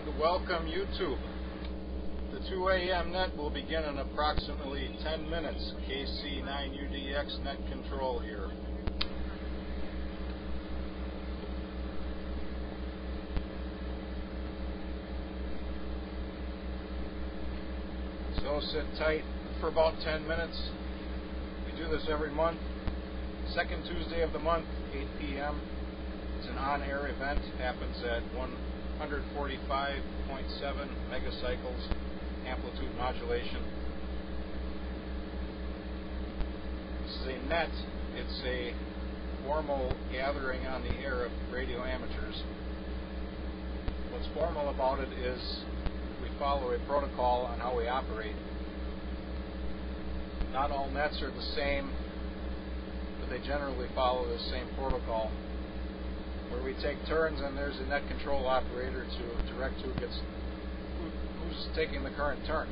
and welcome YouTube. The 2 a.m. net will begin in approximately 10 minutes. KC9UDX net control here. So sit tight for about 10 minutes. We do this every month. Second Tuesday of the month, 8 p.m. It's an on-air event. Happens at 145.7 megacycles amplitude modulation. This is a net. It's a formal gathering on the air of radio amateurs. What's formal about it is we follow a protocol on how we operate. Not all nets are the same, but they generally follow the same protocol, where we take turns and there's a net control operator to direct who's taking the current turn.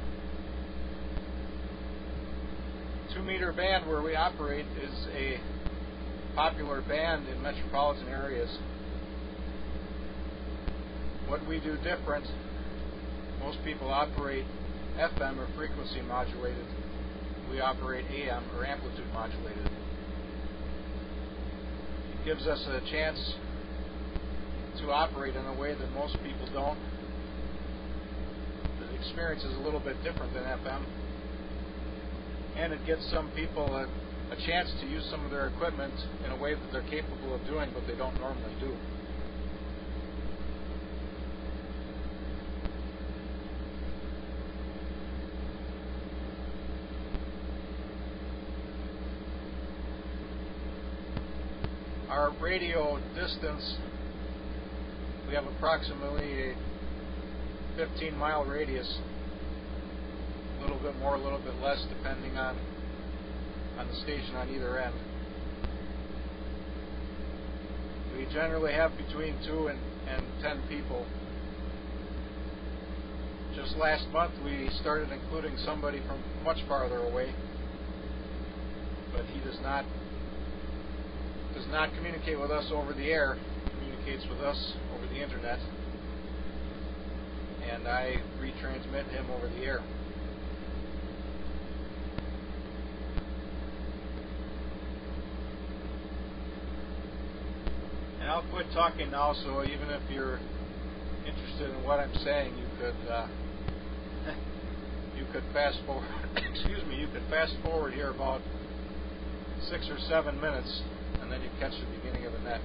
2-meter band where we operate is a popular band in metropolitan areas. What we do different, most people operate FM or frequency modulated. We operate AM or amplitude modulated. It gives us a chance to operate in a way that most people don't. The experience is a little bit different than FM, and it gives some people a chance to use some of their equipment in a way that they're capable of doing but they don't normally do. Our radio distance, we have approximately a 15-mile radius, a little bit more, a little bit less, depending on the station on either end. We generally have between 2 and 10 people. Just last month we started including somebody from much farther away, but he does not communicate with us over the air. He communicates with us over the internet, and I retransmit him over the air. And I'll quit talking now, so even if you're interested in what I'm saying, you could fast forward. Excuse me. You could fast forward here about 6 or 7 minutes, and then you catch the beginning of the net.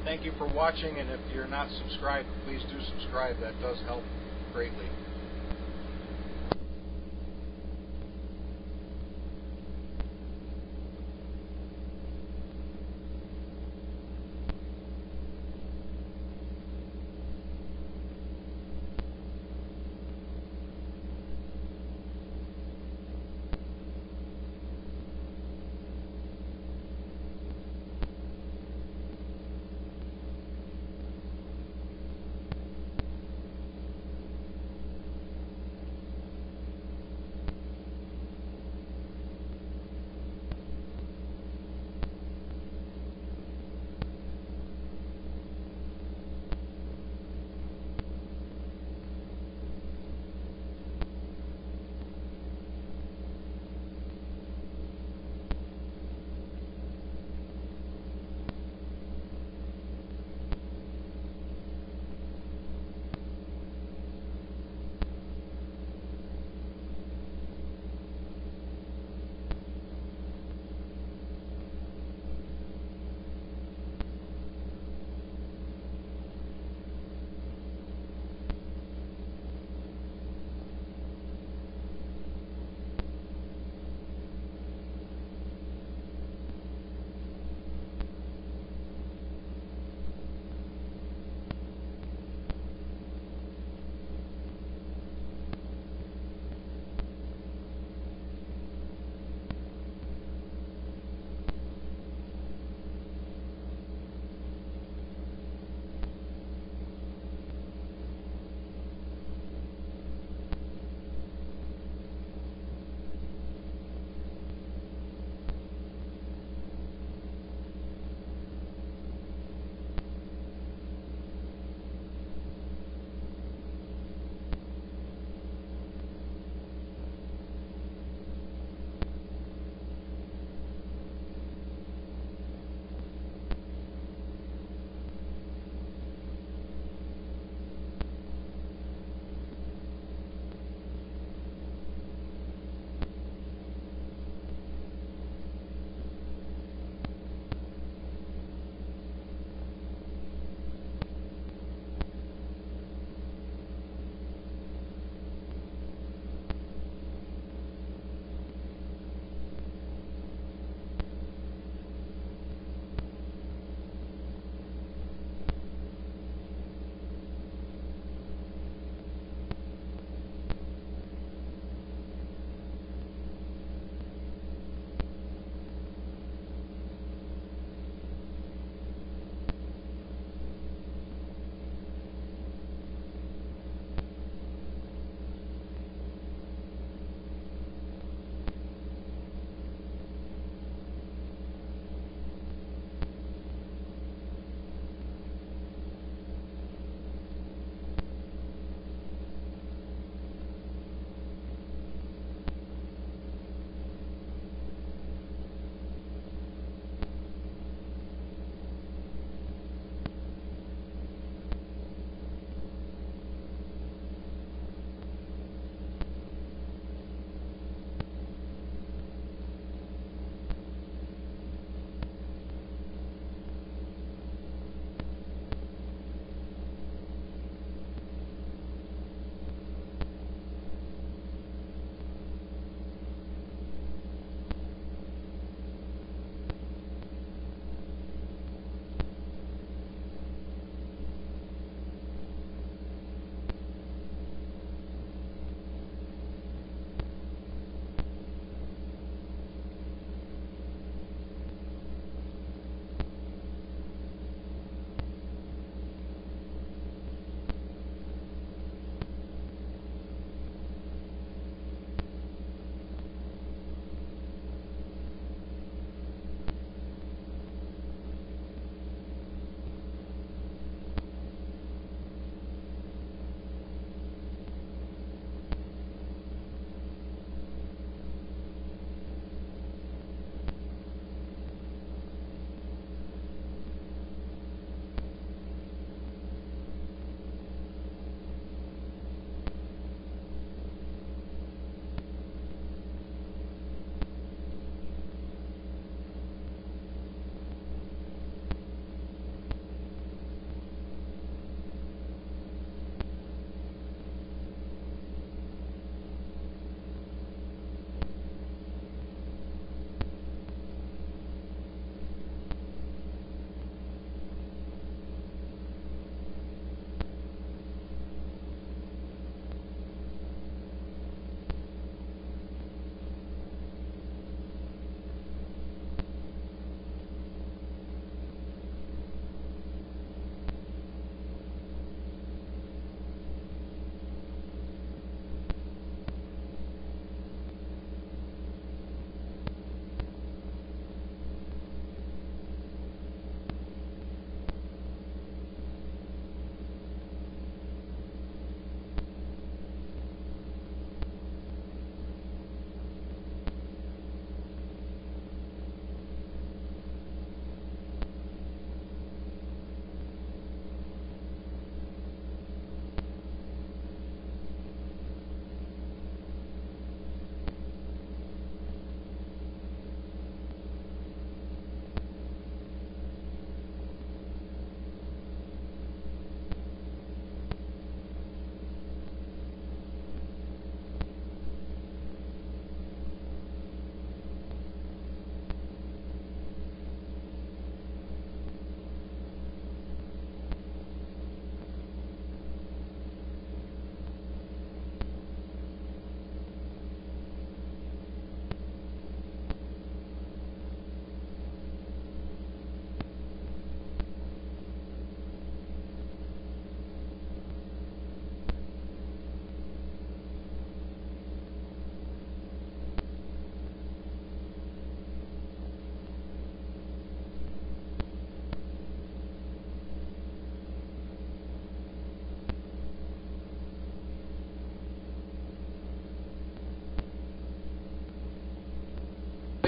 Thank you for watching, and if you're not subscribed, please do subscribe. That does help greatly.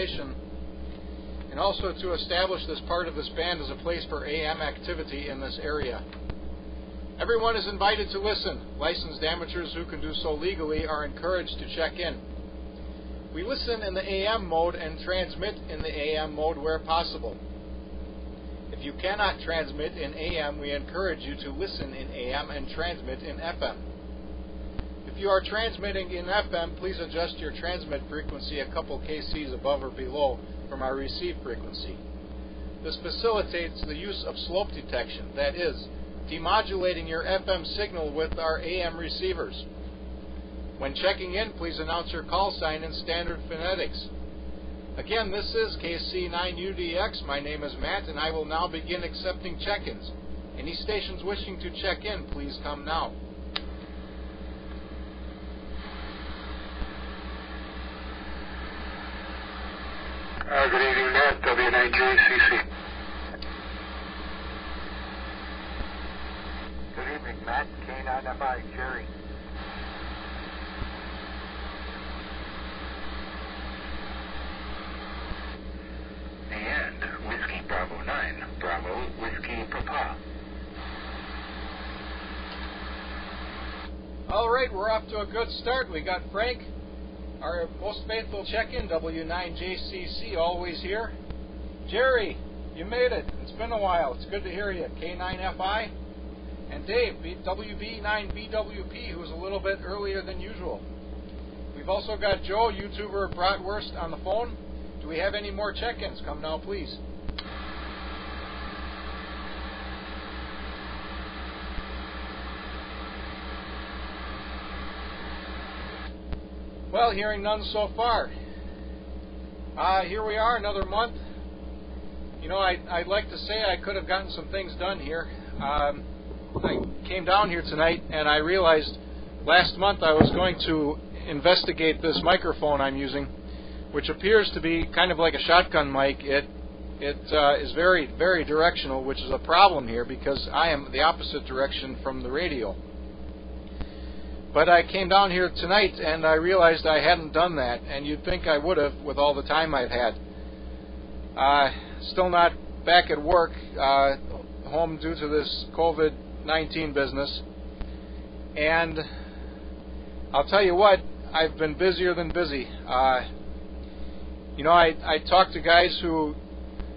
modulation, and also to establish this part of this band as a place for AM activity in this area. Everyone is invited to listen. Licensed amateurs who can do so legally are encouraged to check in. We listen in the AM mode and transmit in the AM mode where possible. If you cannot transmit in AM, we encourage you to listen in AM and transmit in FM. If you are transmitting in FM, please adjust your transmit frequency a couple kcs above or below from our receive frequency. This facilitates the use of slope detection, that is, demodulating your FM signal with our AM receivers. When checking in, please announce your call sign in standard phonetics. Again, this is KC9UDX. My name is Matt, and I will now begin accepting check-ins. Any stations wishing to check in, please come now. Good evening, Matt, W9JCC. Good evening, Matt, K9FI, Jerry. And Whiskey Bravo 9, Bravo Whiskey Papa. All right, we're off to a good start. We got Frank, our most faithful check-in, W9JCC, always here. Jerry, you made it. It's been a while. It's good to hear you. K9FI. And Dave, WB9BWP, who's a little bit earlier than usual. We've also got Joe, YouTuber Bratwurst, on the phone. Do we have any more check-ins? Come now, please. Well, hearing none so far. Here we are, another month. You know, I'd like to say I could have gotten some things done here. I came down here tonight and I realized last month I was going to investigate this microphone I'm using, which appears to be kind of like a shotgun mic. It is very, very directional, which is a problem here because I am the opposite direction from the radio. But I came down here tonight and I realized I hadn't done that, and you'd think I would have with all the time I've had. Still not back at work, home due to this COVID-19 business. And I'll tell you what, I've been busier than busy. You know, I talk to guys who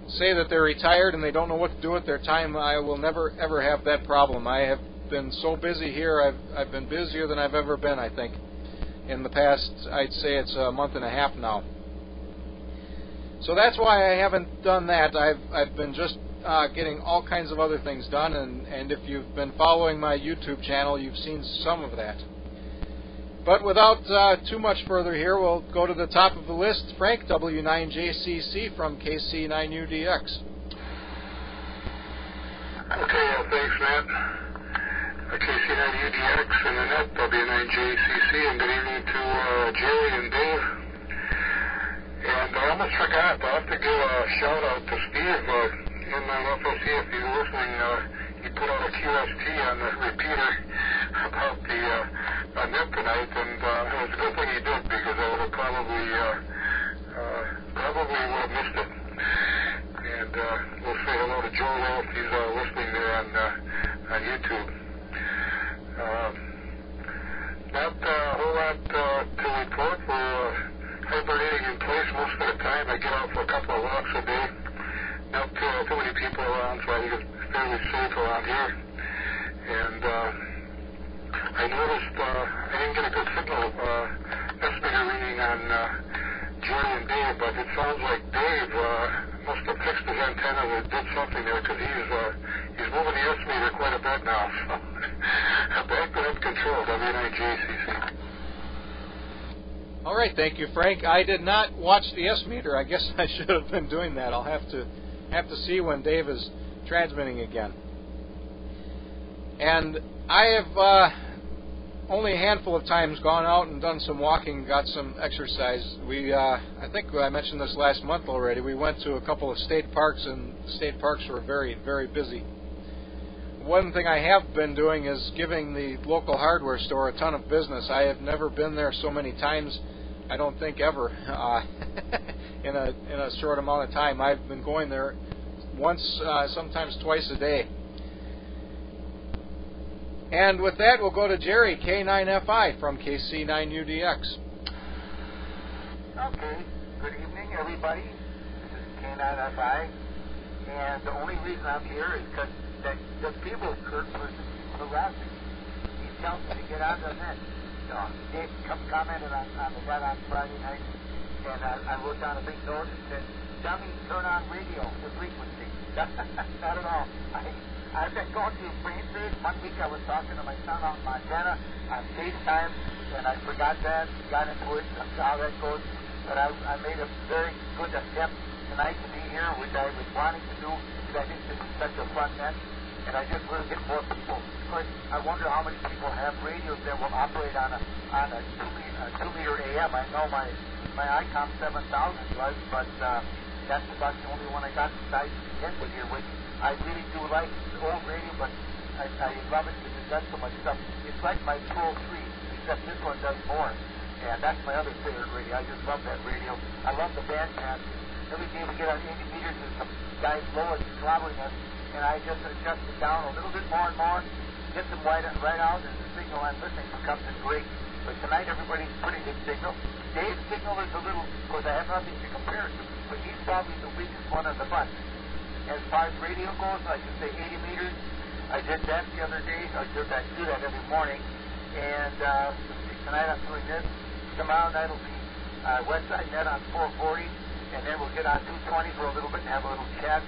say that they're retired and they don't know what to do with their time. I will never, ever have that problem. I have been so busy here. I've been busier than I've ever been, I think, in the past, I'd say it's a month and a half now. So that's why I haven't done that. I've been just getting all kinds of other things done, and if you've been following my YouTube channel, you've seen some of that. But without too much further here, we'll go to the top of the list. Frank, W9JCC from KC9UDX. Okay, thanks, Matt. KC9UDX and Annette, W9JCC, and good evening to Jerry and Dave. And I almost forgot, I have to give a shout out to Steve in my FOC. If you're listening, he put out a QST on the repeater about the net tonight, and it was a good thing he did because I would have probably would have missed it. And we'll say hello to Joe if he's listening there on YouTube. Not a whole lot to report. We're hibernating in place most of the time. I get out for a couple of walks a day. Not too many people around, so I think it's fairly safe around here. And I noticed I didn't get a good signal estimator reading on Jerry and Dave, but it sounds like Dave must have fixed his antenna or did something there, because he's moving the estimator quite a bit now. So back to that control, W9JCC. All right, thank you, Frank. I did not watch the S-meter. I guess I should have been doing that. I'll have to see when Dave is transmitting again. And I have only a handful of times gone out and done some walking, got some exercise. I think I mentioned this last month already. We went to a couple of state parks, and state parks were very, very busy. One thing I have been doing is giving the local hardware store a ton of business. I have never been there so many times. I don't think ever in a short amount of time. I've been going there once, sometimes twice a day. And with that, we'll go to Jerry, K9FI from KC9UDX. Okay, good evening, everybody. This is K9FI, and the only reason I'm here is because the people Kurt was harassing. He tells me to get on the net. Dave commented on the net on Friday night, and I wrote down a big note and said, "Dummy, turn on radio, the frequency." Not at all. I've been going through brain surgery. 1 week I was talking to my son out in Montana on FaceTime, and I forgot that, got into it, how that goes. But I made a very good attempt tonight to be here, which I was wanting to do, because I think this is such a fun net, and I just want to get more people. Of course, I wonder how many people have radios that will operate on a 2-meter AM. I know my ICOM 7000 was, but that's about the only one I got besides the with here, which I really do like the old radio, but I love it because it does so much stuff. It's like my Pro 3, except this one does more. And that's my other favorite radio. I just love that radio. I love the band pass. Every day we get on 80 meters, there's some guys low and throttling us, and I just adjust it down a little bit more and more, get them right out, and the signal I'm listening to comes in great. But tonight everybody's pretty good signal. Dave's signal is a little, of course I have nothing to compare it to, but he's probably the weakest one of the bunch. As far as radio goes, I can say 80 meters. I did that the other day. I do that every morning. And tonight I'm doing this. Tomorrow night will be Westside Net on 440. And then we'll get on 220 for a little bit and have a little chat.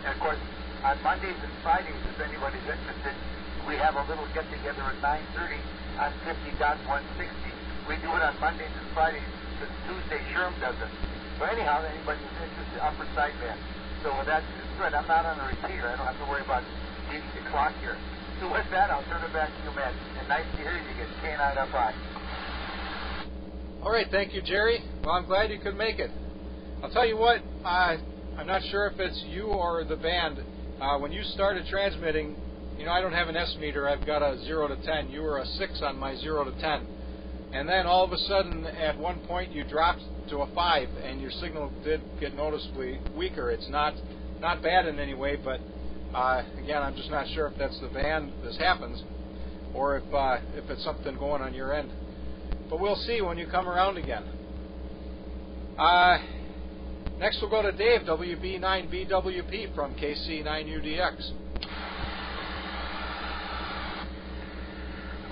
And of course, on Mondays and Fridays, if anybody's interested, we have a little get-together at 9:30 on 50.160. We do it on Mondays and Fridays because Tuesday Sherm does it. So anyhow, anybody who's interested, upper sideband. So with that, it's good. I'm not on a repeater. I don't have to worry about beating the clock here. So with that, I'll turn it back to you, Matt. And nice to hear you again. K9FI. All right, thank you, Jerry. Well, I'm glad you could make it. I'll tell you what, I'm not sure if it's you or the band. When you started transmitting, I don't have an S meter. I've got a 0 to 10. You were a 6 on my 0 to 10. And then all of a sudden, at one point, you dropped to a 5, and your signal did get noticeably weaker. It's not bad in any way, but again, I'm just not sure if that's the band this happens, or if it's something going on your end. But we'll see when you come around again. Next we'll go to Dave, WB9BWP from KC9UDX.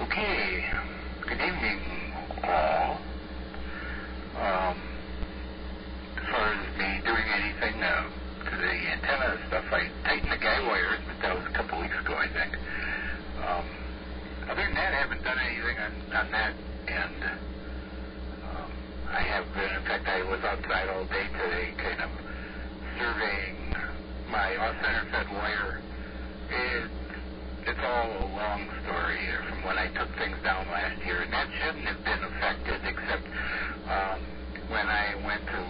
Okay, good evening all. As far as me doing anything to the antenna stuff, I tightened the guy wires, but that was a couple weeks ago, I think. Other than that, I haven't done anything on that, and I have been, in fact, I was outside all day today kind of surveying my off-center fed wire. It's all a long story from when I took things down last year, and that shouldn't have been affected except when I went to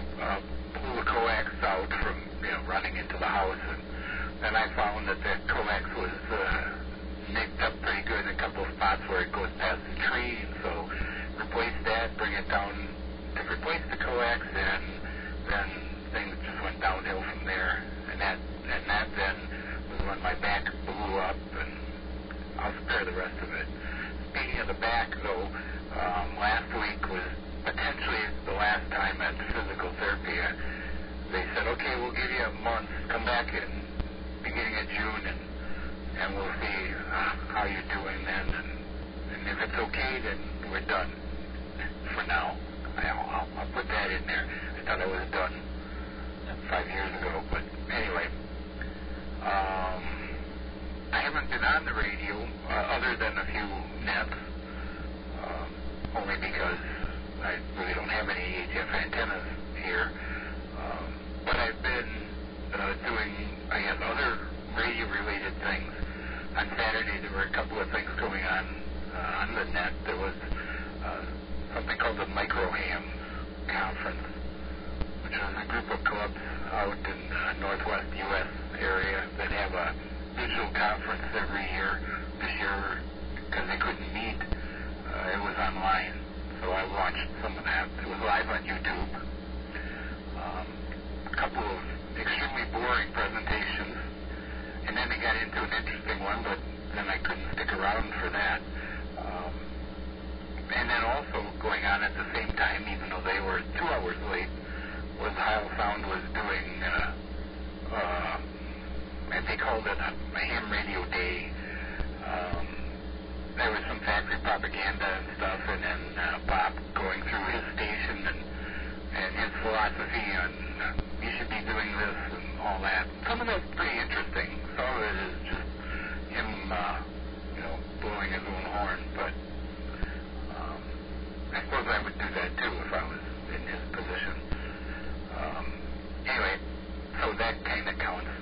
pull the coax out from running into the house, and then I found that the coax was nicked up pretty good in a couple of spots where it goes past the tree, and so replace that, bring it down to replace the coax, and then things just went downhill from there, and that then was when my back blew up, and I'll spare the rest of it. Speaking of the back, though, last week was potentially the last time at physical therapy. They said, okay, we'll give you a month, come back in beginning of June, and we'll see how you're doing then, and if it's okay, then we're done for now. I'll put that in there. I thought I was done 5 years ago, but anyway, I haven't been on the radio other than a few nets, only because I really don't have any HF antennas here. But I've been doing, I guess, other radio-related things. On Saturday, there were a couple of things going on the net. There was something called the Microhams Conference, which is a group of clubs out in the northwest U.S. area that have a digital conference every year. This year, because they couldn't meet, it was online. So so I watched some of that. It was live on YouTube. A couple of extremely boring presentations, and then they got into an interesting one, but then I couldn't stick around for that. And then also going on at the same time, even though they were 2 hours late, was Heil Sound was doing, and they called it a ham radio day. There was some factory propaganda and stuff, and then Bob going through his station and his philosophy on you should be doing this and all that. Some of that's pretty interesting. Some of it is just him, blowing his own horn, but I suppose I would do that too if I was in his position. Anyway, so that kind of counts.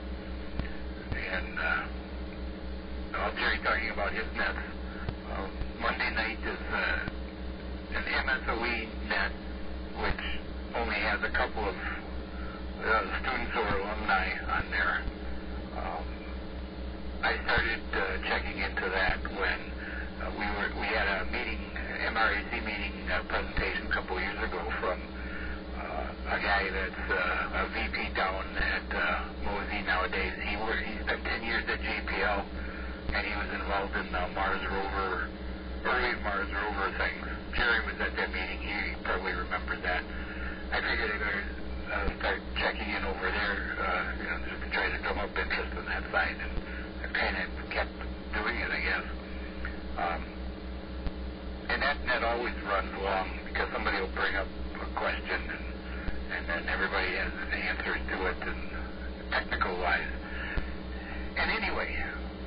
And Jerry talking about his nets. Monday night is an MSOE net, which only has a couple of students or alumni on there. I started checking into that when we had a meeting, MRAC meeting presentation a couple years ago from a guy that's a VP down at Mosey nowadays. He spent 10 years at JPL, and he was involved in Mars rover, early Mars rover things. Jerry was at that meeting. He probably remembers that. I figured I better start checking in over there, just to try to drum up interest on that side, and I've kind of kept doing it, I guess. And that always runs long because somebody will bring up a question and then everybody has answers to it and technical wise. And anyway,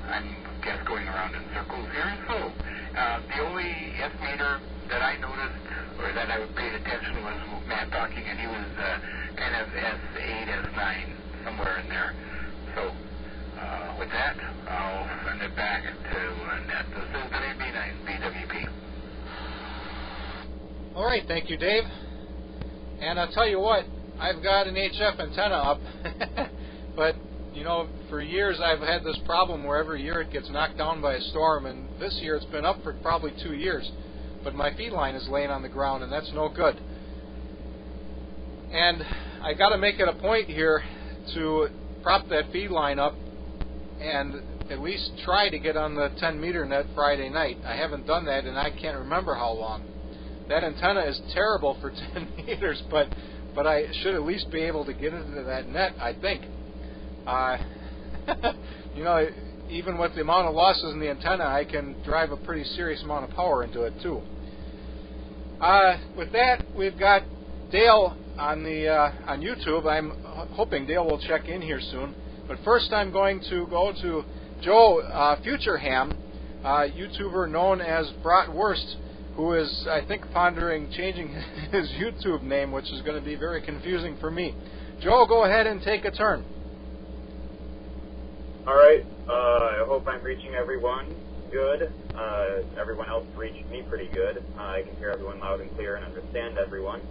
I'm guess going around in circles here. So the only estimator that I noticed or that I paid attention was Matt talking, and he was kind of S8, S9, somewhere in there. So with that, I'll send it back to Annette. This is WB9BWP. All right, thank you, Dave. And I'll tell you what, I've got an HF antenna up, but for years I've had this problem where every year it gets knocked down by a storm, and this year it's been up for probably 2 years. But my feed line is laying on the ground, and that's no good. And I got to make it a point here to prop that feed line up and at least try to get on the 10-meter net Friday night. I haven't done that, and I can't remember how long. That antenna is terrible for 10 meters, but I should at least be able to get into that net, I think. Even with the amount of losses in the antenna, I can drive a pretty serious amount of power into it too. With that, we've got Dale on YouTube. I'm hoping Dale will check in here soon. But first, I'm going to go to Joe Futureham, YouTuber known as Bratwurst, who is, I think, pondering changing his YouTube name, which is going to be very confusing for me. Joe, go ahead and take a turn. All right. I hope I'm reaching everyone good. Everyone else reached me pretty good. I can hear everyone loud and clear and understand everyone.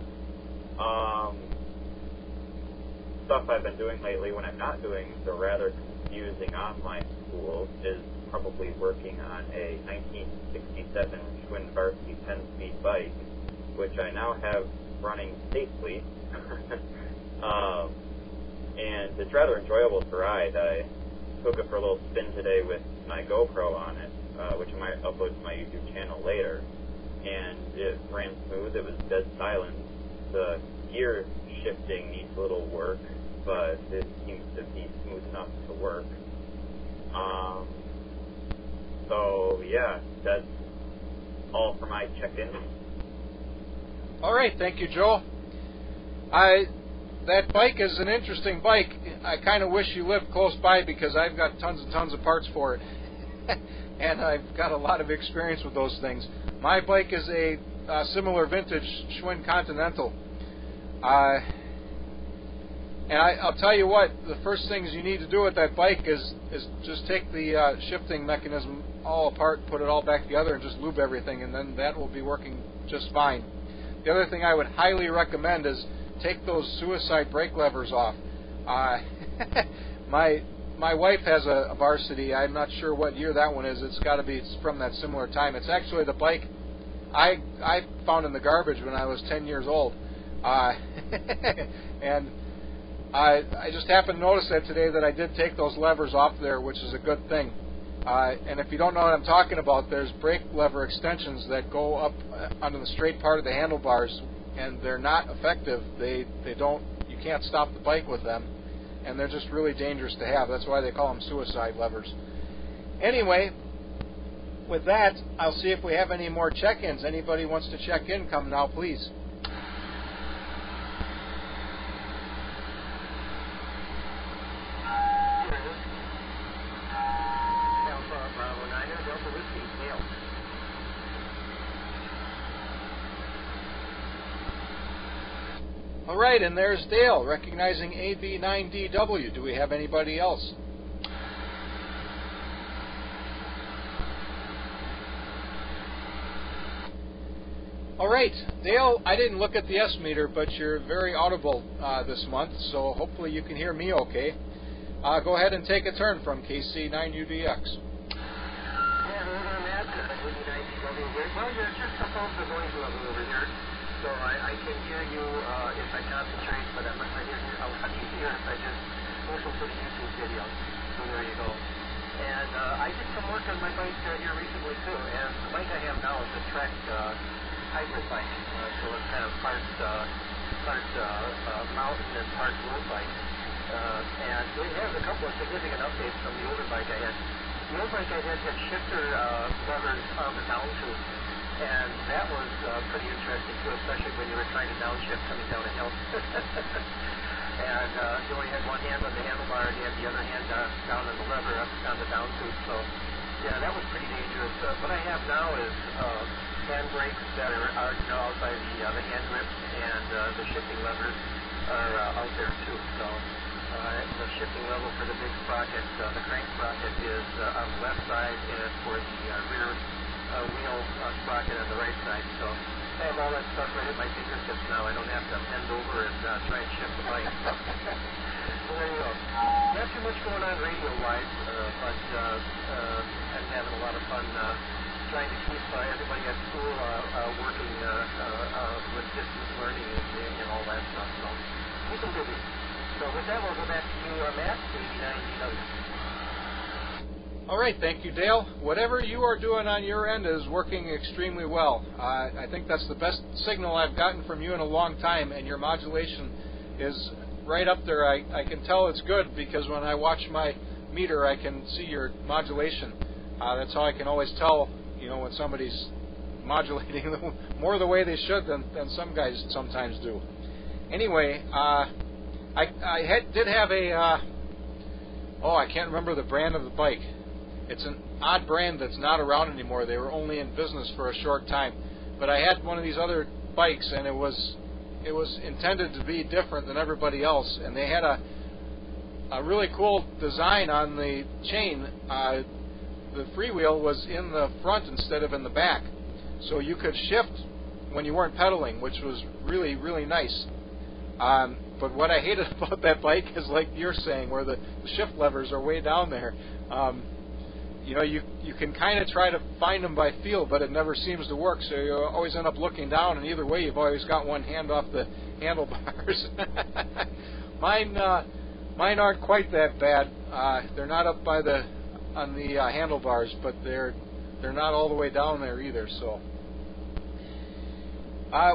Stuff I've been doing lately when I'm not doing the rather confusing online school is probably working on a 1967 Schwinn Varsity 10-speed bike, which I now have running safely. And it's rather enjoyable to ride. I took it for a little spin today with my GoPro on it, which I might upload to my YouTube channel later. And it ran smooth. It was dead silent. The gear shifting needs a little work, but it seems to be smooth enough to work. So yeah, that's all for my check-in. All right, thank you, Joe. That bike is an interesting bike. I kind of wish you lived close by because I've got tons and tons of parts for it. And I've got a lot of experience with those things. My bike is a similar vintage Schwinn Continental. And I'll tell you what, the first things you need to do with that bike is just take the shifting mechanism all apart, put it all back together, and just lube everything, and then that will be working just fine. The other thing I would highly recommend is take those suicide brake levers off. My wife has a Varsity. I'm not sure what year that one is. It's got to be from that similar time. It's actually the bike I found in the garbage when I was 10 years old. And I just happened to notice that today that I did take those levers off there, which is a good thing. And if you don't know what I'm talking about, there's brake lever extensions that go up onto the straight part of the handlebars, and they're not effective. You can't stop the bike with them, and they're just really dangerous to have. That's why they call them suicide levers. Anyway, with that, I'll see if we have any more check-ins. Anybody wants to check in, come now, please. All right, and there's Dale, recognizing AB9DW. Do we have anybody else? All right, Dale, I didn't look at the S-meter, but you're very audible this month, so hopefully you can hear me okay. Go ahead and take a turn from KC9UDX. Well, you're just above the noise level over here, so I can hear you if I concentrate, but I'm not hearing you a lot easier if I just listen to the YouTube video. So there you go. And I did some work on my bike here recently too, and the bike I have now is a Trek hybrid bike, so it's kind of part mountain and part road bike. And it has a couple of significant updates from the older bike I had. The old bike I had shifter levers on the down tube, and that was pretty interesting too, especially when you were trying to downshift coming down a hill. And you only had one hand on the handlebar, and you had the other hand down on the lever up on the down tube. So yeah, that was pretty dangerous. What I have now is hand brakes that are out by the hand grips, and the shifting levers are out there too. So the shifting level for the big sprocket, the crank sprocket, is on the left side, and for the rear wheel sprocket on the right side. So I have all that stuff right at my fingertips now. I don't have to bend over and try and shift the bike. So there you go. Not too much going on radio-wise, but I'm having a lot of fun trying to keep everybody at school working with distance learning and all that stuff. So keep them busy. So with that, we'll go back to you, Matt, 89DW. All right, thank you, Dale. Whatever you are doing on your end is working extremely well. I think that's the best signal I've gotten from you in a long time, and your modulation is right up there. I can tell it's good because when I watch my meter, I can see your modulation. That's how I can always tell, when somebody's modulating more the way they should than some guys sometimes do. Anyway, I did have I can't remember the brand of the bike. It's an odd brand that's not around anymore. They were only in business for a short time. But I had one of these other bikes, and it was intended to be different than everybody else. And they had a really cool design on the chain. The freewheel was in the front instead of in the back. So you could shift when you weren't pedaling, which was really, really nice. But what I hated about that bike is, like you're saying, where the shift levers are way down there. You can kind of try to find them by feel, but it never seems to work. So you always end up looking down, and either way, you've always got one hand off the handlebars. Mine aren't quite that bad. They're not up on the handlebars, but they're not all the way down there either. So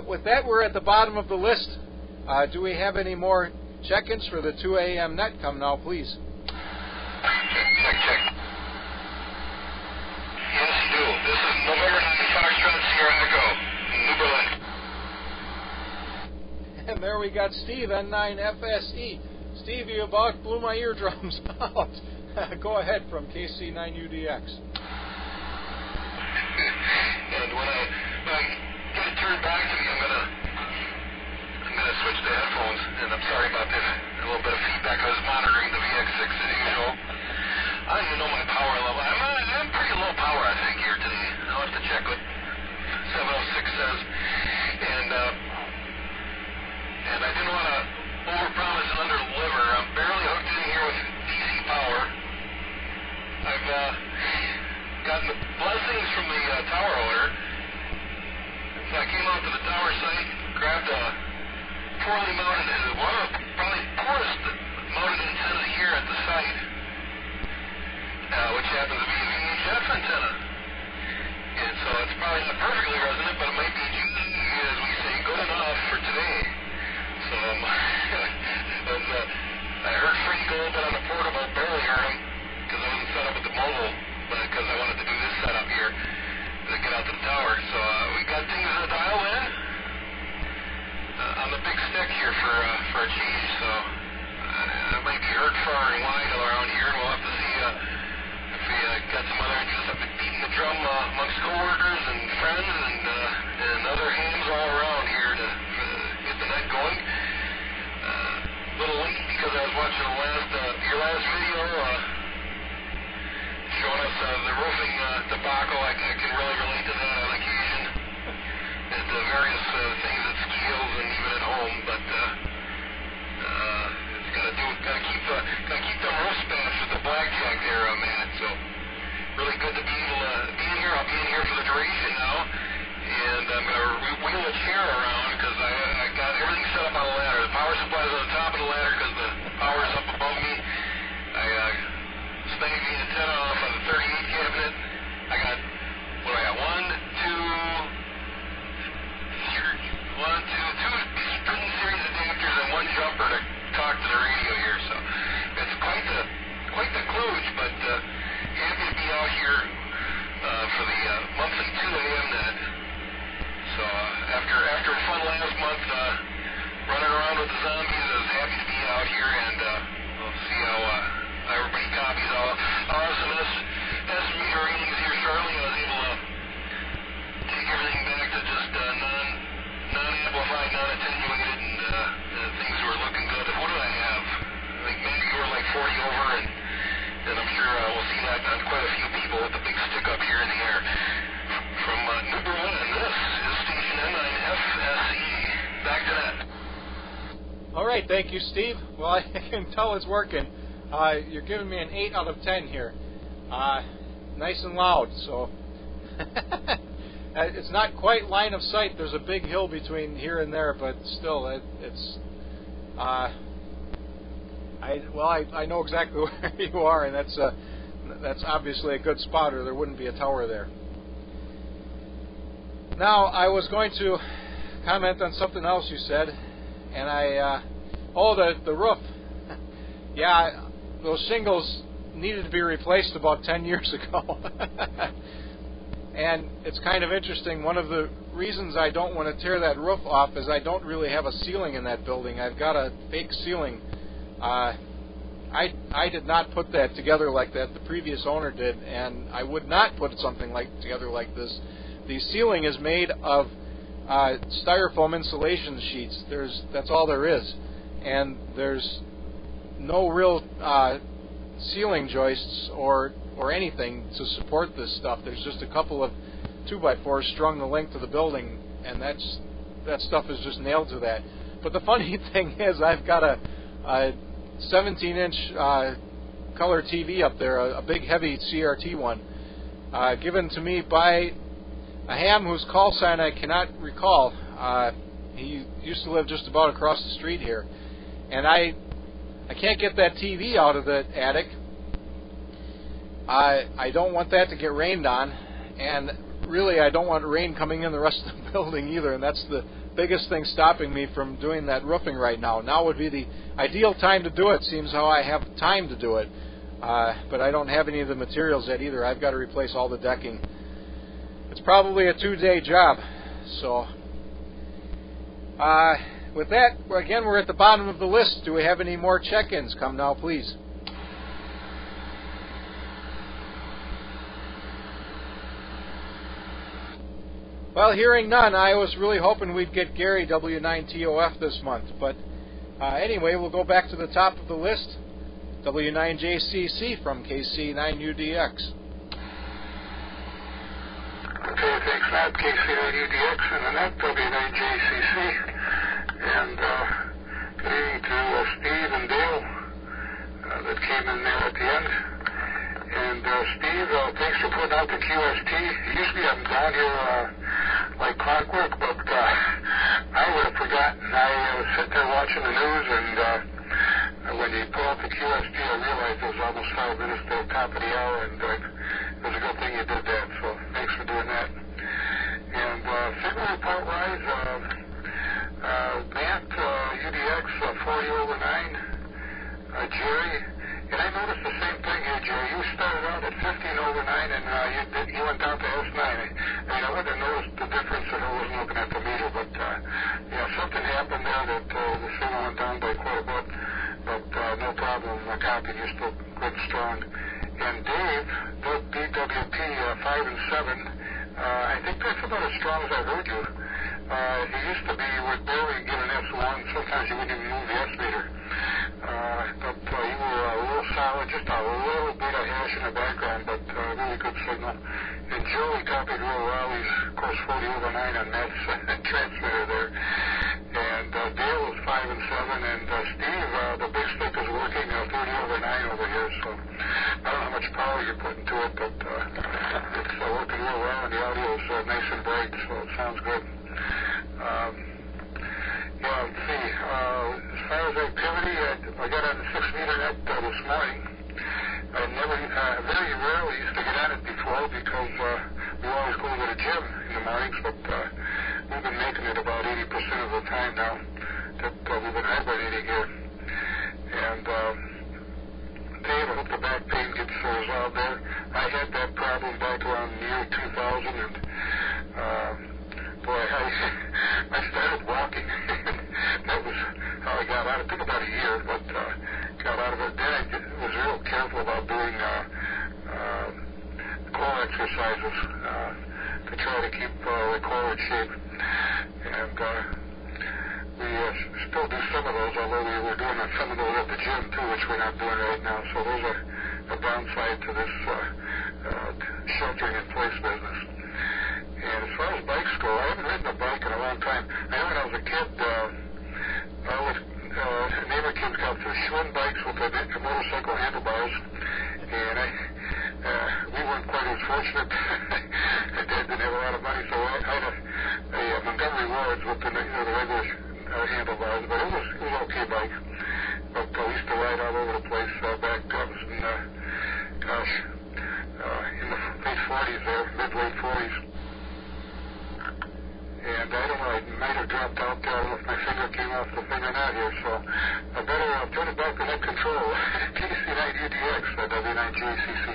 with that, we're at the bottom of the list. Do we have any more check-ins for the 2 a.m. net? Come now, please. Check. Yes, you do. This is November 9 Foxtrot Sierra Echo, New Berlin. And there we got Steve, N9FSE. Steve, you about blew my eardrums out. Go ahead from KC9UDX. And when I get it turned back to me, I'm gonna switch to headphones. And I'm sorry about this. A little bit of feedback. I was monitoring the VX6 as usual. I don't even know my power level. I'm pretty low power, I think, here today. I'll have to check what 706 says. And I didn't want to overpromise and underdeliver. I'm barely hooked in here with DC power. I've gotten the blessings from the tower owner, poorly mounted, one of the probably poorest mounted antennas here at the site, which happens to be a VHF antenna. And so it's probably not perfectly resonant, but it might be, as we say, good enough for today. So I heard Freddie go a little bit on the portable, barely heard him, because I wasn't set up with the mobile, but because I wanted to do this setup here to get out to the tower. So we got things dialed in on the big stick here for a change. So it might be heard far and wide around here, and we'll have to see if we got some other interest up in beating the drum amongst coworkers and friends and other hands all around here to get the net going. A little late because I was watching your last video showing us the roofing debacle. I can really relate to that on occasion. And various things at skills and even at home, but it's gotta keep them roast bass with the blackjack there, Matt. So really good to be able to be in here. I'll be in here for the duration now, and I'm gonna wheel a chair around because I got everything set up on a ladder. The power supply is on the top of the ladder because the power is up above me. I snagged the antenna off on the 38 cabinet. I got two string series adapters and one jumper to talk to the radio here. So it's quite the kludge, but happy to be out here for the monthly 2 a.m. net. So after a fun last month running around with the zombies, I was happy to be out here, and we'll see how everybody copies. I'll have some meter readings here shortly. I was able to take everything back to just non-amplified, non-attenuated, and things were looking good. What did I have? I think maybe you were like 40 over, and I'm sure we'll see that on quite a few people with the big stick up here in the air. From New Berlin, this is station N9FSE. Back to that. All right, thank you, Steve. Well, I can tell it's working. You're giving me an 8 out of 10 here. Nice and loud, so it's not quite line of sight. There's a big hill between here and there, but still, it's. I know exactly where you are, and that's obviously a good spot, or there wouldn't be a tower there. Now, I was going to comment on something else you said, and the roof. Yeah, those shingles needed to be replaced about 10 years ago. And it's kind of interesting. One of the reasons I don't want to tear that roof off is I don't really have a ceiling in that building. I've got a fake ceiling. I did not put that together like that. The previous owner did, and I would not put something together like this. The ceiling is made of styrofoam insulation sheets. That's all there is, and there's no real ceiling joists or anything to support this stuff. There's just a couple of 2x4s strung the length of the building, and that stuff is just nailed to that. But the funny thing is, I've got a 17-inch color TV up there, a big heavy CRT one, given to me by a ham whose call sign I cannot recall. He used to live just about across the street here, and I can't get that TV out of the attic. I don't want that to get rained on, and really I don't want rain coming in the rest of the building either, and that's the biggest thing stopping me from doing that roofing right now. Now would be the ideal time to do it. Seems how I have time to do it, but I don't have any of the materials yet either. I've got to replace all the decking. It's probably a 2-day job. So with that, again, we're at the bottom of the list. Do we have any more check-ins? Come now, please. Well, hearing none, I was really hoping we'd get Gary W9TOF this month. But anyway, we'll go back to the top of the list. W9JCC from KC9UDX. Okay, thanks, Matt. KC9UDX and the net W9JCC. And good evening to Steve and Dale that came in there at the end. And Steve, thanks for putting out the QST. Usually I'm down here like clockwork, but I would have forgotten. I was sitting there watching the news, and when you pull up the QSD, I realized it was almost 5 minutes to the top of the hour, and it was a good thing you did that, so thanks for doing that. And signal report-wise, Matt, UDX 40 over 9, Jerry, and I noticed the same thing here, Jerry. You started out at 15 over 9, and you went down to S9. I wouldn't have noticed the difference if I wasn't looking at the meter, but something happened there that the signal went down by quite a bit, but no problem. I copied you, still good and strong. And Dave, BWP 5 and 7, I think that's about as strong as I've heard you. He used to be, would barely get an S1. Sometimes you wouldn't even move the S meter. But you were a little solid, just a little bit of hash in the background, but really good signal. And Joey copied real well. He's, of course, 40 over 9 on Matt's transmitter there. And Dale was 5 and 7. And Steve, the big stick is working 30 over 9 over here. So I don't know how much power you're putting to it, but it's working real well, and the audio is nice and bright, so it sounds good. Let's see. As far as activity, I got on the 6-meter net this morning. I very rarely used to get on it before because we always go to the gym in the mornings, but we've been making it about 80% of the time now that we've been hibernating here. And Dave, I hope the back pain gets resolved there. I had that problem back around the year 2000, and I started walking. That was how I got out. It took about a year, but got out of it. Then I was real careful about doing core exercises to try to keep the core in shape. And we still do some of those, although we were doing some of those at the gym too, which we're not doing right now. So those are a downside to this sheltering in place business. And as far as bikes go, I haven't ridden a bike in a long time. I know when I was a kid, neighbor kids got the Schwinn bikes with the motorcycle handlebars, and we weren't quite as fortunate. Dad didn't have a lot of money, so I had a Montgomery Wards with the regular handlebars, but it was an okay bike. But we used to ride all over the place back in, in the late 40s there, mid-late 40s. And I don't know, I might have dropped out there. I don't know if my finger came off the thing or not here, so I better turn it back to net control. KC9UDX, W9JCC.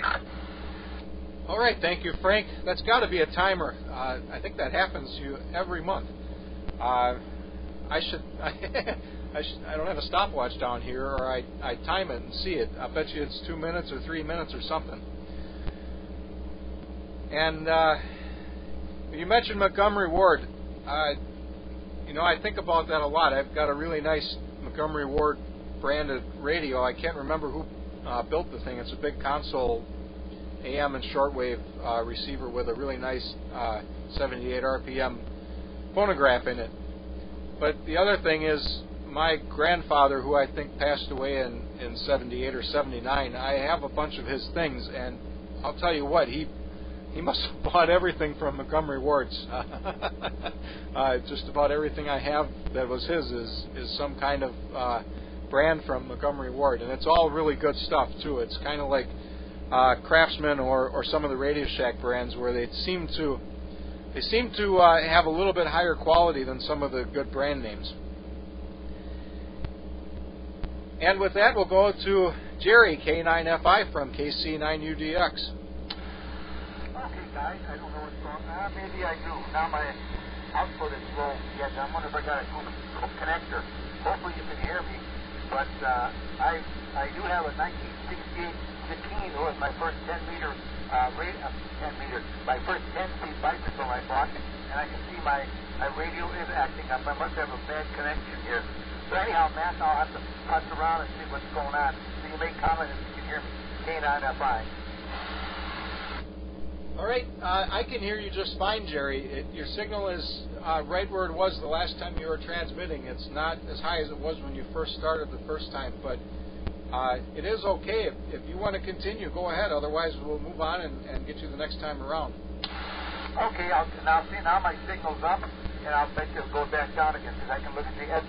All right, thank you, Frank. That's got to be a timer. I think that happens to you every month. I don't have a stopwatch down here, or I time it and see it. I bet you it's 2 minutes or 3 minutes or something. And you mentioned Montgomery Ward. I think about that a lot. I've got a really nice Montgomery Ward branded radio. I can't remember who built the thing. It's a big console AM and shortwave receiver with a really nice 78 RPM phonograph in it. But the other thing is, my grandfather, who I think passed away in 78 or 79, I have a bunch of his things, and I'll tell you what, he must have bought everything from Montgomery Ward's. Just about everything I have that was his is some kind of brand from Montgomery Ward, and it's all really good stuff too. It's kind of like Craftsman or some of the Radio Shack brands, where they seem to have a little bit higher quality than some of the good brand names. And with that, we'll go to Jerry, K9FI from KC9UDX. Okay, guys, I don't know what's going on. Maybe I do. Now my output is low. Yes, I wonder if I got a cool connector. Hopefully you can hear me. But I do have a 1968 Zakine. It was my first 10-meter my first 10-speed bicycle I bought, and I can see my radio is acting up. I must have a bad connection here. So anyhow, Matt, I'll have to punch around and see what's going on. So you make comment if you can hear me. K9FI. All right, I can hear you just fine, Jerry. Your signal is right where it was the last time you were transmitting. It's not as high as it was when you first started the first time, but it is okay. If you want to continue, go ahead. Otherwise, we'll move on and get you the next time around. Okay, now my signal's up, and I'll bet you'll go back down again, because I can look at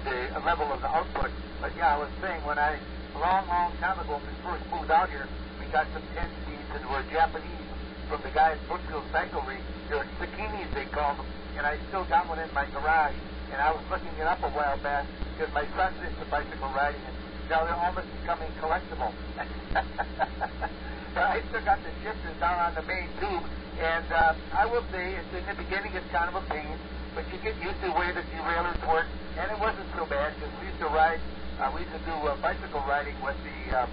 the level of the output. But yeah, I was saying when a long time ago when we first moved out here, we got some 10 speeds and were Japanese from the guy at Brookfield Cyclery. They're Sakinis, they call them, and I still got one in my garage. And I was looking it up a while back because my son's into bicycle riding, and now they're almost becoming collectible. But I still got the shifters down on the main tube, and I will say, in the beginning it's kind of a pain, but you get used to the way the derailleurs work, and it wasn't so bad because we used to ride, we used to do bicycle riding with the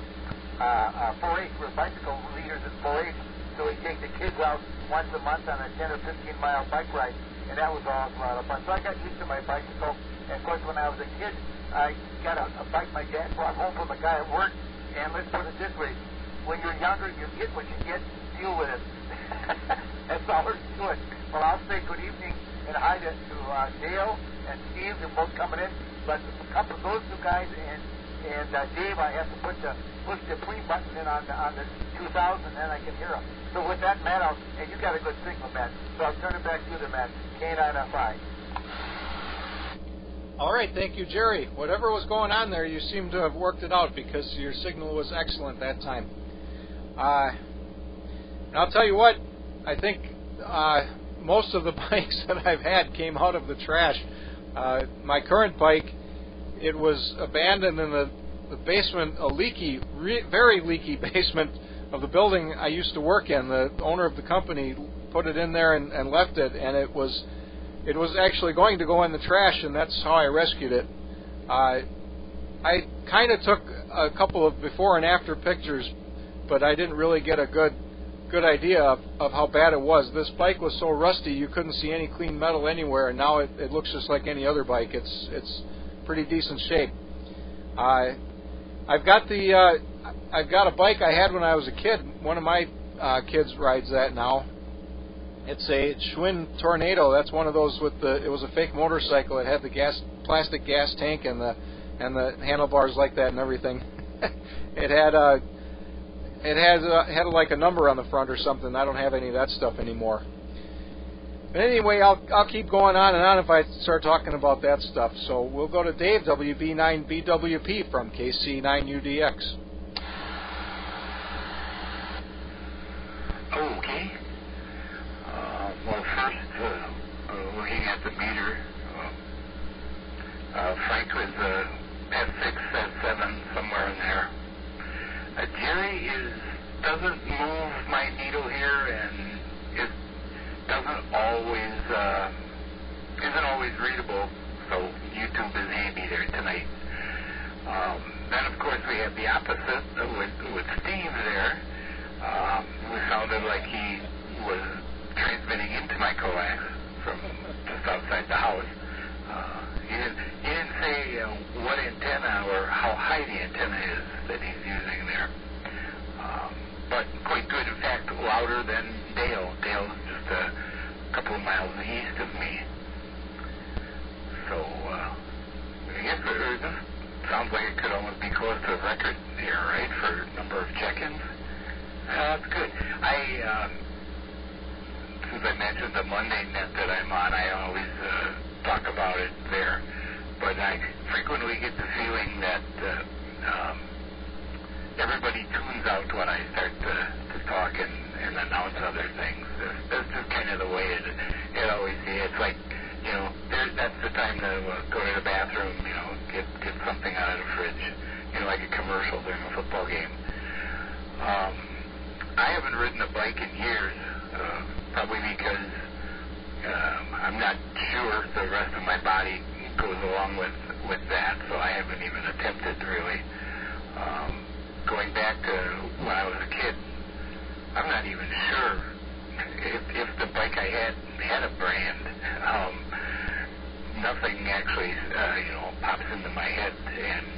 4-H, we're bicycle leaders at 4-H, so we take the kids out once a month on a 10 or 15 mile bike ride, and that was all a lot of fun. So I got used to my bicycle, and of course when I was a kid, I got a bike my dad brought home from a guy at work, and let's put it this way, when you're younger, you get what you get, deal with it. That's all there is to it. Well, I'll say good evening and hi to Dale and Steve, they're both coming in, but a couple of those two guys and Dave, I have to push the play button in on the 2000, then I can hear them. So with that, Matt, and you got a good signal, Matt, so I'll turn it back to you, Matt. K9FI. All right, thank you, Jerry. Whatever was going on there, you seem to have worked it out because your signal was excellent that time. And I'll tell you what, I think most of the bikes that I've had came out of the trash. My current bike, it was abandoned in the basement, a leaky, very leaky basement of the building I used to work in. The owner of the company put it in there and left it, and it was actually going to go in the trash, and that's how I rescued it. I kind of took a couple of before and after pictures, but I didn't really get a good idea of how bad it was. This bike was so rusty you couldn't see any clean metal anywhere, and now it looks just like any other bike. It's pretty decent shape. I've got a bike I had when I was a kid. One of my kids rides that now. It's a Schwinn Tornado. That's one of those with it was a fake motorcycle. It had the plastic gas tank and the handlebars like that and everything. It had like a number on the front or something. I don't have any of that stuff anymore. But anyway, I'll keep going on and on if I start talking about that stuff. So we'll go to Dave, WB9BWP from KC9UDX. Okay. Well, first, looking at the meter, Frank was S6, S7, somewhere in there. Jerry doesn't move my needle here, and it isn't always readable, so YouTube is handy there tonight. Then, of course, we have the opposite with Steve there. We sounded like he was transmitting into my coax from just outside the house. He didn't say what antenna or how high the antenna is that he's using there. But quite good, in fact, louder than Dale. Dale's just a couple of miles east of me. So, I guess this sounds like it could almost be close to a record here, right, for number of check-ins? That's good. Since I mentioned the Monday net that I'm on, I always talk about it there. But I frequently get the feeling that everybody tunes out when I start to talk and announce other things. That's just kind of the way it always is. It's like, that's the time to go to the bathroom, get something out of the fridge, like a commercial during a football game. I haven't ridden a bike in years, probably because I'm not sure the rest of my body goes along with that, so I haven't even attempted really. Going back to when I was a kid, I'm not even sure if the bike I had a brand. Nothing actually, pops into my head, and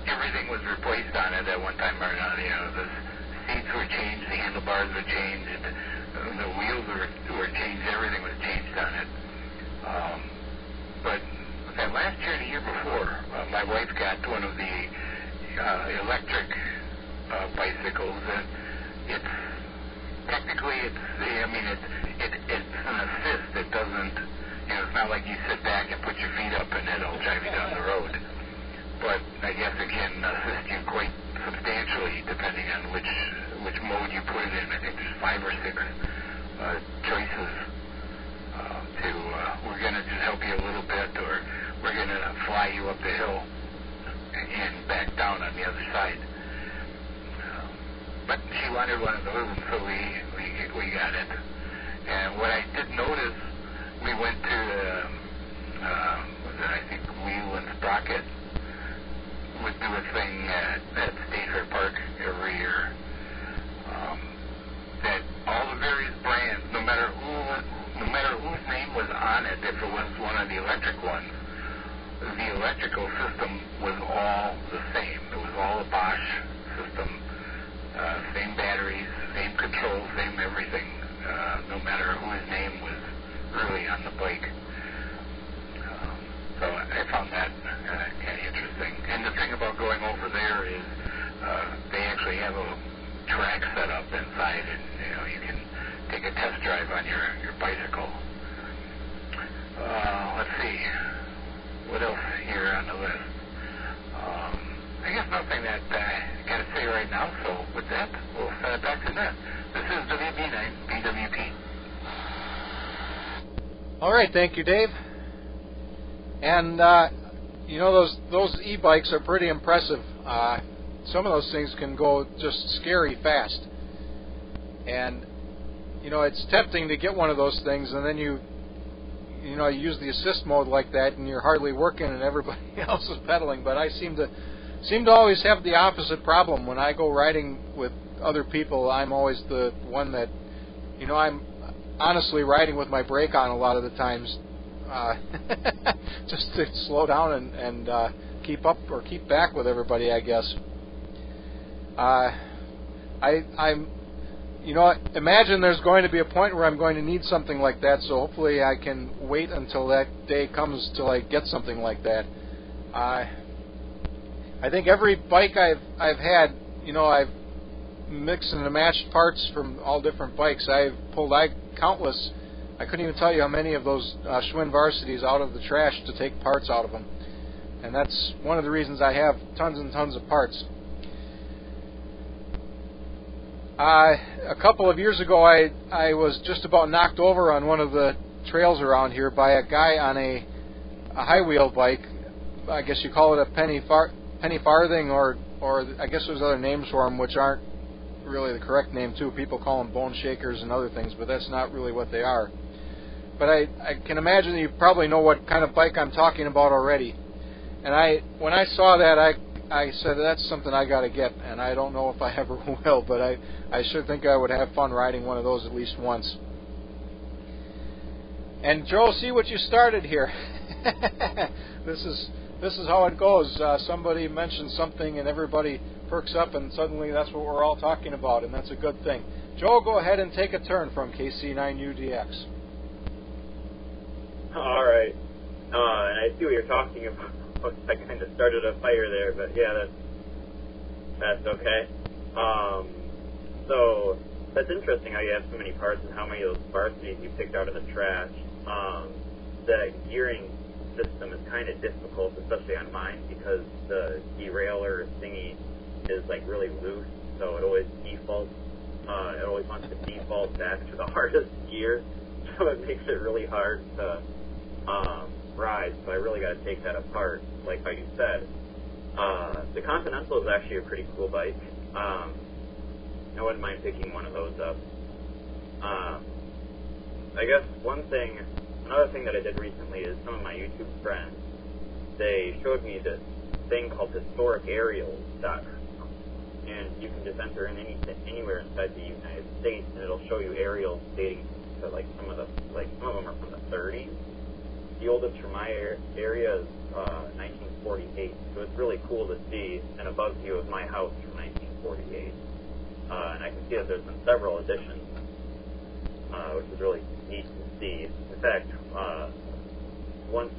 everything was replaced on it at one time or another. The seats were changed, the handlebars were changed, the wheels were changed, everything was changed on it. But that last year and the year before, my wife got one of the electric bicycles. It's technically it's an assist. It doesn't, it's not like you sit back and put your feet up and it'll drive you down fly you up the hill and back down on the other side. But she wanted one of those, and so we got it. And what I did notice, we went to I think Wheel and Sprocket would do a thing at State Fair Park every year. That all the various brands, no matter whose name was on it, if it was one of the electric ones, the electrical system was all the same. It was all a Bosch system, same batteries, same controls, same everything. No matter whose name was really on the bike. So I found that kind of interesting. And the thing about going over there is they actually have a track set up inside, and you can take a test drive on your bicycle. Let's see, what else here on the list? I guess nothing that I got to say right now. So with that, we'll send it back to Ned. This is WB9 BWP. All right, thank you, Dave. And those e-bikes are pretty impressive. Some of those things can go just scary fast, and it's tempting to get one of those things, and then you use the assist mode like that, and you're hardly working, and everybody else is pedaling. But I seem to always have the opposite problem. When I go riding with other people, I'm always the one that, I'm honestly riding with my brake on a lot of the times, just to slow down and keep up or keep back with everybody, I guess. I'm imagine there's going to be a point where I'm going to need something like that, so hopefully I can wait until that day comes till I get something like that. I think every bike I've had, I've mixed and matched parts from all different bikes. I've pulled countless. I couldn't even tell you how many of those Schwinn Varsities out of the trash to take parts out of them. And that's one of the reasons I have tons and tons of parts. A couple of years ago, I was just about knocked over on one of the trails around here by a guy on a high wheel bike. I guess you call it a penny farthing, or I guess there's other names for them which aren't really the correct name too. People call them bone shakers and other things, but that's not really what they are. But I can imagine that you probably know what kind of bike I'm talking about already. And when I saw that, I said, that's something I got to get, and I don't know if I ever will, but I sure think I would have fun riding one of those at least once. And Joe, see what you started here. This is how it goes. Somebody mentions something and everybody perks up, and suddenly that's what we're all talking about, and that's a good thing. Joe, go ahead and take a turn from KC9UDX. All right. And I see what you're talking about. I kind of started a fire there, but yeah, that's okay. So that's interesting how you have so many parts and how many of those varsities you picked out of the trash. The gearing system is kind of difficult, especially on mine, because the derailleur thingy is like really loose, so it always defaults. It always wants to default back to the hardest gear, so it makes it really hard to ride. So I really got to take that apart, like how you said. The Continental is actually a pretty cool bike. I wouldn't mind picking one of those up. I guess another thing that I did recently is some of my YouTube friends, they showed me this thing called historicaerials.com, and you can just enter in anywhere inside the United States, and it'll show you aerials dating to some of them are from the 30s. The oldest from my area is 1948, so it's really cool to see an above view of my house from 1948. And I can see that there's been several editions, which is really neat to see. In fact, once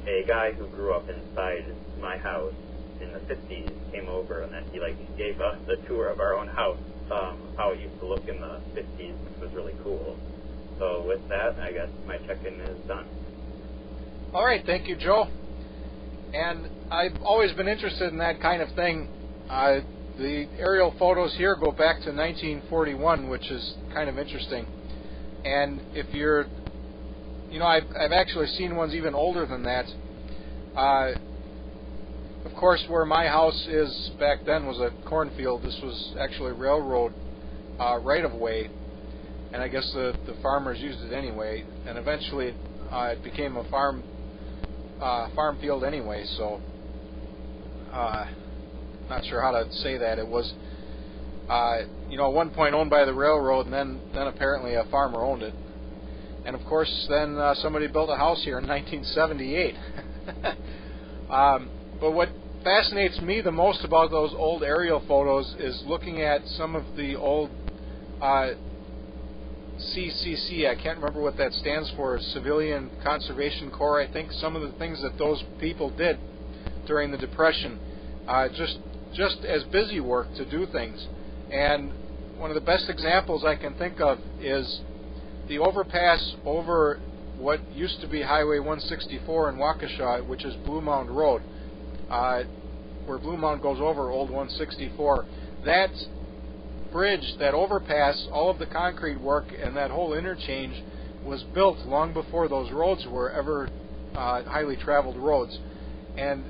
a guy who grew up inside my house in the 50s came over, and then he gave us a tour of our own house, how it used to look in the 50s, which was really cool. So with that, I guess my check-in is done. All right, thank you, Joe. And I've always been interested in that kind of thing. The aerial photos here go back to 1941, which is kind of interesting. And if you're, I've actually seen ones even older than that. Of course, where my house is back then was a cornfield. This was actually railroad right-of-way, and I guess the farmers used it anyway. And eventually, it became a farm field anyway. So, not sure how to say that. It was, at one point owned by the railroad, and then apparently a farmer owned it. And of course, then somebody built a house here in 1978. But what fascinates me the most about those old aerial photos is looking at some of the old CCC. I can't remember what that stands for. Civilian Conservation Corps. I think some of the things that those people did during the Depression, just as busy work to do things. And one of the best examples I can think of is the overpass over what used to be Highway 164 in Waukesha, which is Blue Mound Road, where Blue Mound goes over Old 164. That bridge, that overpass, all of the concrete work, and that whole interchange was built long before those roads were ever highly traveled roads. And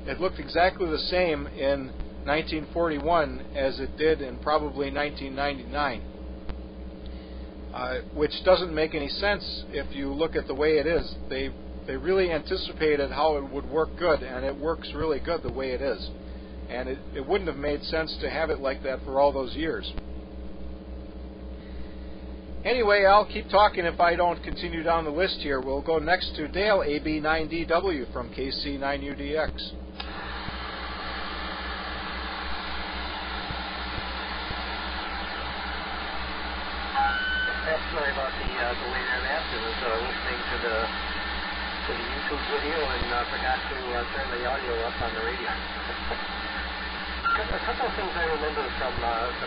it looked exactly the same in 1941 as it did in probably 1999. Which doesn't make any sense if you look at the way it is. They really anticipated how it would work good, and it works really good the way it is. And it wouldn't have made sense to have it like that for all those years. Anyway, I'll keep talking if I don't continue down the list here. We'll go next to Dale, AB9DW from KC9UDX. Sorry about the delay there, Matt. I was listening to the YouTube video and forgot to turn the audio up on the radio. A couple of things I remember from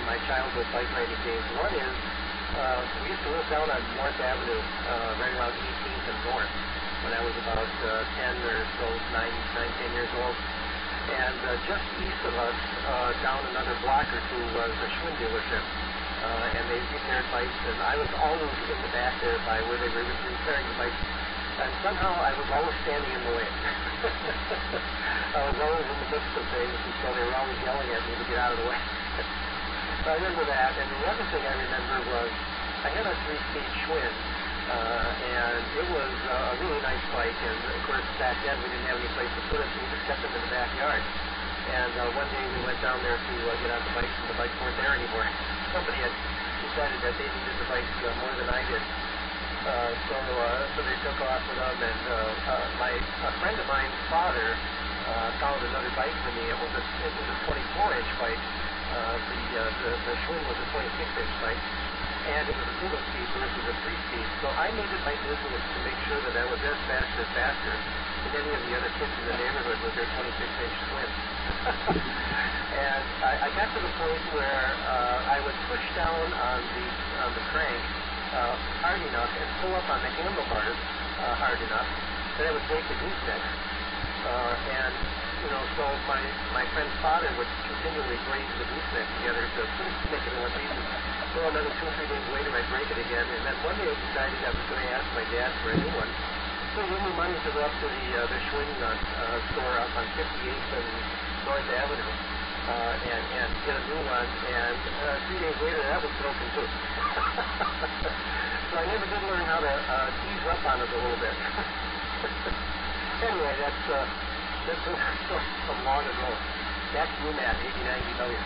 my childhood bike riding days. One is we used to live down on North Avenue, right around 18th and North, when I was about 10 or so, 9, 10 years old. And just east of us, down another block or two, was a Schwinn dealership. And they repaired bikes, and I was always in the back there by where they were repairing the bikes. And somehow I was always standing in the way. I was always in the midst of things, and so they were always yelling at me to get out of the way. So I remember that. And the other thing I remember was I had a 3-speed Schwinn, and it was a really nice bike. And of course, back then we didn't have any place to put it, so we just kept them in the backyard. And one day we went down there to get on the bikes, and the bikes weren't there anymore. Somebody had decided that they needed the bikes more than I did. So they took off with them, and a friend of mine's father found another bike for me. It was a 24-inch bike. The Schwinn was a 26-inch bike, and it was a single speed, so this was a 3-speed. So I made it my business to make sure that I was as fast or faster than any of the other kids in the neighborhood with their 26-inch Schwinn. And I got to the point where I would push down on the crank hard enough and pull up on the handlebars hard enough that I would break the gooseneck. So my friend's father would continually braze the gooseneck together to make it in one piece. So another 2 or 3 days later, I'd break it again. And then one day I decided I was going to ask my dad for a new one. So I gave me money to go up to the Schwinn store up on 58th and North Avenue and get a new one. And 3 days later, that was broken too. So I never did learn how to ease up on it a little bit. Anyway, that's from long ago. Back to you, Matt, 89DW.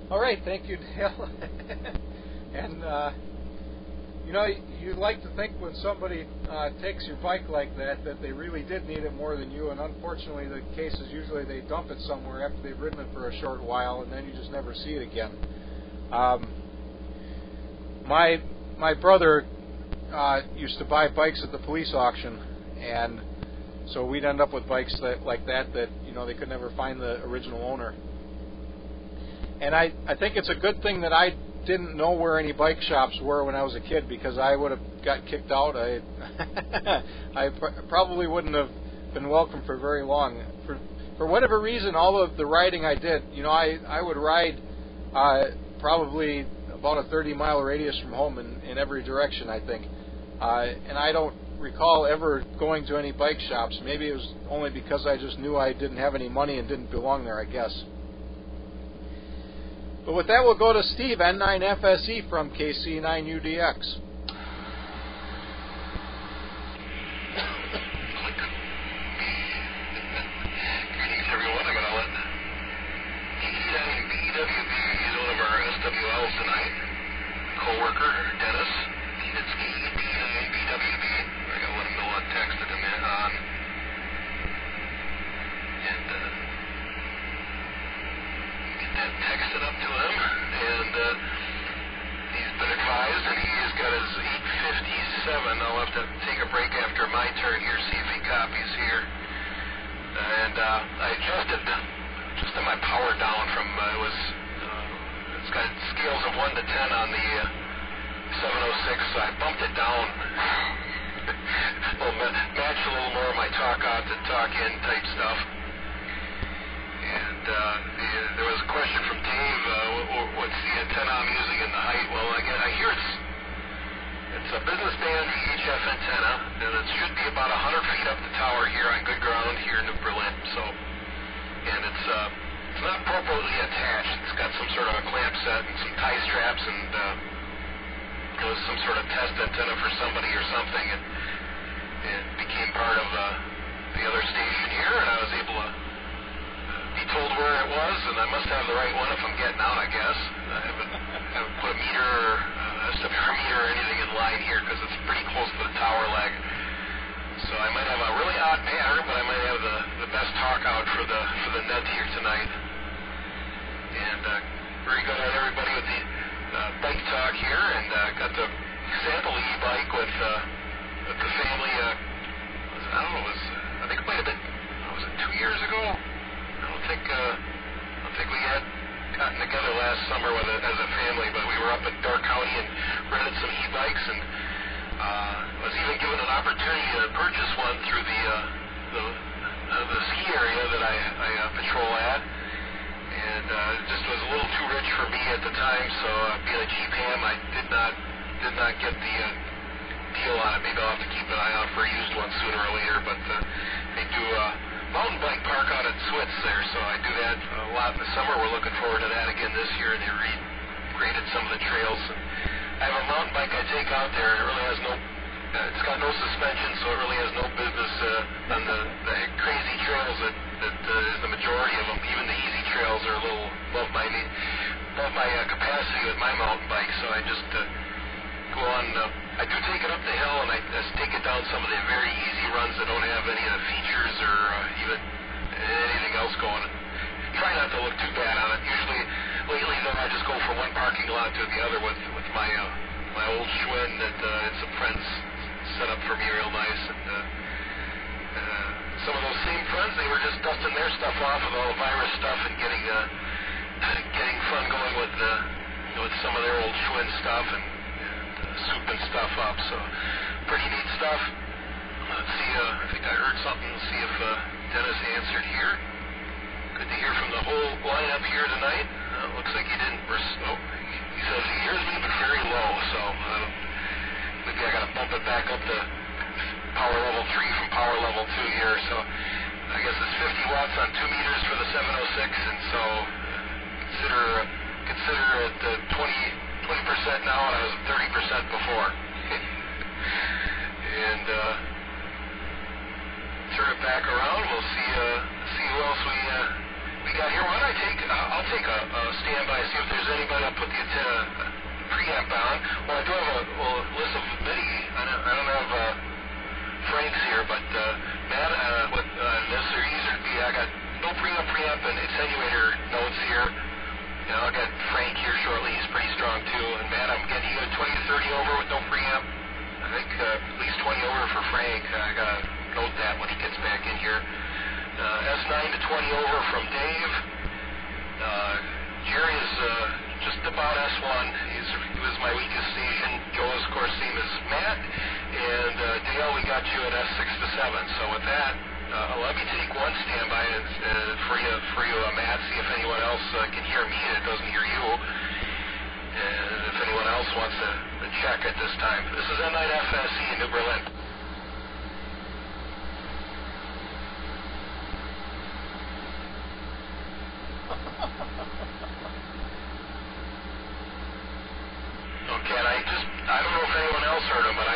All right, thank you, Dale. And you'd like to think when somebody takes your bike like that they really did need it more than you, and unfortunately the case is usually they dump it somewhere after they've ridden it for a short while, and then you just never see it again. My brother used to buy bikes at the police auction, and so we'd end up with bikes like that they could never find the original owner. And I think it's a good thing that I didn't know where any bike shops were when I was a kid, because I would have got kicked out. I probably wouldn't have been welcome for very long. For whatever reason, all of the riding I did, I would ride probably about a 30-mile radius from home in every direction, I think. And I don't recall ever going to any bike shops. Maybe it was only because I just knew I didn't have any money and didn't belong there, I guess. But with that, we'll go to Steve, N9FSE from KC9UDX. Greetings, everyone. I'm going to let KC9BWB use one of our SWLs tonight. Co-worker, Dennis. It's KC9BWB. I got to let him know on text that I'm on. And get that texted up to him. And he's been advised, and he has got his 857. I'll have to take a break after my turn here, see if he copies here. And I adjusted just my power down from, it's got scales of 1 to 10 on the 706, so I bumped it down. Match a little more of my talk out to talk in type stuff. And there was a question from Dave, what's the antenna I'm using in the height? Well, again, I hear it's a business band VHF antenna, and it should be about 100 feet up the tower here on good ground here in New Berlin. So, and it's not appropriately attached. It's got some sort of a clamp set and some tie straps, and it was some sort of test antenna for somebody or something, and it became part of the other station here, and I was able to be told where it was, and I must have the right one if I'm getting out, I guess. I haven't put a meter or SWR meter or anything in line here because it's pretty close to the tower leg. So I might have a really odd pattern, but I might have the best talk out for the net here tonight. And very good at everybody with the bike talk here, and got the sample e-bike with the family. I don't know, I think it might have been, was it 2 years ago? I don't think we had gotten together last summer with it as a family, but we were up in Dark County and rented some e-bikes, and was even given an opportunity to purchase one through the ski area that I patrol at, and it just was a little too rich for me at the time. So being a GPAM, I did not get the deal on it. Maybe I'll have to keep an eye out for a used one sooner or later. But they do mountain bike park out at Switz there, so I do that a lot in the summer. We're looking forward to that again this year, and they regraded some of the trails. And I have a mountain bike I take out there, and it really has it's got no suspension, so it really has no business on the crazy trails that is the majority of them. Even the easy trails are a little above my capacity with my mountain bike, so I just go on. I do take it up the hill, and I just take it down some of the very easy runs that don't have any of the features or even anything else going. Try not to look too bad on it. Usually, lately though, I just go from one parking lot to the other with my old Schwinn that some friends set up for me real nice. And some of those same friends, they were just dusting their stuff off with all the virus stuff and getting fun going with some of their old Schwinn stuff and souping stuff up. So pretty neat stuff. Let's see. I think I heard something. Let's see if Dennis answered here. Good to hear from the whole lineup here tonight. Looks like he didn't. He says he hears me, but very low. So maybe I got to bump it back up to power level 3 from power level 2 here. So I guess it's 50 watts on 2 meters for the 706, and so consider it 20% now, and I was 30% before. And turn it back around. We'll see who else we got here. Why don't I'll take a standby, see if there's anybody. I'll put the antenna preamp on. Well, I do have a list of MIDI. I don't have Frank's here, but Matt, with this or either be, I got no preamp and attenuator notes here. I'll get Frank here shortly. He's pretty strong too. And Matt, I'm getting you 20 to 30 over with no preamp. I think at least 20 over for Frank. I gotta note that when he gets back in here. S9 to 20 over from Dave. Jerry is just about S1. He was my weakest station. Joe is, of course, same as Matt. And Dale, we got you at S6 to 7. So with that, let me take one standby for you, Matt. See if anyone else can hear me that doesn't hear you. And if anyone else wants to check at this time. This is N9FSE in New Berlin. Okay, and I don't know if anyone else heard him, but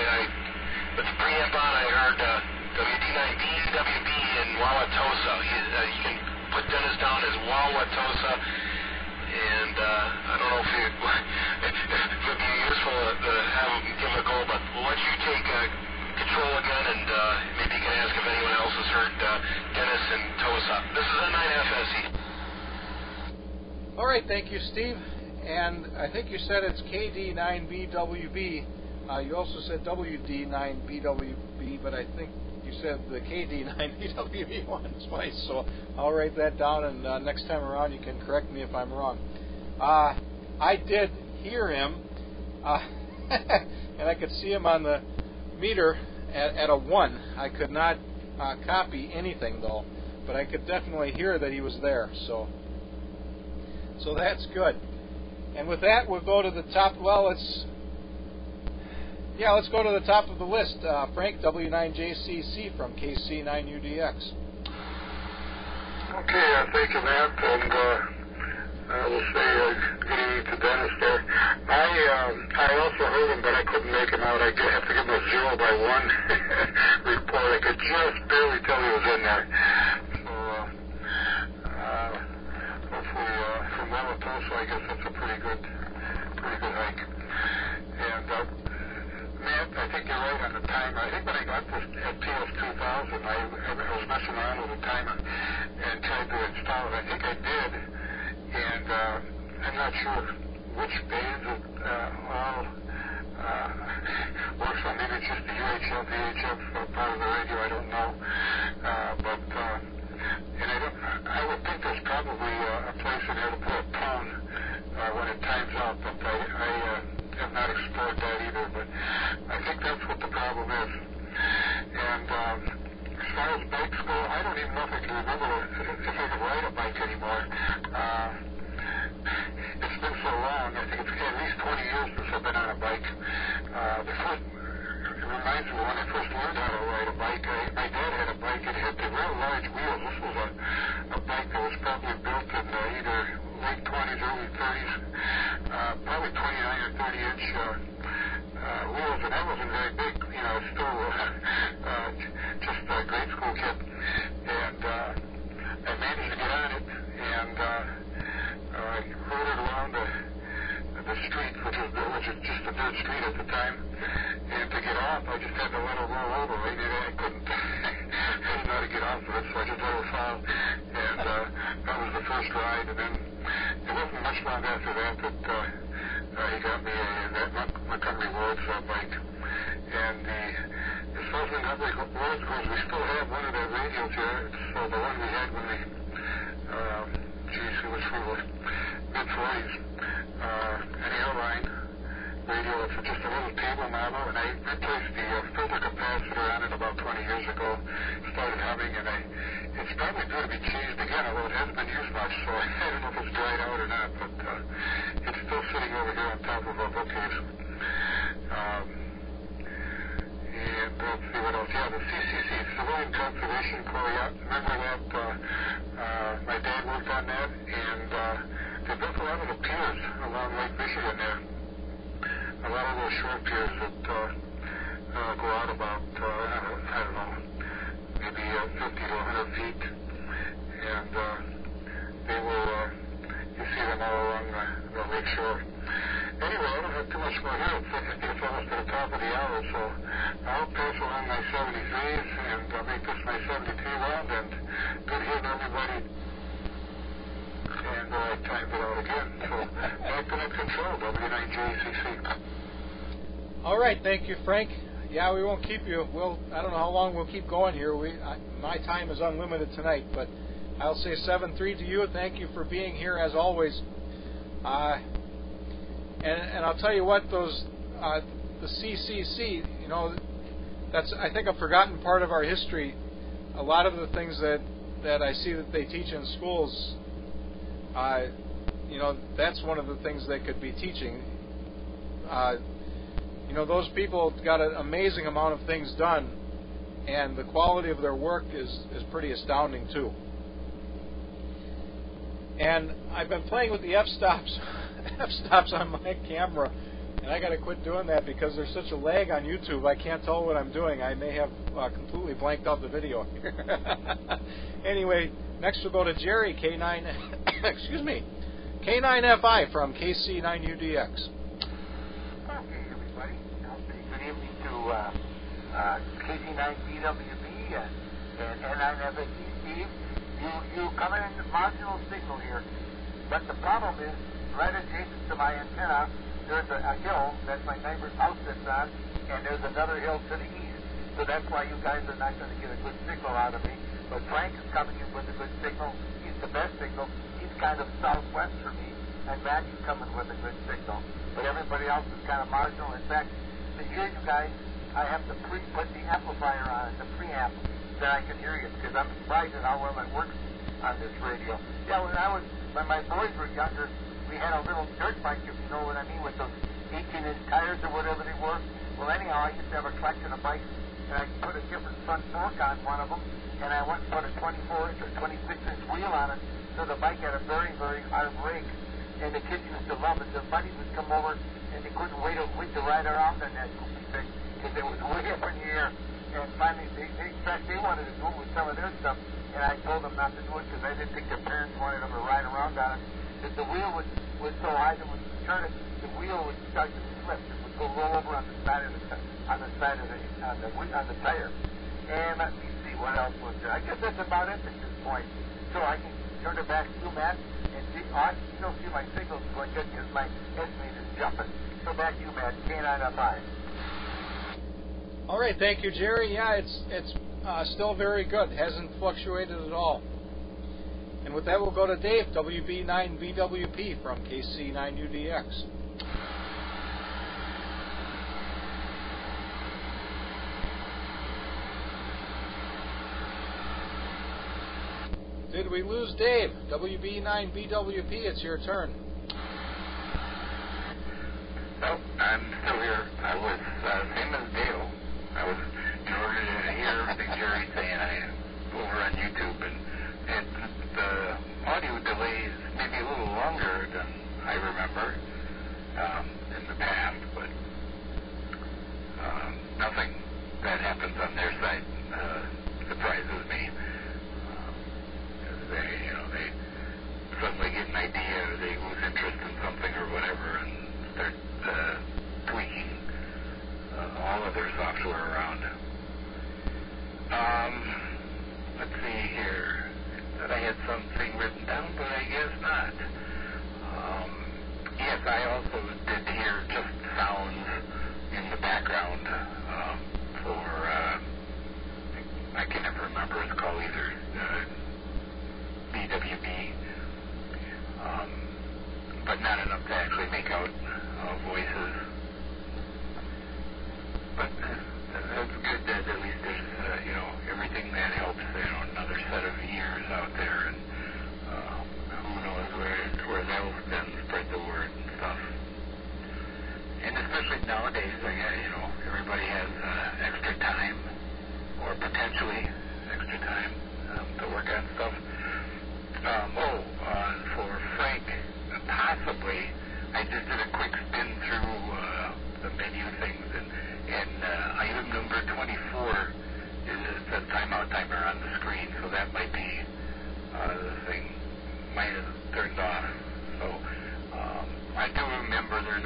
with the preamp on, I heard WD9B, WB in Wauwatosa. You can put Dennis down as Wauwatosa, and I don't know if it would be useful to have him give him a go, but why don't you take control again, and maybe you can ask if anyone else has heard Dennis and Tosa. This is N9FSE. All right, thank you, Steve. And I think you said it's KD9BWB. You also said WD9BWB, but I think you said the KD9BWB one twice. So I'll write that down, and next time around you can correct me if I'm wrong. I did hear him, and I could see him on the meter at a 1. I could not copy anything, though, but I could definitely hear that he was there. So that's good. And with that, we'll go to the top. Well, let's go to the top of the list. Frank, W9JCC from KC9UDX. Okay, thank you, Matt. And I will say good evening to Dennis there. I also heard him, but I couldn't make him out. I have to give him a 0 by 1 report. I could just barely tell he was in there. So, hopefully, from Wauwatosa, I guess that's a pretty good hike. And Matt, I think you're right on the timer. I think when I got this at TS2000, I was messing around with the timer and tried to install it. I think I did, and I'm not sure which bands it all works on. Maybe it's just the UHF, VHF part of the radio. I don't know, and I would think there's probably a place in there to put a tone when it times out, but I have not explored that either. But I think that's what the problem is. And as far as bikes go, I don't even know if I can remember if I can ride a bike anymore. It's been so long. I think it's at least 20 years since I've been on a bike. It reminds me when I first learned how to ride a bike, my dad had a bike. It had the real large wheels. This was a bike that was probably built in either late 20s, early 30s, probably 29 or 30-inch wheels, and that wasn't very big. You know, still just a grade school kid. And I managed to get on it, and I rode it around the street, which was just a dirt street at the time. And to get off, I just had to let it roll over. I couldn't. I didn't know how to get off of it, so I just let it fall. And that was the first ride. And then it wasn't much long after that he got me that Montgomery Ward's bike. And as far as Montgomery Ward's goes, we still have one of their radios here. So the one we had when it was from the mid-40s, an airline radio. It's just a little table model, and I replaced the filter capacitor on it about 20 years ago. Started humming, and it's probably due to be changed again, although it hasn't been used much, so I don't know if it's dried out or not, but it's still sitting over here on top of a bookcase. And let's see what else. Yeah, the CCC, Civilian Conservation Corps. Yeah, remember that? My dad worked on that, and they built a lot of the piers along Lake Michigan there. A lot of those short piers that go out about, I don't know, maybe 50 to 100 feet. And they will, you see them all along the lake shore. Anyway, I don't have too much more here. I think it's almost to the top of the hour, so I'll pass along my 73s and make this my 73 round, and good hearing everybody. And I timed it out again. So back to that control, W9JCC. All right, thank you, Frank. Yeah, we won't keep you. I don't know how long we'll keep going here. My time is unlimited tonight, but I'll say 7-3 to you. Thank you for being here as always. And I'll tell you what, those the CCC, you know, that's I think a forgotten part of our history. A lot of the things that I see that they teach in schools, you know, that's one of the things they could be teaching. You know, those people got an amazing amount of things done, and the quality of their work is pretty astounding too. And I've been playing with the f-stops on my camera, and I got to quit doing that because there's such a lag on YouTube. I can't tell what I'm doing. I may have completely blanked out the video. Anyway, next we'll go to Jerry, K9, excuse me, K9FI from KC9UDX. Okay, everybody. Good evening to KC9BWB and N9FSE. Steve, you come in marginal signal here, but the problem is right adjacent to my antenna, there's a hill that my neighbor's house sits on, and there's another hill to the east. So that's why you guys are not going to get a good signal out of me. But Frank is coming in with a good signal. He's the best signal. He's kind of southwest for me, and Matt is coming with a good signal. But everybody else is kind of marginal. In fact, to hear you guys, I have to put the amplifier on it, the preamp, then I can hear you, because I'm surprised at how well it works on this radio. Yeah, when my boys were younger, we had a little dirt bike, if you know what I mean, with those 18-inch tires or whatever they were. Well, anyhow, I used to have a collection of bikes, and I put a different front fork on one of them, and I went and put a 24-inch or 26-inch wheel on it, so the bike had a very, very hard brake. And the kids used to love it. The buddies would come over, and they couldn't wait to ride around on that goofy thing, because it was way up in the air. And finally, in fact, they wanted to do it with some of their stuff, and I told them not to do it because I didn't think their parents wanted them to ride around on it. Because the wheel was so high that when you turn it, the wheel would start to slip. It would go roll over on the tire. And let me see what else was there. I guess that's about it at this point. So I can turn it back to you, Matt, and see. I still see my signals going good because my estimate is jumping. So back to you, Matt. K905. All right, thank you, Jerry. Yeah, it's still very good. Hasn't fluctuated at all. And with that, we'll go to Dave, WB9BWP from KC9UDX. Did we lose Dave? WB9BWP, it's your turn. Nope, I'm still here. I was same as Dale. I was, in order to hear everything Jerry's saying, over on YouTube, and the audio delay is maybe a little longer than I remember in the past, but nothing that happens on their side surprises me. They suddenly get an idea, or they lose interest in something or whatever, and start tweaking all of their software around. Let's see here. That I had something written down, but I guess not. Yes, I also did hear just sounds in the background for, I can never remember it's called either, BWB, but not enough to actually make out voices. But that's good that at least there's, everything that helps, another set of ears out there, and who knows where they'll then spread the word and stuff. And especially nowadays, everybody has extra time, or potentially extra time to work on stuff. For Frank, possibly, I just did a quick spin through the menu things, and item number 24 says timeout timer on the screen, so that might be the thing might have turned off. So I do remember there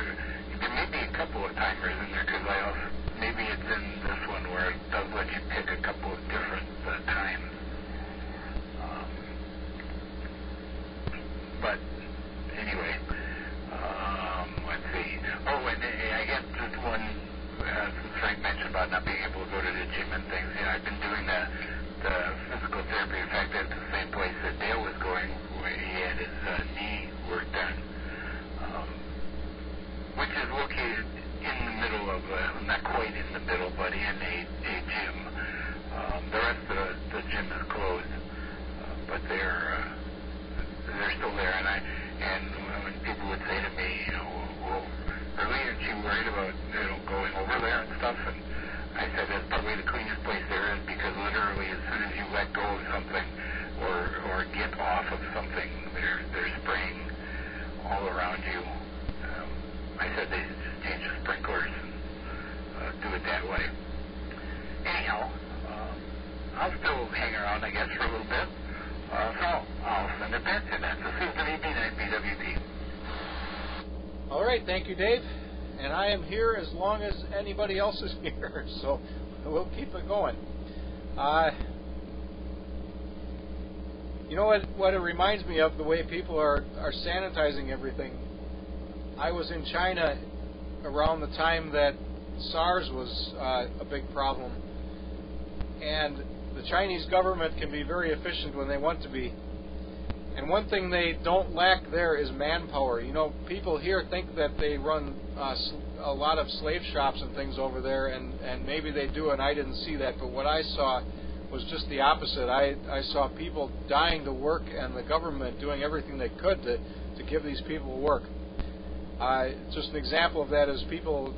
may be a couple of timers in there, because maybe it's in this one where it does let you pick a couple of different times. But anyway, let's see. Oh, and I guess just one, since Frank mentioned about not being able to go to the gym and things, I've been doing the physical therapy. In fact, at the same place that Dale was going, where he had his knee work done, which is located in the middle of, not quite in the middle, but in a gym. The rest of the gym is closed, but they're still there. And when people would say to me, well, really, aren't you worried about going over there and stuff? And I said that's probably the cleanest place there is, because literally as soon as you let go of something or get off of something, there's So I'll send it back to that. So Susan EB9 BWT. All right, thank you, Dave. And I am here as long as anybody else is here, so we'll keep it going. You know what it reminds me of, the way people are sanitizing everything. I was in China around the time that SARS was a big problem, and the Chinese government can be very efficient when they want to be. And one thing they don't lack there is manpower. You know, people here think that they run a lot of slave shops and things over there, and maybe they do, and I didn't see that. But what I saw was just the opposite. I saw people dying to work, and the government doing everything they could to give these people work. Just an example of that is people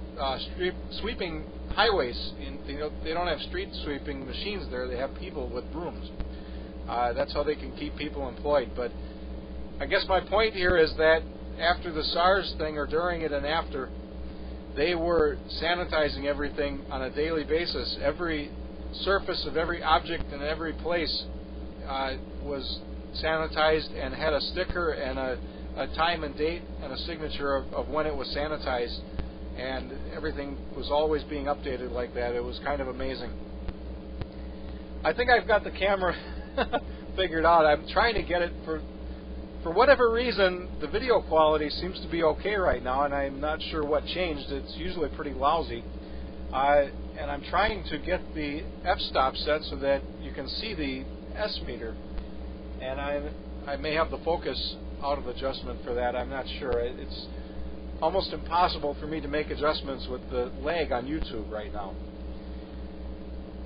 sweeping highways. They don't have street sweeping machines there. They have people with brooms. That's how they can keep people employed. But I guess my point here is that after the SARS thing, or during it and after, they were sanitizing everything on a daily basis. Every surface of every object in every place was sanitized and had a sticker and a time and date and a signature of when it was sanitized, and everything was always being updated like that. It was kind of amazing. I think I've got the camera figured out. I'm trying to get it for whatever reason. The video quality seems to be okay right now, and I'm not sure what changed. It's usually pretty lousy. And I'm trying to get the f-stop set so that you can see the S meter, and I may have the focus out of adjustment for that. I'm not sure. It's almost impossible for me to make adjustments with the lag on YouTube right now.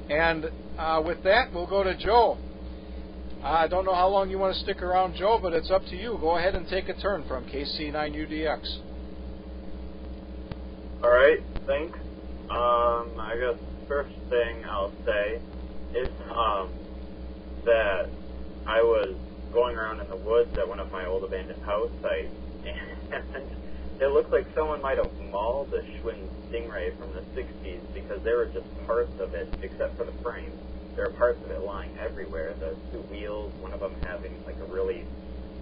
And with that, we'll go to Joe. I don't know how long you want to stick around, Joe, but it's up to you. Go ahead and take a turn from KC9UDX. All right, thanks. I guess first thing I'll say is that I was going around in the woods at one of my old abandoned house sites, and it looked like someone might have mauled a Schwinn Stingray from the 60s, because there were just parts of it, except for the frame. There are parts of it lying everywhere. The two wheels, one of them having like a really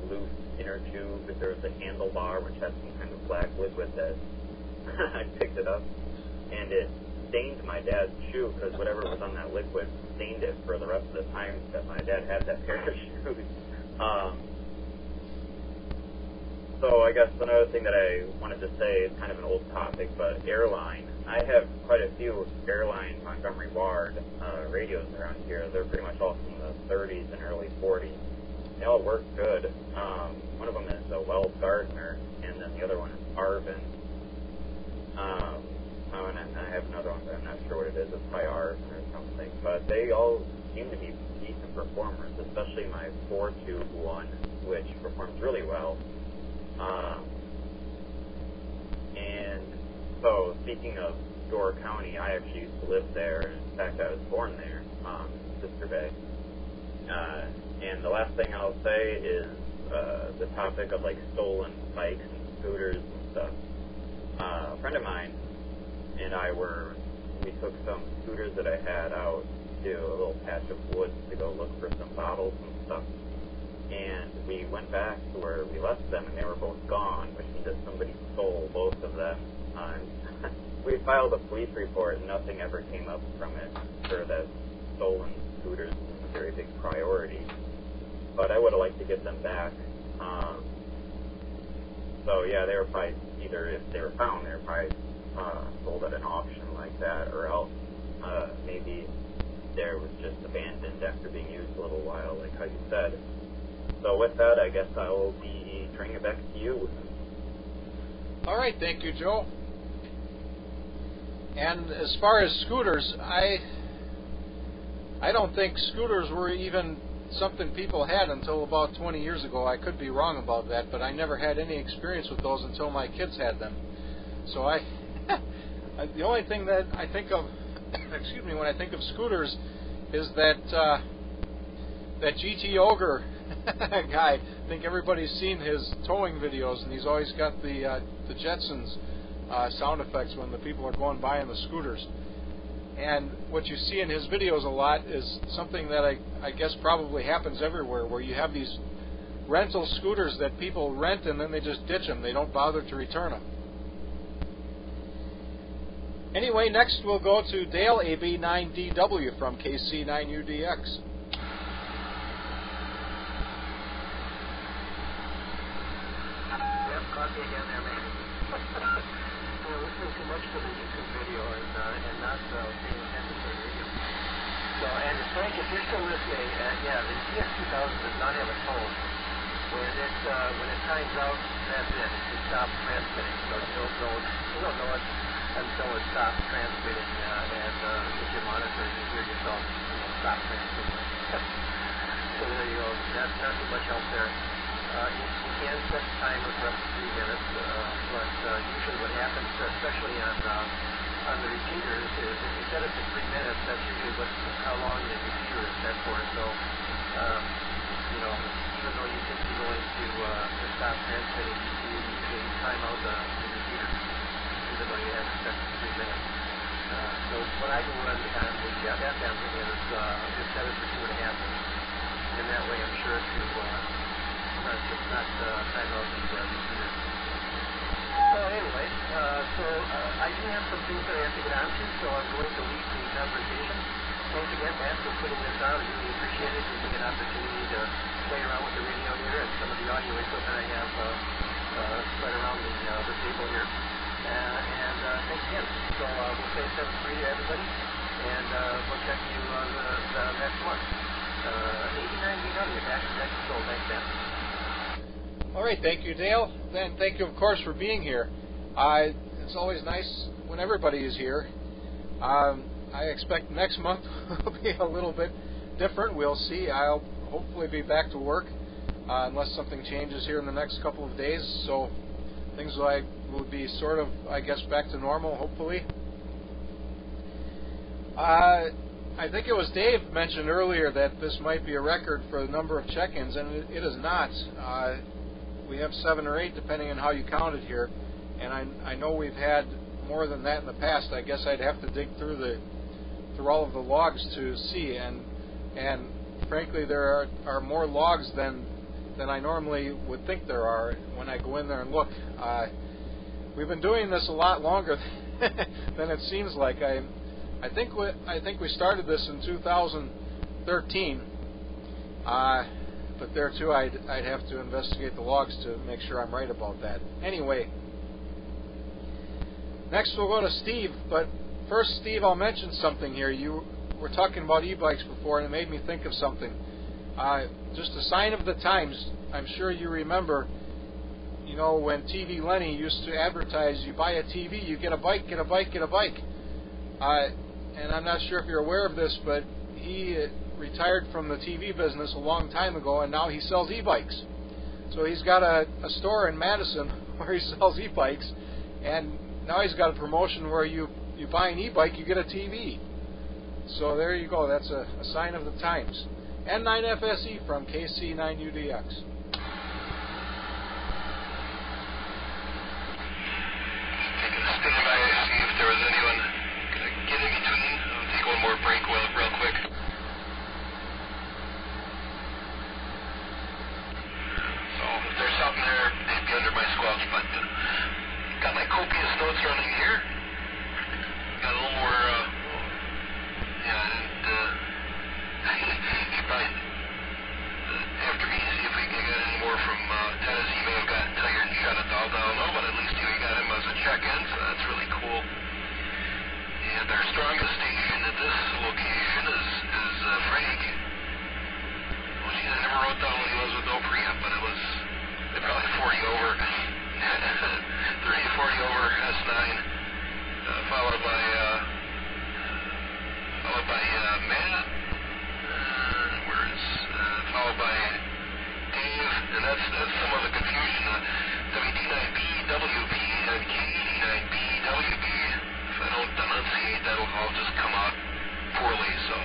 loose inner tube. There was a handlebar which had some kind of black liquid that I picked it up, and it stained my dad's shoe, because whatever was on that liquid stained it for the rest of the time that my dad had that pair of shoes. So I guess another thing that I wanted to say is kind of an old topic, but airline. I have quite a few airline Montgomery Ward radios around here. They're pretty much all from the 30s and early 40s. They all work good. One of them is a Wells Gardner, and then the other one is Arvin. And I have another one, but I'm not sure what it is. It's by Arvin or something. But they all seem to be decent performers, especially my 4-tube one, which performs really well. And so, speaking of Door County, I actually used to live there. In fact, I was born there, Sister Bay. And the last thing I'll say is the topic of like stolen bikes and scooters and stuff. A friend of mine and I we took some scooters that I had out to a little patch of woods to go look for some bottles and stuff. And we went back to where we left them, and they were both gone, which means that somebody stole both of them. We filed a police report, and nothing ever came up from it. Sure that stolen scooters is a very big priority, but I would have liked to get them back. So yeah, they were probably, either if they were found, they were probably sold at an auction like that, or else maybe they was just abandoned after being used a little while, like how you said. So with that, I guess I will be turning it back to you. All right, thank you, Joe. And as far as scooters, I don't think scooters were even something people had until about 20 years ago. I could be wrong about that, but I never had any experience with those until my kids had them. So the only thing that I think of, excuse me, when I think of scooters is that GT Ogre guy. I think everybody's seen his towing videos, and he's always got the Jetsons sound effects when the people are going by on the scooters. And what you see in his videos a lot is something that I guess probably happens everywhere, where you have these rental scooters that people rent and then they just ditch them. They don't bother to return them. Anyway, next we'll go to Dale AB9DW from KC9UDX. Coffee again there, man. Listening too much to the YouTube video and not paying attention to the radio. So, and Frank, if you're still listening, yeah, the GS2000 does not have a tone. When it times out, that's it. It stops transmitting. So you don't know it until it stops transmitting. And if you monitor, you hear yourself stop transmitting. So there you go. That's not too much else there. You can set the timer for up to 3 minutes, but usually what happens, especially on the repeaters, is if you set it to 3 minutes, that's usually how long the repeater is set for. So, even though you think you're going to stop transmitting, you usually time out the repeater, even though you have it set to 3 minutes. So what I do on the FM is just set it for 2.5 minutes, and that way I'm sure to not time out the repeater. So anyway, I do have some things that I have to get onto, so I'm going to leave the conversation. Thanks again, Matt, for putting this on. I really appreciate it. Giving me an opportunity to play around with the radio here and some of the audio equipment I have spread around the table here. And thanks again. So we'll say 7-3 to everybody, and we'll check you the next month. 89BW, back to Control. Thanks, Matt. All right, thank you, Dale. Then thank you, of course, for being here. It's always nice when everybody is here. I expect next month will be a little bit different. We'll see. I'll hopefully be back to work unless something changes here in the next couple of days. So things will be sort of, I guess, back to normal, hopefully. I think it was Dave mentioned earlier that this might be a record for the number of check-ins, and it is not. We have 7 or 8, depending on how you count it here, and I know we've had more than that in the past. I guess I'd have to dig through all of the logs to see, and frankly, there are more logs than I normally would think there are when I go in there and look. We've been doing this a lot longer than it seems like. I think we started this in 2013. But there too, I'd have to investigate the logs to make sure I'm right about that. Anyway, next we'll go to Steve. But first, Steve, I'll mention something here. You were talking about e-bikes before, and it made me think of something. Just a sign of the times. I'm sure you remember, when TV Lenny used to advertise, you buy a TV, you get a bike, get a bike, get a bike. And I'm not sure if you're aware of this, but he retired from the TV business a long time ago, and now he sells e-bikes. So he's got a store in Madison where he sells e-bikes, and now he's got a promotion where you buy an e-bike, you get a TV. So there you go. That's a sign of the times. N9FSE from KC9UDX. Taking a standby to see if there was anyone going to get in between. I'll take one more break real quick. So if there's something there, they'd be under my squelch, but got my copious notes running here. Got a little more, should probably, after me, see if we can get any more from Tennessee. May have gotten tired and shut it all down, but at least we got him as a check-in, so that's really cool. And our strongest station at this location is Frank. Well, I never wrote down when he was with no pre-up, but it was probably 40 over, 30 to 40 over S9, followed by Matt, followed by Dave, and that's some of the confusion. WD9BWB and K89BWB. If I don't enunciate, that'll all just come out poorly. So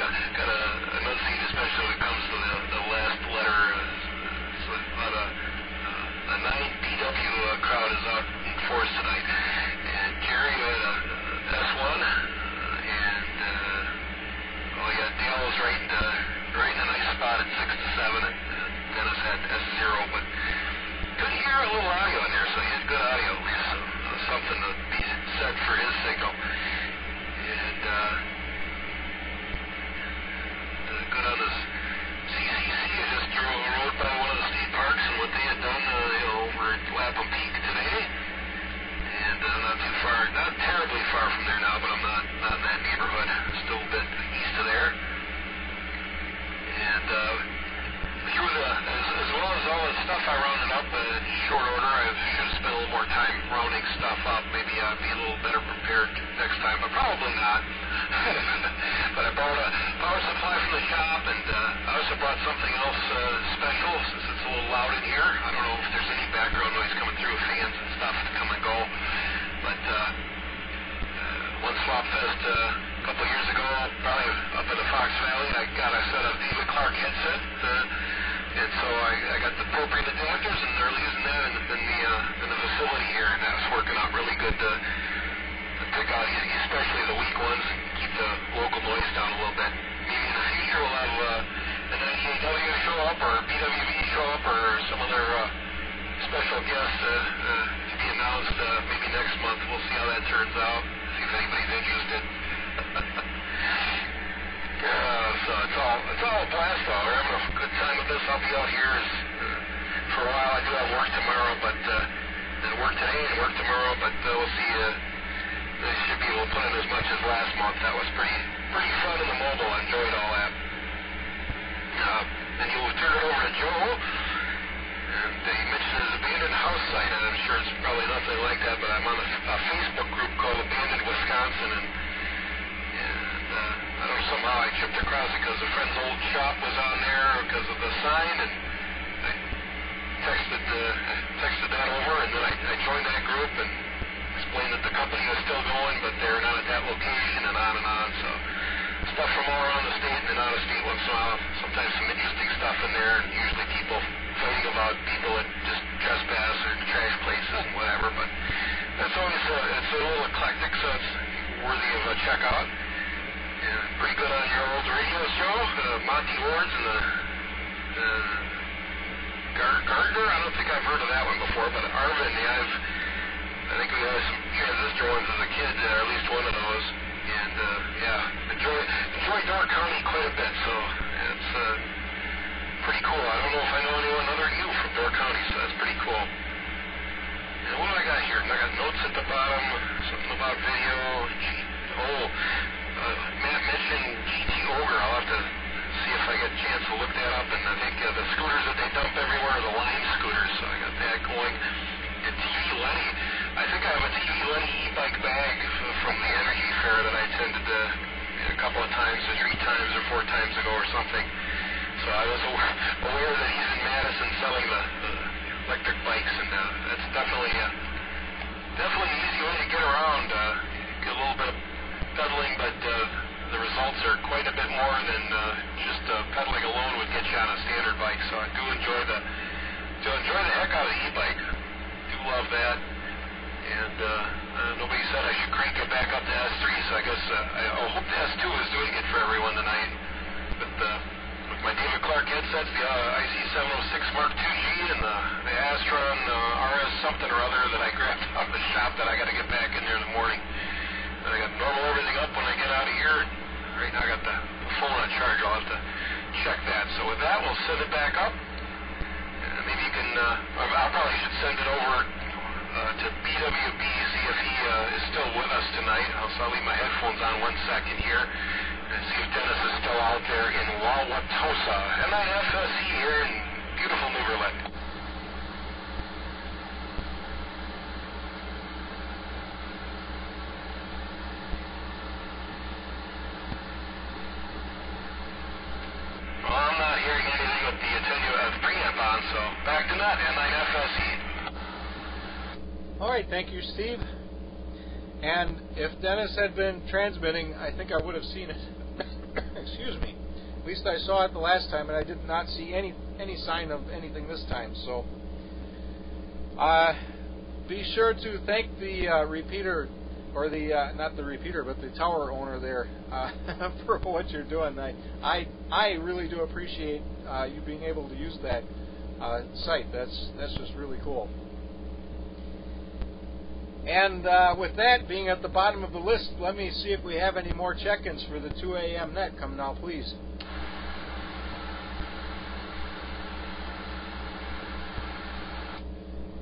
got to enunciate, especially when it comes to the last letter. So about a 9BW crowd is out in force tonight. And Jerry, far from there now, but I'm not in that neighborhood. Still a bit east of there. And through as well as all the stuff I rounded up in short order, I should have spent a little more time rounding stuff up. Maybe I'd be a little better prepared next time, but probably not. But I brought a power supply from the shop, and I also brought something else special since it's a little loud in here. I don't know if there's any background noise coming through, fans and stuff to come and go. But one Swap Fest a couple years ago, probably up in the Fox Valley, I got a set of David Clark headset, and so I got the appropriate adapters, and they're using that in the facility here, and that's working out really good to pick out, especially the weak ones, and keep the local noise down a little bit. Maybe in the future we'll have a 98W show up, or BWV show up, or some other special guest to be announced maybe next month. We'll see how that turns out, see if anybody's interested. So it's all a blast though. We're having a good time with this. I'll be out here for a while. I do have work tomorrow, but and work today and work tomorrow, but we'll see. They should be able to put in as much as last month. That was pretty fun in the mobile. I enjoyed all that. Then you'll turn it over to Joe. And he mentioned his abandoned house site, and I'm sure it's probably nothing like that, but I'm on a Facebook group called Abandoned Wisconsin, and I don't know, somehow I tripped across it because a friend's old shop was on there because of the sign, and I texted that over, and then I joined that group and explained that the company was still going, but they're not at that location, and on, so stuff from all around the state and then out of state once in a while, sometimes some interesting stuff in there, and usually people fighting about people that just trespass or trash places and whatever, but that's always, it's a little eclectic, so it's worthy of a check out. Yeah, pretty good on your old radio show, Monty Ward's and the Gardner. I don't think I've heard of that one before, but Arvin, I think we had some transistor ones as a kid, or at least one of those, and enjoy Door County quite a bit, so it's pretty cool. I don't know if I know anyone other than you from Door County, so that's pretty cool. And what do I got here? I got notes at the bottom, something about video. Matt mentioned GT Ogre. I'll have to see if I get a chance to look that up. And I think the scooters that they dump everywhere are the Lime scooters, so I got that going. And TV Lenny. I think I have a TV Lenny e-bike bag from the Energy Fair that I attended a couple of times, or 3 times or 4 times ago or something. So I was aware that he's in Madison selling the electric bikes, and that's definitely an easy way to get around. Get a little bit of pedaling, but the results are quite a bit more than just pedaling alone would get you on a standard bike. So I do enjoy the heck out of the e-bike. Do love that. And nobody said I should crank it back up to S3, so I guess I hope the S2 is doing it for everyone tonight. With my David Clark headsets, the IC706 Mark IIG, and the Astron RS something or other that I grabbed out of the shop that I got to get back in there in the morning. And I got normal everything up when I get out of here. Right now I got the phone on charge. I'll have to check that. So with that, we'll set it back up. Maybe you can, I probably should send it over to BWB, see if he is still with us tonight. So I'll leave my headphones on 1 second here and see if Dennis is still out there in Wauwatosa. MIFSE here in beautiful New Berlin. Well, I'm not hearing anything with the preamp on, so back to that, MIFSE. All right, thank you, Steve. And if Dennis had been transmitting, I think I would have seen it. Excuse me. At least I saw it the last time, and I did not see any sign of anything this time. So be sure to thank the repeater, or the not the repeater, but the tower owner there for what you're doing. I really do appreciate you being able to use that site. That's just really cool. And with that being at the bottom of the list, let me see if we have any more check-ins for the 2 a.m. net. Come now, please.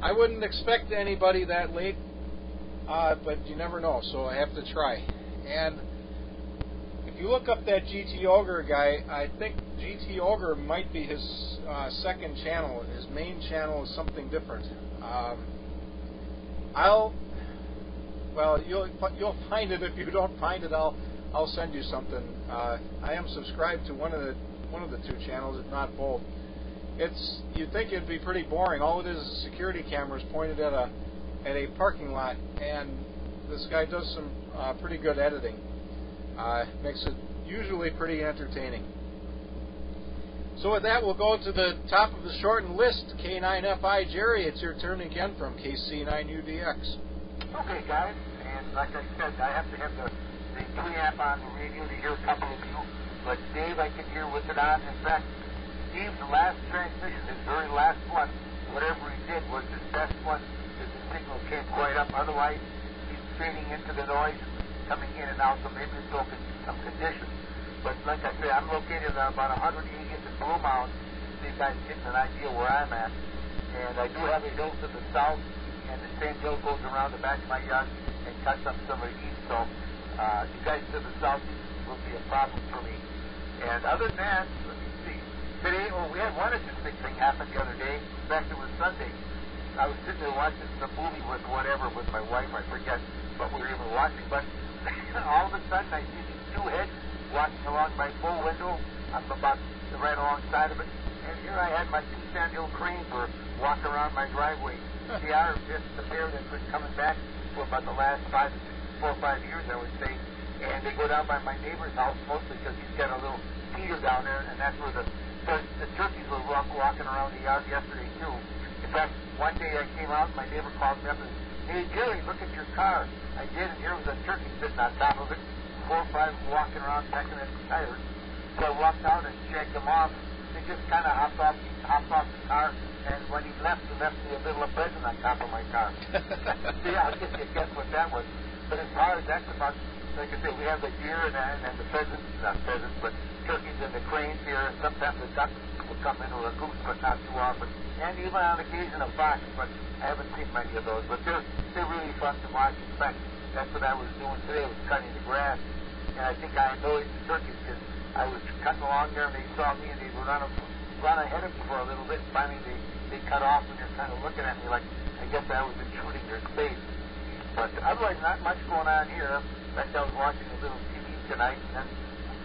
I wouldn't expect anybody that late. but you never know, so I have to try. And if you look up that GT Ogre guy, I think GT Ogre might be his second channel. His main channel is something different. You'll find it. If you don't find it, I'll send you something. I am subscribed to one of the two channels, if not both. You'd think it'd be pretty boring. All it is security cameras pointed at a parking lot, and this guy does some pretty good editing. Makes it usually pretty entertaining. So with that, we'll go to the top of the shortened list. K9FI Jerry, it's your turn again from KC9UDX. Okay, guys, and like I said, I have to have the preamp on the radio to hear a couple of you, but Dave I can hear with it on. In fact, Steve, the last transmission, his very last one, whatever he did was his best one, because the signal came quite up. Otherwise, he's fading into the noise, coming in and out, so maybe it's open some conditions. But like I said, I'm located on about 180 in Blue Mound, so you guys get an idea where I'm at. And I do have a hill to the south, and the same hill goes around the back of my yard and cuts up some of the east. So you guys to the southeast will be a problem for me. And other than that, let me see. Today, we had one interesting thing happen the other day. In fact, it was Sunday. I was sitting there watching some movie with my wife. I forget what we were even watching. But all of a sudden, I see these two heads walking along my full window. I'm about right alongside of it. And here I had my two sandhill cranes were walking around my driveway. They are just the pair that's been coming back for about the last 4 or 5 years, I would say. And they go down by my neighbor's house mostly because he's got a little feeder down there, and that's where the turkeys were walking around the yard yesterday too. In fact, one day I came out, my neighbor called me up and, "Hey Jerry, look at your car." I did, and here was a turkey sitting on top of it, 4 or 5 walking around pecking at the tires. So I walked out and checked them off. They just kind of hopped off the car, and when he left me a little present on top of my car. Yeah, I'll get you a guess what that was. But as far as that's about, like I said, we have the deer and the pheasants, not pheasants, but turkeys and the cranes here, and sometimes the ducks will come in, or a goose, but not too often. And even on occasion a fox, but I haven't seen many of those. But they're really fun to watch. In fact, that's what I was doing today, was cutting the grass. And I think I annoyed the turkeys because I was cutting along there, and they saw me, and they would run ahead of me for a little bit. And finally, they cut off, and they're kind of looking at me like I guess I was intruding their space. But otherwise, not much going on here. In fact, I was watching a little TV tonight, and then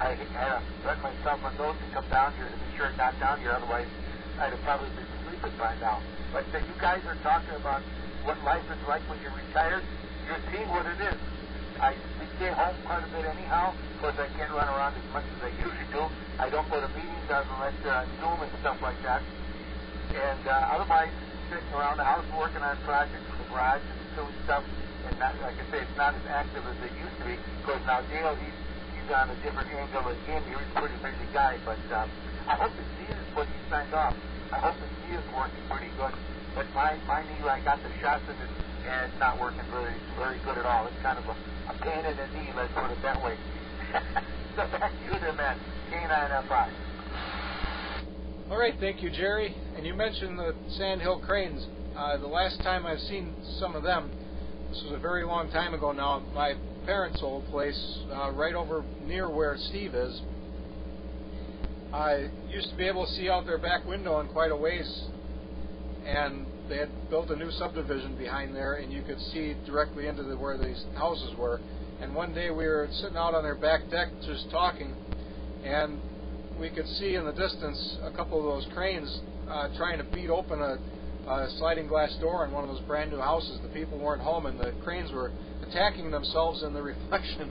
I had to let myself on those to come down here to be sure it got down here. Otherwise, I'd have probably been sleeping by now. But you guys are talking about what life is like when you're retired. You're seeing what it is. We stay home quite a bit anyhow. Of course, I can't run around as much as I usually do. I don't go to meetings unless they're on Zoom and stuff like that. And otherwise, sitting around the house working on projects in the garage and doing stuff. And not, like I say, it's not as active as it used to be. Because now Dale, he's on a different angle of the game. He's a pretty busy guy. But I hope the seat is what he signed off. I hope the seat is working pretty good. But my knee, I got the shots in it, and it's not working very good at all. It's kind of a pain in the knee, let's put it that way. So back to you there, Matt. K9FI. All right, thank you, Jerry. And you mentioned the sandhill cranes. The last time I've seen some of them, this was a very long time ago now, my parents' old place, right over near where Steve is. I used to be able to see out their back window in quite a ways, and they had built a new subdivision behind there, and you could see directly into where these houses were. And one day we were sitting out on their back deck just talking, and we could see in the distance a couple of those cranes trying to beat open a sliding glass door in one of those brand new houses. The people weren't home, and the cranes were attacking themselves in the reflection.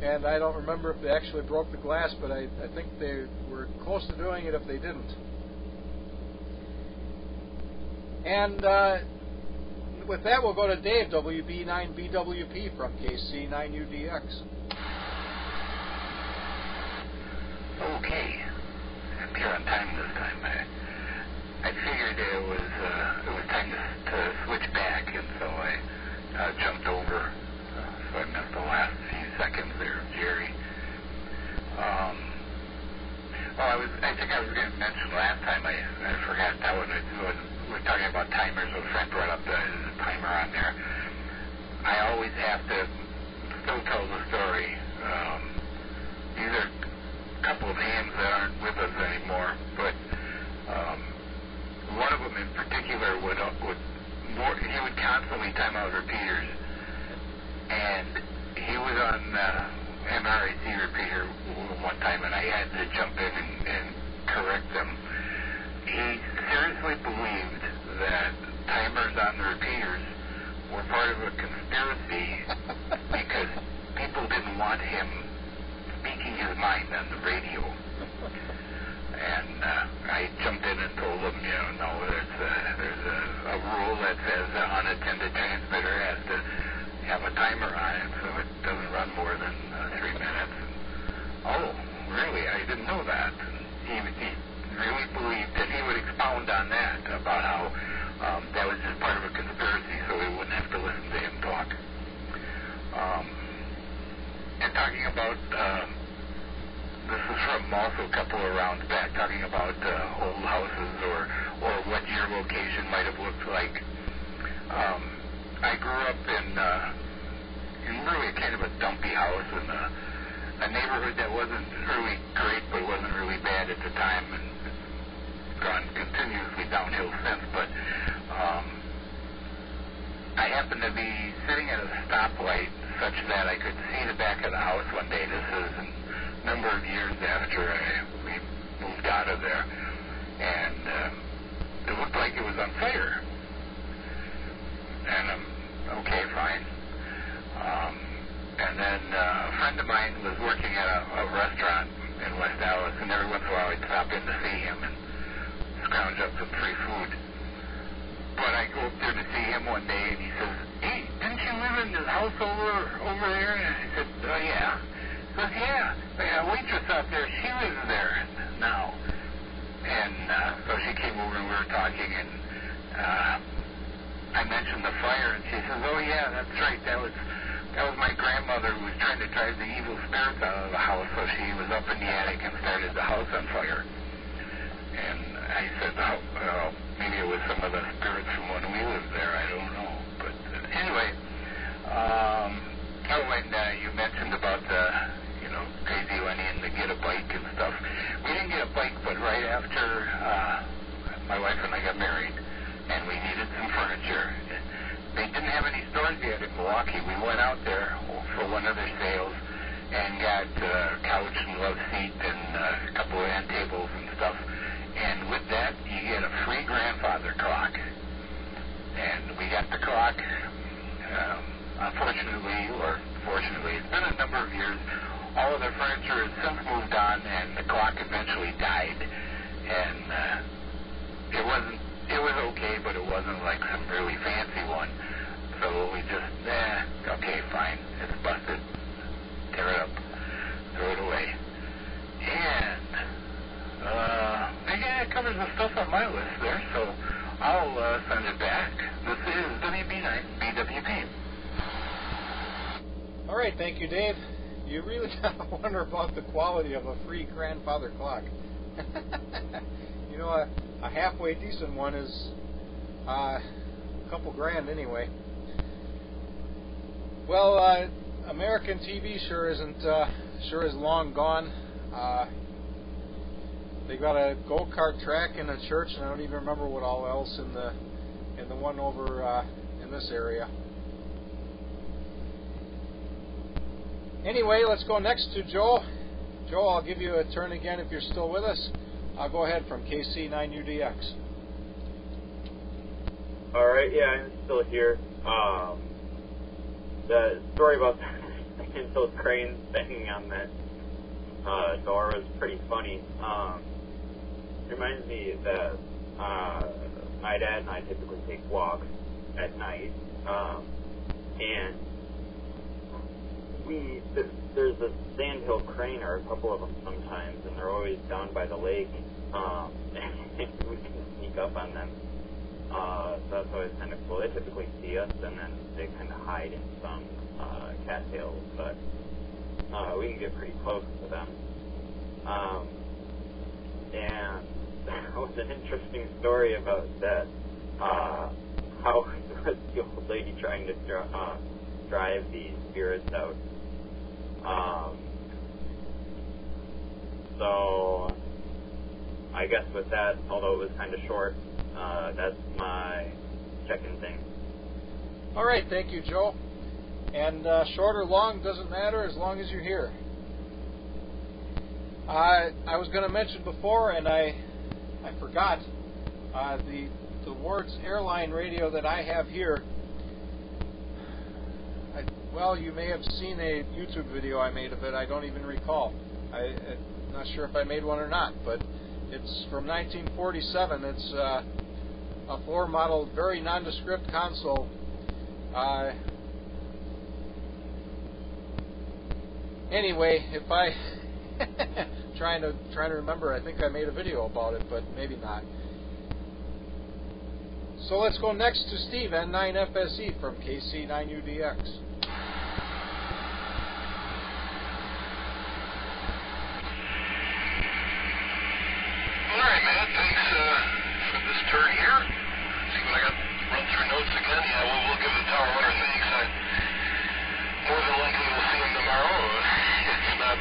And I don't remember if they actually broke the glass, but I think they were close to doing it if they didn't. And with that, we'll go to Dave, WB9BWP from KC9UDX. Okay. I'm here on time this time. I figured it was time to switch back, and so I jumped over. So I missed the last few seconds there, Jerry. I think I was going to mention last time. I forgot that one. I was we're talking about timers, a friend brought up the timer on there. I always have to still tell the story. These are a couple of hands that aren't with us anymore, but one of them in particular would he would constantly time out repeaters, and he was on MRAC repeater one time, and I had to jump in and correct them. He seriously believed that timers on the repeaters were part of a conspiracy because people didn't want him speaking his mind on the radio. And I jumped in and told him, no, there's a rule that says the unattended transmitter has to have a timer on it, so it doesn't run more than 3 minutes. Oh, really? I didn't know that. He really believed that he would expound on that, about how that was just part of a conspiracy, so we wouldn't have to listen to him talk. And talking about, this is from also a couple of rounds back, talking about old houses or what your location might have looked like. I grew up in really kind of a dumpy house in a neighborhood that wasn't really great, but wasn't really bad at the time, and it's gone continuously downhill since. But I happened to be sitting at a stoplight such that I could see the back of the house one day. This is a number of years after we moved out of there, and it looked like it was on fire. And okay, fine. And then a friend of mine was working at a restaurant in West Dallas, and every once in a while I'd stop in to see him and scrounge up some free food. But I go up there to see him one day, and he says, "Hey, didn't you live in this house over there?" And I said, "Oh, yeah." He goes, "Yeah, we got a waitress out there. She lives there now." And so she came over, and we were talking, and I mentioned the fire, and she says, "Oh, yeah, that's right. That was my grandmother who was trying to drive the evil spirits out of the house, so she was up in the attic and started the house on fire." And I said, "Oh, maybe it was some of the spirits from when we lived there. I don't know." But anyway, and you mentioned about crazy Lenny and the get a bike and stuff. We didn't get a bike, but right after my wife and I got married, and we needed some furniture. They didn't have any stores yet in Milwaukee. We went out there for one of their sales and got a couch and love seat and a couple of end tables and stuff. And with that, you get a free grandfather clock. And we got the clock. Unfortunately, or fortunately, it's been a number of years. All of their furniture has since moved on, and the clock eventually died. And it was okay, but it wasn't like some really fancy one. So we just, okay, fine. It's busted. Tear it up. Throw it away. And, it covers the stuff on my list there, so I'll send it back. This is WB9 BWP. All right, thank you, Dave. You really gotta wonder about the quality of a free grandfather clock. A halfway decent one is a couple grand anyway. Well, American TV sure is long gone. They got a go-kart track in a church, and I don't even remember what all else in the one over in this area. Anyway, let's go next to Joe. Joe, I'll give you a turn again if you're still with us. I'll go ahead from KC9UDX. All right, yeah, I'm still here. The story about those cranes banging on that door was pretty funny. It reminds me that my dad and I typically take walks at night, and there's a sandhill crane, or a couple of them sometimes, and they're always down by the lake, and we can sneak up on them. So that's always kind of cool. They typically see us, and then they kind of hide in some cattails, but we can get pretty close to them. And that was an interesting story about that. how was the old lady trying to drive the spirits out. So I guess with that, although it was kind of short, that's my check-in thing. All right, thank you, Joe. And short or long doesn't matter as long as you're here. I was going to mention before, and I forgot, the Ward's airline radio that I have here. Well, you may have seen a YouTube video I made of it. I don't even recall. I'm not sure if I made one or not, but it's from 1947. It's a floor model, very nondescript console. Anyway, if I trying to remember, I think I made a video about it, but maybe not. So let's go next to Steve, N9FSE from KC9UDX. All right, Matt. Thanks for this turn here. See what I got. Run through notes again. Yeah, we'll give the tower owner thanks. More than likely we'll see him tomorrow. It's not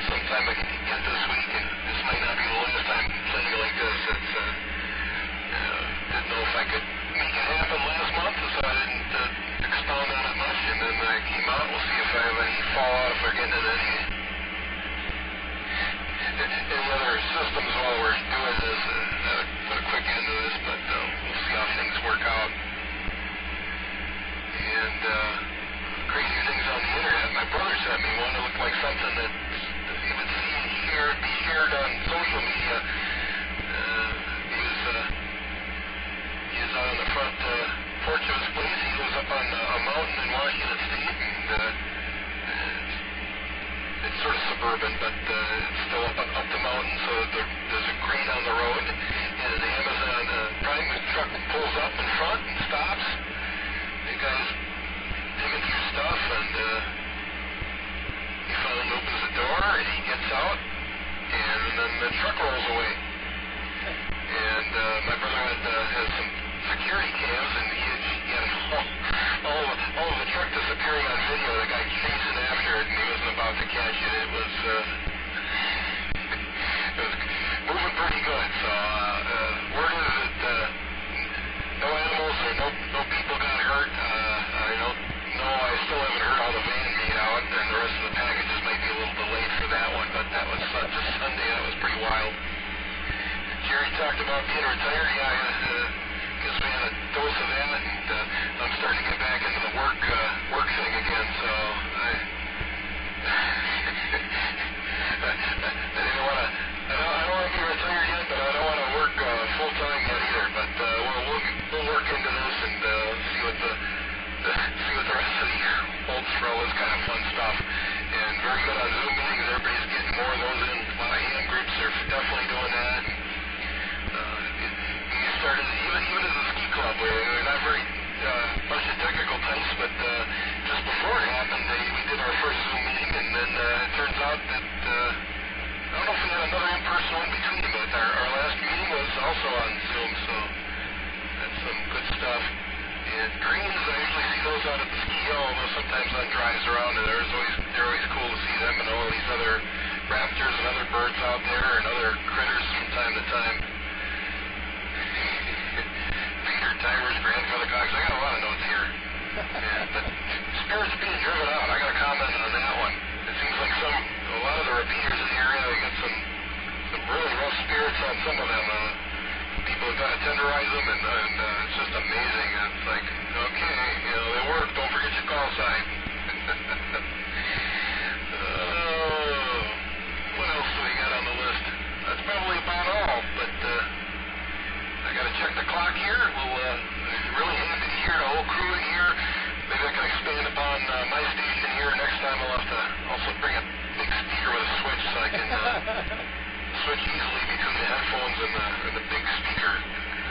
sometime I can get this week, and this might not be the last time playing like this. It's didn't know if I could make it happen last month, so I didn't expound on it much, and then I came out. We'll see if I have any fallout, if we're getting into any other systems while we're doing this. Put a quick end to this, but we'll see how things work out. And crazy things on the internet. My brother sent me one that looked like something that he would see be shared on social media. He was out on the front porch of his place. He lives up on a mountain in Washington State, and it's sort of suburban, but it's still up the mountain, so there's a grate on the road, and an Amazon Prime truck pulls up in front and stops. The guy's digging through stuff, and he finally opens the door, and he gets out, and then the truck rolls away. And my brother had some security cams, and he had all of the truck disappearing on video. The guy chasing after it, and he wasn't about to catch it. It was moving pretty good. So word is that no animals or no people got hurt. I still haven't heard how the van made out, and the rest of the packages might be a little delayed for that one. But that was just Sunday. That was pretty wild. Jerry talked about being retired. Yeah, I guess we had a dose of that, and I'm starting to get back into the work thing again. So I don't want to be retired yet, but I don't want to work full time yet either. But we'll work into this and see what the rest of the year holds for all this kind of fun stuff. And very good on Zoom meetings. Everybody's getting more of those in. A lot of hand groups are definitely doing that. We started even as a ski club. We're not very much of technical types, but just before it happened, we did our first Zoom meeting, and then it turns out that I don't know if we had another in-person one between, but our last meeting was also on Zoom, so that's some good stuff. And greens, I usually see those out at the ski hill, although sometimes on drives around, and they're always cool to see them and all these other raptors and other birds out there and other critters from time to time. Peter Tigers, grandfather cocks. I got a lot of notes here. But spirits being driven out, I got a comment on that one. It seems like a lot of the repeaters in the area, they got some really rough spirits on some of them. People have got to tenderize them, and it's just amazing. It's like, okay, they work. Don't forget your call sign. What else do we got on the list? That's probably about all, but I got to check the clock here. We'll really happy to hear the whole crew in here. Maybe I can expand upon my station here. Next time I'll have to also bring a big speaker with a switch so I can switch easily between the headphones and the big speaker.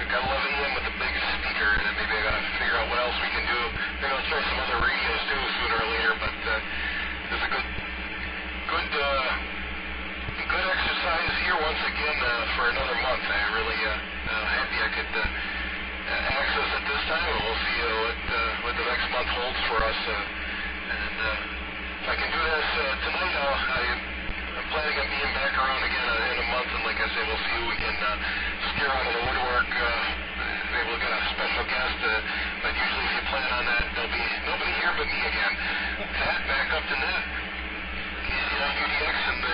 I got 11 AM with the big speaker, and maybe I got to figure out what else we can do. Maybe I'll try some other radios too sooner or later. But there's a good exercise here once again for another month. I really happy I could access at this time, and we'll see what the next month holds for us. And if I can do this tonight, I'm planning on being back around again in a month, and like I say, we'll see who we can steer out of the woodwork. Maybe we'll get a special guest, but usually if you plan on that, there'll be nobody here but me again. Pat, back up to net. UDX and the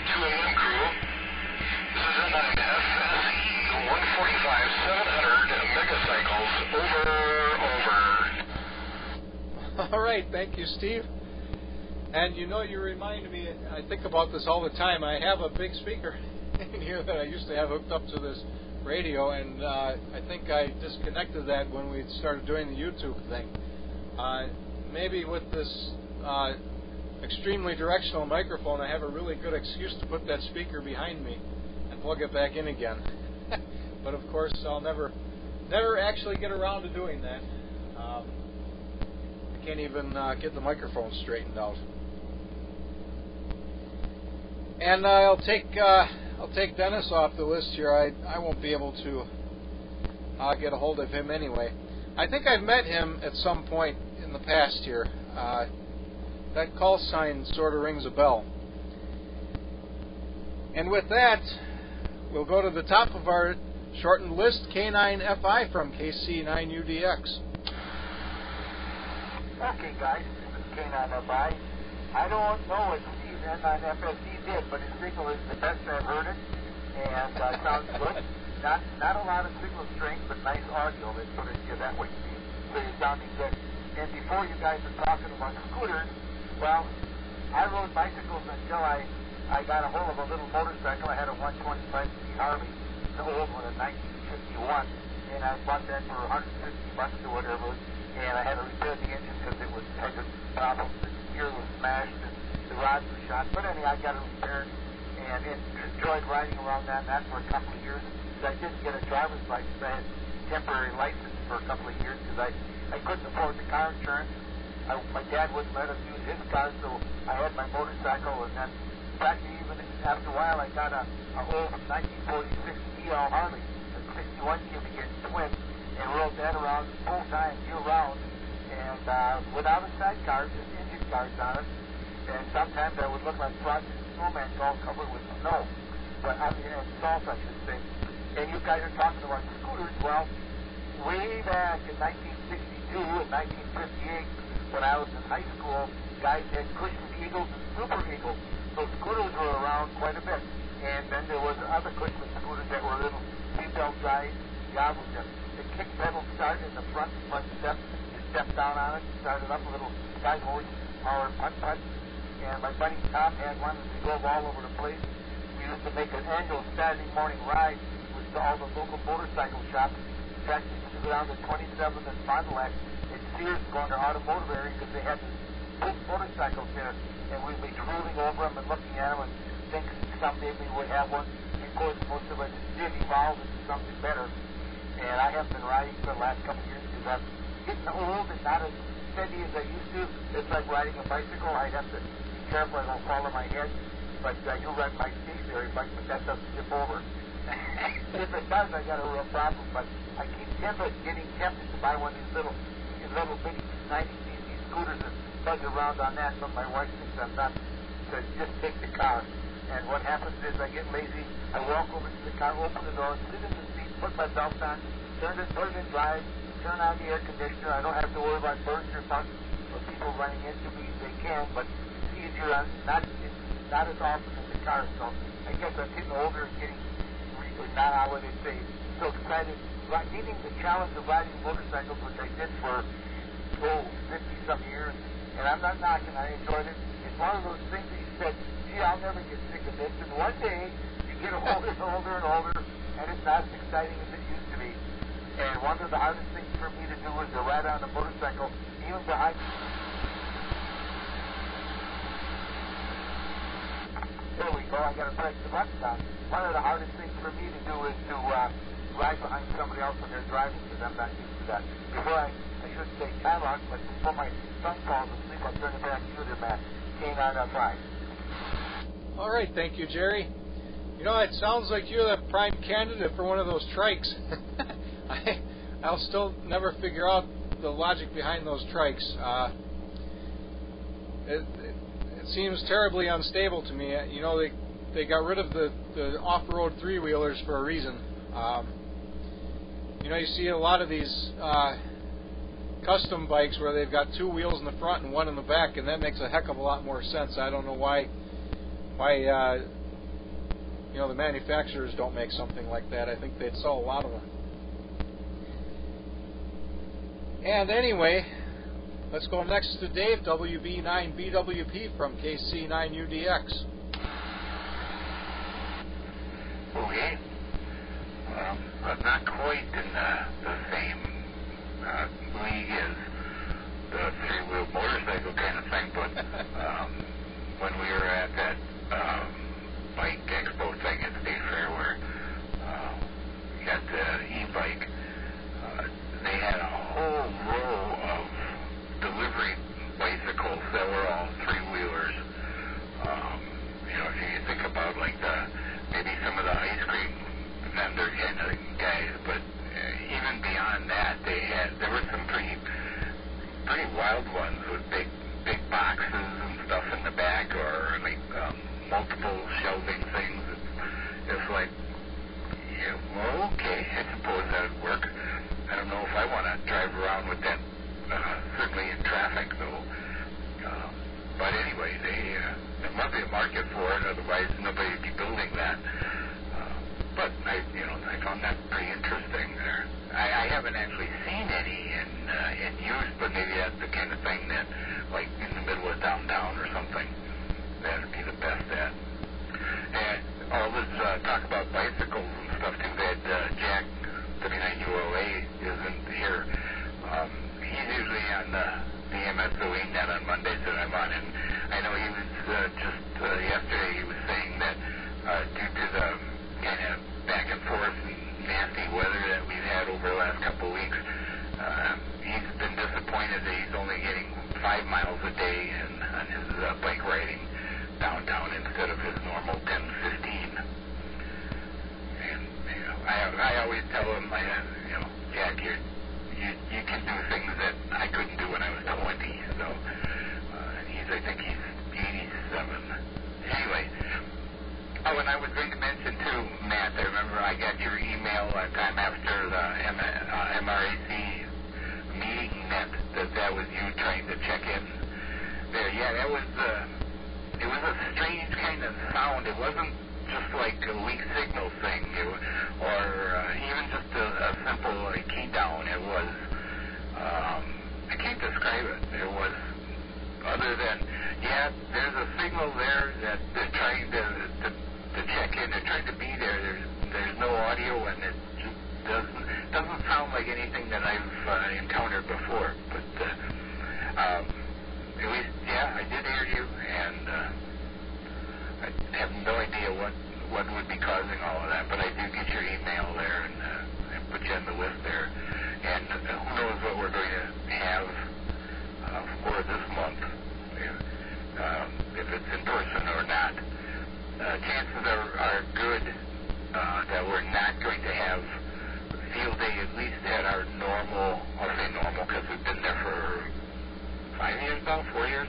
2AM crew. This is a 9FSE 145 700 megacycles over. All right, thank you, Steve. And you remind me, I think about this all the time. I have a big speaker in here that I used to have hooked up to this radio, and I think I disconnected that when we started doing the YouTube thing. Maybe with this extremely directional microphone, I have a really good excuse to put that speaker behind me and plug it back in again. But of course, I'll never actually get around to doing that. I can't even get the microphone straightened out. And I'll take Dennis off the list here. I won't be able to get a hold of him anyway. I think I've met him at some point in the past here. That call sign sort of rings a bell. And with that, we'll go to the top of our shortened list, K9FI from KC9UDX. Okay, guys, this is K9FI. I don't know what Steve N9FSC did, but his signal is the best I've heard it, and sounds good. Not a lot of signal strength, but nice audio. Let's put it that way, Steve. So you're sounding good. And before you guys are talking about scooters, well, I rode bicycles until I got a hold of a little motorcycle. I had a 125cc Harley, the old one in 1951, and I bought that for $150 or whatever. And I had to repair the engine because it had problems. The gear was smashed and the rods were shot. But anyway, I got it repaired and enjoyed riding around that for a couple of years. I didn't get a driver's license. I had temporary license for a couple of years because I couldn't afford the car insurance. My dad wouldn't let us use his car, so I had my motorcycle. And then, in fact, even after a while, I got a old 1946 EL Harley, a 61 cubic inch twin, and rode that around full time, year round, and without a sidecar, just engine guards on it. And sometimes I would look like Frosty the Snowman, all covered with snow, but I mean, and salt, I should say. And you guys are talking about scooters. Well, way back in 1962 and 1958, when I was in high school, guys had Cushman Eagles and Super Eagles. So scooters were around quite a bit. And then there was other Cushman scooters that were little seatbelt drive jobs with them. The kick pedal started in the front step. You step down on it, started up a little 5-horse power putt. And my buddy Tom had one, and we drove all over the place. We used to make an annual Saturday morning ride with all the local motorcycle shops. In fact, we used to go down to 27th and Fond du Lac and Sears going to automotive area because they had big motorcycles there. And we'd be cruising over them and looking at them and thinking someday we would have one. And of course, most of it did evolve into something better. And I haven't been riding for the last couple of years because I'm getting old and not as steady as I used to. It's like riding a bicycle. I have to be careful I don't fall on my head. But I do ride my stationary bike, but that doesn't tip over. If it does, I got a real problem. But I keep getting tempted to buy one of these little bitty 90cc scooters and buzz around on that. But my wife thinks I'm not to just take the car. And what happens is I get lazy. I walk over to the car, open the door, sit in the seat, put my belt on, turn it in drive, turn on the air conditioner. I don't have to worry about birds or bugs or people running into me. They can, but it's easier. It's not as often in the car. So I guess I'm getting older and getting, not how would they say, so excited. Needing the challenge of riding motorcycles, which I did for 50-some years. And I'm not knocking. I enjoyed it. It's one of those things that you said, gee, I'll never get sick of this. And one day, you get older and older and older, and it's not as exciting as it used to be. And one of the hardest things for me to do was to ride on a motorcycle, even behind. There we go. I got to press the button down. One of the hardest things for me to do is to ride behind somebody else when they're driving, because I'm not used to that. Before I should say time on, but before my son falls asleep, I'll turn it back to the Matt. K9FI. All right, thank you, Jerry. You know, it sounds like you're the prime candidate for one of those trikes. I'll still never figure out the logic behind those trikes. It seems terribly unstable to me. You know, they got rid of the off-road three-wheelers for a reason. You know, you see a lot of these custom bikes where they've got two wheels in the front and one in the back, and that makes a heck of a lot more sense. I don't know why you know, the manufacturers don't make something like that. I think they'd sell a lot of them. And anyway, let's go next to Dave, WB9BWP from KC9UDX. Okay. But not quite in the same league as the three-wheel motorcycle kind of thing, but when we were at that bike expo thing at State Fair where we got the e-bike, they had a whole row of delivery bicycles that were all three-wheelers. You know, if you think about like maybe some of the ice cream vendor kind of guys, but even beyond that, there were some pretty wild ones with big boxes and stuff in the back, or like multiple shelving things. It's like, yeah, well, okay, I suppose that would work. I don't know if I want to drive around with that, certainly in traffic, though. But anyway, there must be a market for it, otherwise nobody would be building that. But I found that pretty interesting there. I haven't actually seen any in use, but maybe that's the kind of thing that, like in the middle of downtown or something, that would be the best at. And all this talk about bicycles and stuff too bad. Jack, W9UOA, isn't here. He's usually on the MSOE net on Mondays that I'm on, and I know he was just yesterday he was saying that due to the kind of back and forth and nasty weather that we've had over the last couple of weeks, he's been disappointed that he's only getting 5 miles a day on his bike riding downtown instead of his normal 10-15. And you know, I always tell him, Jack, you can do things that I couldn't do when I was 20. So I think he's 87. Anyway. Oh, and I was going to mention too, Matt, I remember I got your email time after the MRAC meeting net that was you trying to check in there. Yeah, that was it was a strange kind of sound. It wasn't just like a weak signal thing, or even just a simple key down. It was I can't describe it. It was other than there's a signal there that they're trying to check in. They're trying to be there. There's no audio, and it just doesn't sound like anything that I've encountered before. But at least, I did hear you, and I have no idea what would be causing all of that. But I do get your email there, and I put you on the list there. And who knows what we're going to have for this month, if it's in person or not. Chances are good that we're not going to have field day, at least at our normal, I'll say normal because we've been there for 5 years now, 4 years,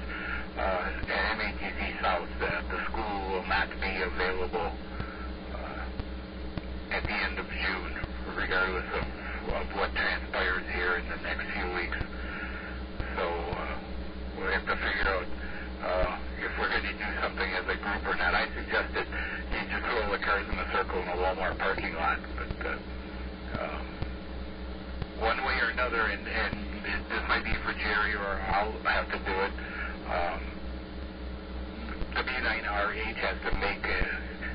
at MATC South. The school will not be available at the end of June, regardless of what transpires here in the next few weeks. So we'll have to figure out if we're going to do something as a group or not. I suggested you just throw the cars in a circle in a Walmart parking lot, but one way or another, and this might be for Jerry or I'll have to do it, W9RH has to make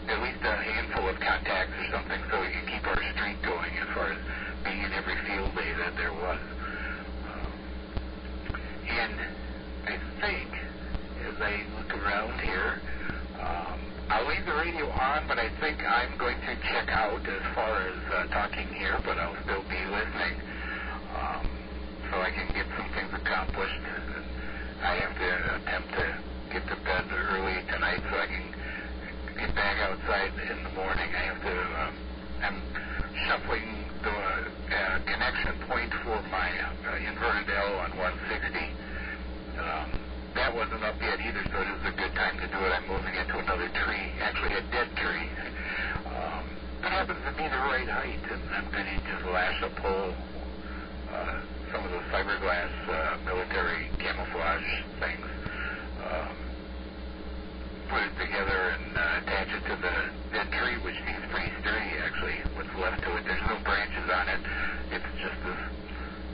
at least a handful of contacts or something so we can keep our streak going as far as being in every field day that there was. And I think, as I look around here, I'll leave the radio on, but I think I'm going to check out as far as talking here, but I'll still be listening, so I can get some things accomplished. I have to attempt to get to bed early tonight so I can get back outside in the morning. I have to, I'm shuffling the connection wasn't up yet either, so it is a good time to do it. I'm moving into another tree, actually a dead tree. It happens to be the right height, and I'm going to just lash a pole, some of those fiberglass military camouflage things, put it together and attach it to the dead tree, which seems pretty sturdy, actually, what's left to it. There's no branches on it. It's just this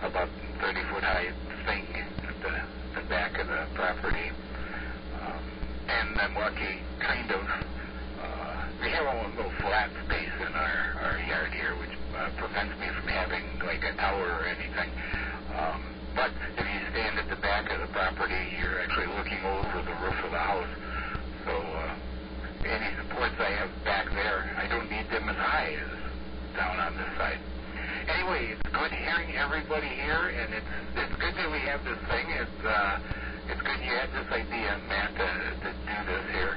about 30-foot high thing at the back of the property. And I'm lucky, kind of, we have a little flat space in our yard here, which prevents me from having like a tower or anything. But if you stand at the back of the property, you're actually looking over the roof of the house. So any supports I have back there, I don't need them as high as down on this side. Anyway, it's good hearing everybody here, and it's good that we have this thing. It's good you had this idea, Matt, to do this here.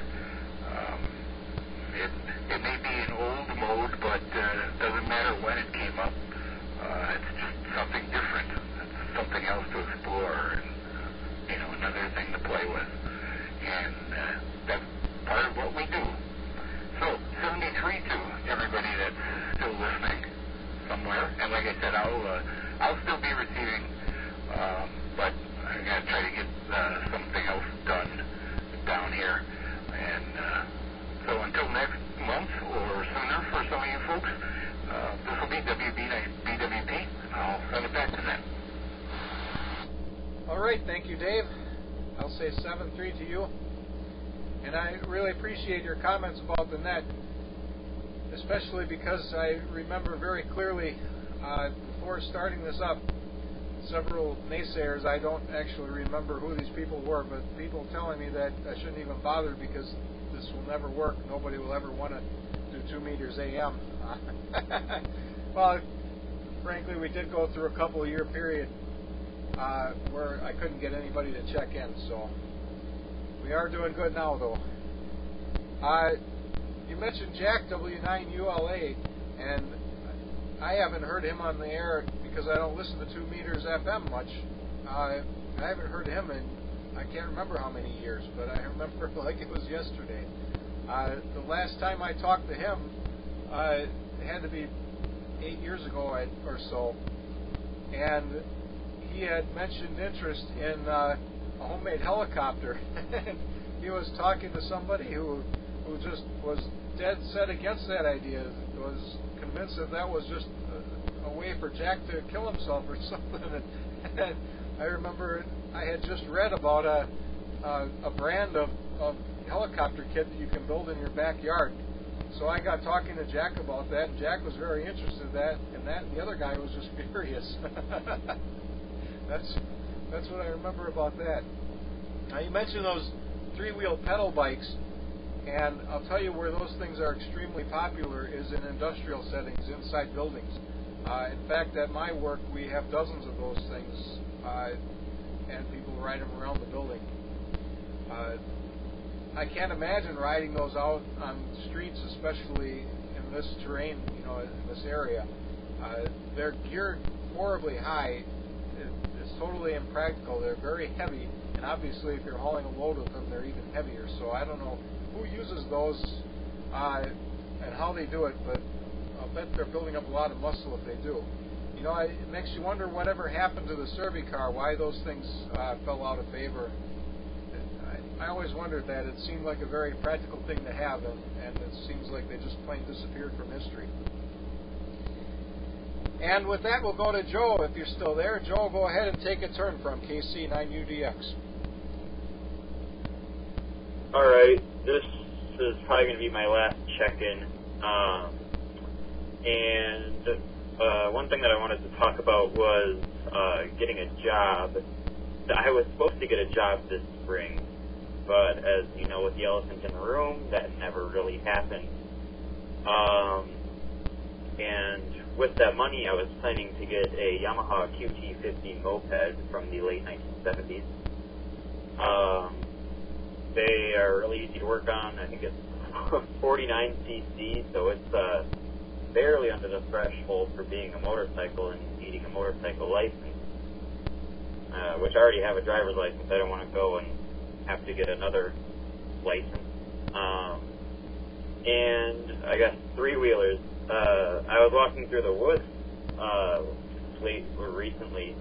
It may be an old mode, but it doesn't matter when it came up. It's just something different. It's something else to explore, and another thing to play with. And that's part of what we do. So, 73 to everybody that's still listening somewhere. And like I said, I'll still be receiving, but I'm going to try to get something else done down here. And so until next month or sooner for some of you folks, this will be WBWP. I'll send it back to them. All right, thank you, Dave. I'll say 7-3 to you. And I really appreciate your comments about the net, especially because I remember very clearly before starting this up, several naysayers, I don't actually remember who these people were, but people telling me that I shouldn't even bother because this will never work. Nobody will ever want to do 2 meters AM. Well, frankly, we did go through a couple-year period where I couldn't get anybody to check in, so we are doing good now, though. You mentioned Jack W9ULA, and I haven't heard him on the air because I don't listen to 2 meters FM much. I haven't heard him in I can't remember how many years, but I remember like it was yesterday. The last time I talked to him, it had to be 8 years ago or so, and he had mentioned interest in a homemade helicopter. He was talking to somebody who just was dead set against that idea, was convinced that was just a way for Jack to kill himself or something. And I remember I had just read about a brand of helicopter kit that you can build in your backyard. So I got talking to Jack about that, and Jack was very interested in that, and the other guy was just furious. That's what I remember about that. Now, you mentioned those 3-wheel pedal bikes, and I'll tell you where those things are extremely popular is in industrial settings, inside buildings. In fact, at my work, we have dozens of those things, and people ride them around the building. I can't imagine riding those out on streets, especially in this terrain, in this area. They're geared horribly high. It's totally impractical. They're very heavy, and obviously, if you're hauling a load with them, they're even heavier. So I don't know who uses those and how they do it, but I'll bet they're building up a lot of muscle if they do. It makes you wonder whatever happened to the Servicar, why those things fell out of favor. I always wondered that. It seemed like a very practical thing to have, and it seems like they just plain disappeared from history. And with that, we'll go to Joe, if you're still there. Joe, go ahead and take a turn from KC9UDX. All right. This is probably going to be my last check-in. And one thing that I wanted to talk about was getting a job. I was supposed to get a job this spring, but as you know, with the elephant in the room, that never really happened. And with that money, I was planning to get a Yamaha QT50 moped from the late 1970s. They are really easy to work on. I think it's 49 cc, so it's barely under the threshold for being a motorcycle and needing a motorcycle license, which I already have a driver's license. I don't want to go and have to get another license. And I guess three-wheelers. I was walking through the woods recently,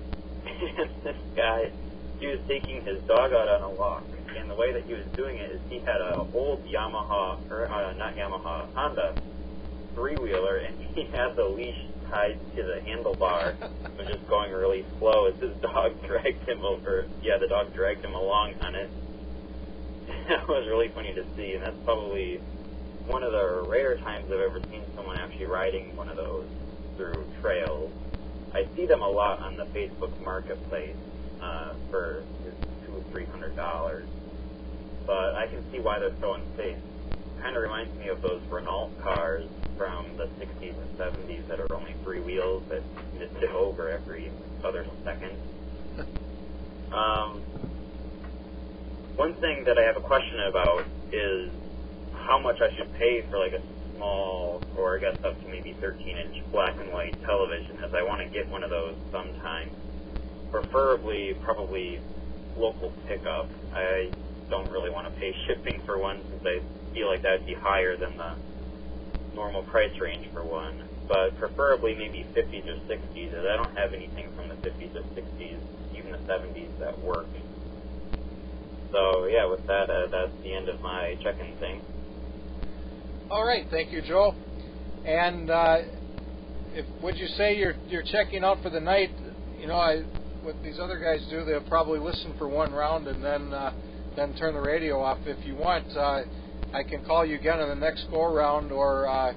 and this guy, he was taking his dog out on a walk, and the way that he was doing it is he had an old Honda three-wheeler, and he had the leash tied to the handlebar, was just going really slow as his dog dragged him over. Yeah, the dog dragged him along on it. That was really funny to see, and that's probably one of the rare times I've ever seen someone actually riding one of those through trails. I see them a lot on the Facebook Marketplace for $200-300, but I can see why they're so unsafe. Kind of reminds me of those Renault cars from the 60s and 70s that are only three wheels that just tip over every other second. One thing that I have a question about is how much I should pay for like a small, or I guess up to maybe 13-inch black and white television, as I want to get one of those sometime. Preferably, probably local pickup. I don't really want to pay shipping for one, since I feel like that would be higher than the normal price range for one. But preferably maybe 50s or 60s, as I don't have anything from the 50s or 60s, even the 70s that work. So yeah, with that, that's the end of my check-in thing. All right, thank you, Joe. And would you say you're checking out for the night? You know, what these other guys do, they'll probably listen for one round and then turn the radio off. If you want, I can call you again on the next go-around, or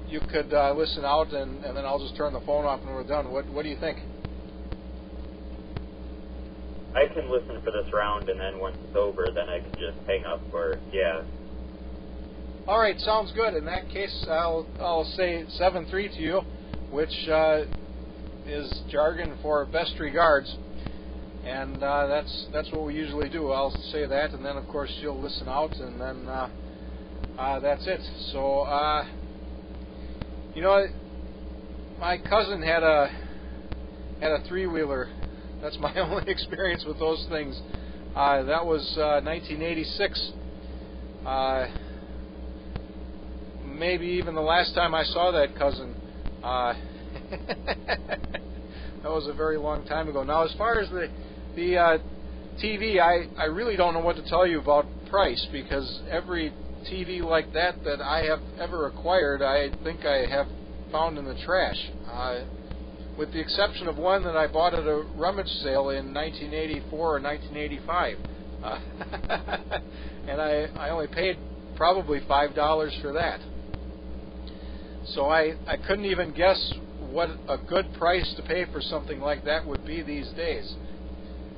you could listen out, and then I'll just turn the phone off when we're done. What do you think? I can listen for this round, and then once it's over, then I can just hang up, or, yeah. All right, sounds good. In that case, I'll say 7-3 to you, which is jargon for best regards, and that's what we usually do. I'll say that, and then of course you'll listen out, and then that's it. So you know, my cousin had a three-wheeler. That's my only experience with those things. That was 1986. Maybe even the last time I saw that cousin. That was a very long time ago. Now, as far as the TV, I really don't know what to tell you about price, because every TV like that I have ever acquired, I think I have found in the trash. With the exception of one that I bought at a rummage sale in 1984 or 1985. And I only paid probably $5 for that. So I couldn't even guess what a good price to pay for something like that would be these days.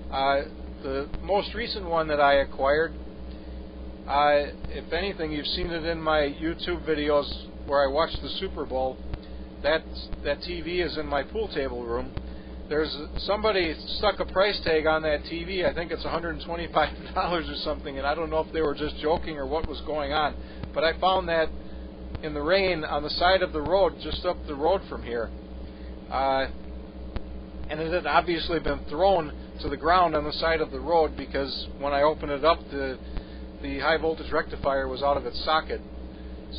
The most recent one that I acquired, if anything, you've seen it in my YouTube videos where I watch the Super Bowl. That TV is in my pool table room. There's somebody stuck a price tag on that TV. I think it's $125 or something, and I don't know if they were just joking or what was going on. But I found that in the rain on the side of the road, just up the road from here. And it had obviously been thrown to the ground on the side of the road, because when I opened it up, the high voltage rectifier was out of its socket.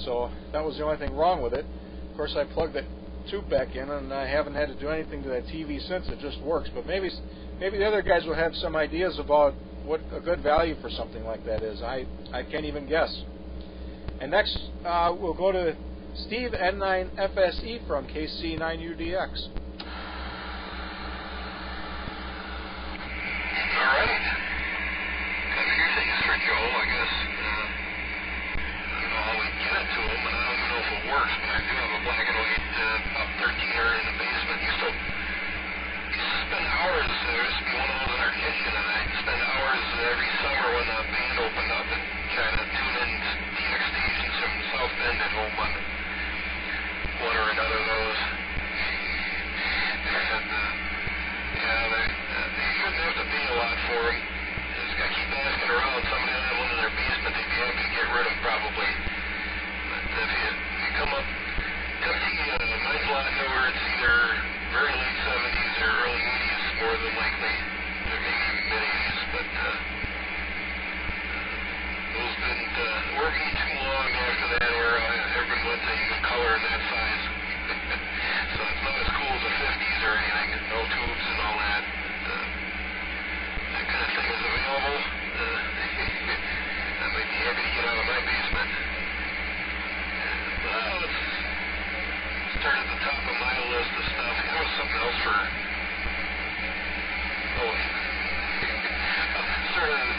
So that was the only thing wrong with it. Of course, I plugged that tube back in, and I haven't had to do anything to that TV since. It just works. But maybe the other guys will have some ideas about what a good value for something like that is. I can't even guess. And next, we'll go to Steve N9FSE from KC9UDX. All right. Got a few things for Joel, I guess. I don't know how we get it to him, and I don't even know if it works, but I do have a black and white about 13 area in the basement. Used to spend hours, there used to be one of those in our kitchen, and I'd spend hours every summer when the band opened up and trying to tune in DX stations from South Bend at home on one or another of those. And they shouldn't have to pay a lot for them. Just got to keep asking around. Somebody had one in their basement, they'd be happy to get rid of them probably. But if you come see mine's a lot newer. It's either very late 70s or early 80s, more than likely. There may be mid 80s, but start at the top of my list of stuff. There was something else for...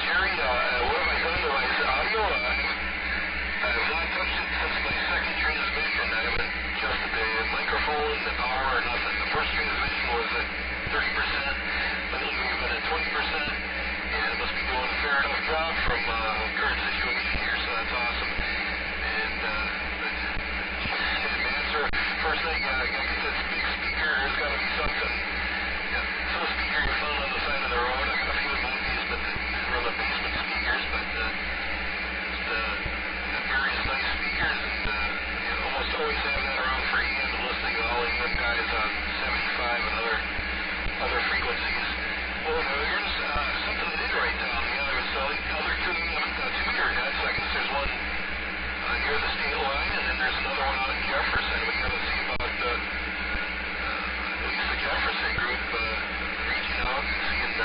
Jerry, what have I done to my audio? I have not touched it since my second transmission. I haven't adjusted the microphone, the power, or nothing. The first transmission was at 30%. Lately we've been at 20%. And it must be doing a fair enough job from current situation here, so that's awesome. And answer, first thing, I got to get this big speaker. There's got to be something. Some speaker you found on the side of the road. I got a few in my basement that run the basement speakers, but various nice speakers, and you almost always have that around for AM and listening to all the AM guys on 75 and other frequencies. Well, here's something I did write down. Yeah, there's other two-year nets. I guess there's one near the state line, and then there's another one out in Jefferson. We got to see about at least the Jefferson group reaching out and seeing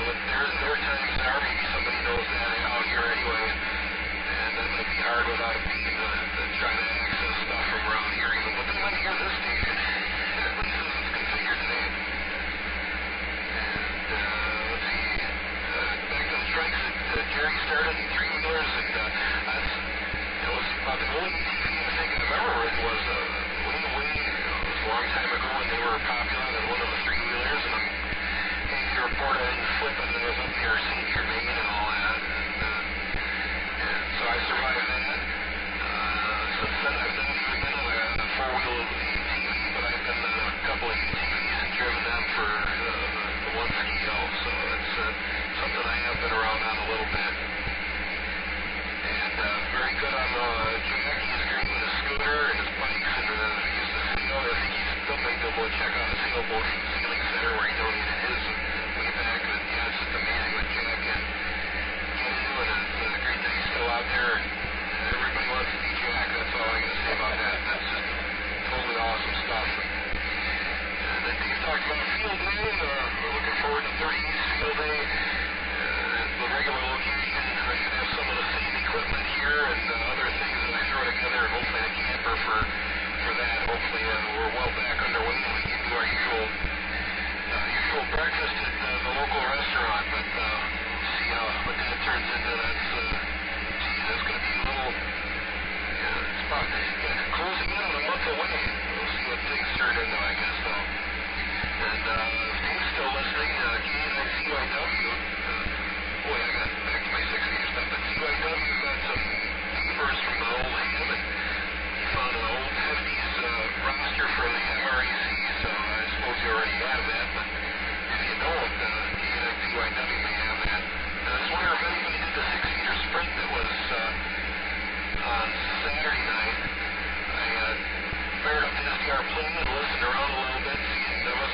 what their times are. Maybe somebody knows that out here anyway, and that might be hard without a beam to try to access stuff from around here even. But they might hear this station, at least as it's configured today. And let's see, back to the strikes that Jerry started in three-wheelers, and that was about the only TV I think I've ever ridden was way, it was a long time ago when they were popular than one of the three-wheelers, and I'm happy to report I didn't flip it, and I was up near St. Germain and all that, and so I survived that. Since then I've not even been on a four-wheel ATV, but I've been on a couple of UTVs and driven them for the one ski-o, so that's something I have been around on a little bit. And very good on Jack. He's great with his scooter and his bikes, and he's the sail. I think he's still maybe able to check out the sailboat from the Sailing Center where he donated his way back. And yeah, it's just amazing what Jack can get into, and it's great that he's still out there. And everybody wants to be Jack. That's all I got to say about that. That's just totally awesome stuff. And then Dave talked about field day. We're looking forward to 38th field day. The regular location. I should have some of the same equipment here and other things that I throw together, and hopefully a camper for that. Hopefully we're well back underway and we can do our usual breakfast at the local restaurant, but we'll see what that turns into. That's going to be a little, it's about closing in on a month away. We'll see what things turn into, I guess, though. And if Dave's still listening, KNICYW, boy, I got back to my 6-year stuff, but CYW got some papers from the old ham, and he found an old 50s roster for the MRAC, so I suppose you already have that, but if you don't, KNICYW may have that. And I was wondering if anybody did the 6-meter sprint that was on Saturday night. I fired up the SDR plane and listened around a little bit, seeing I was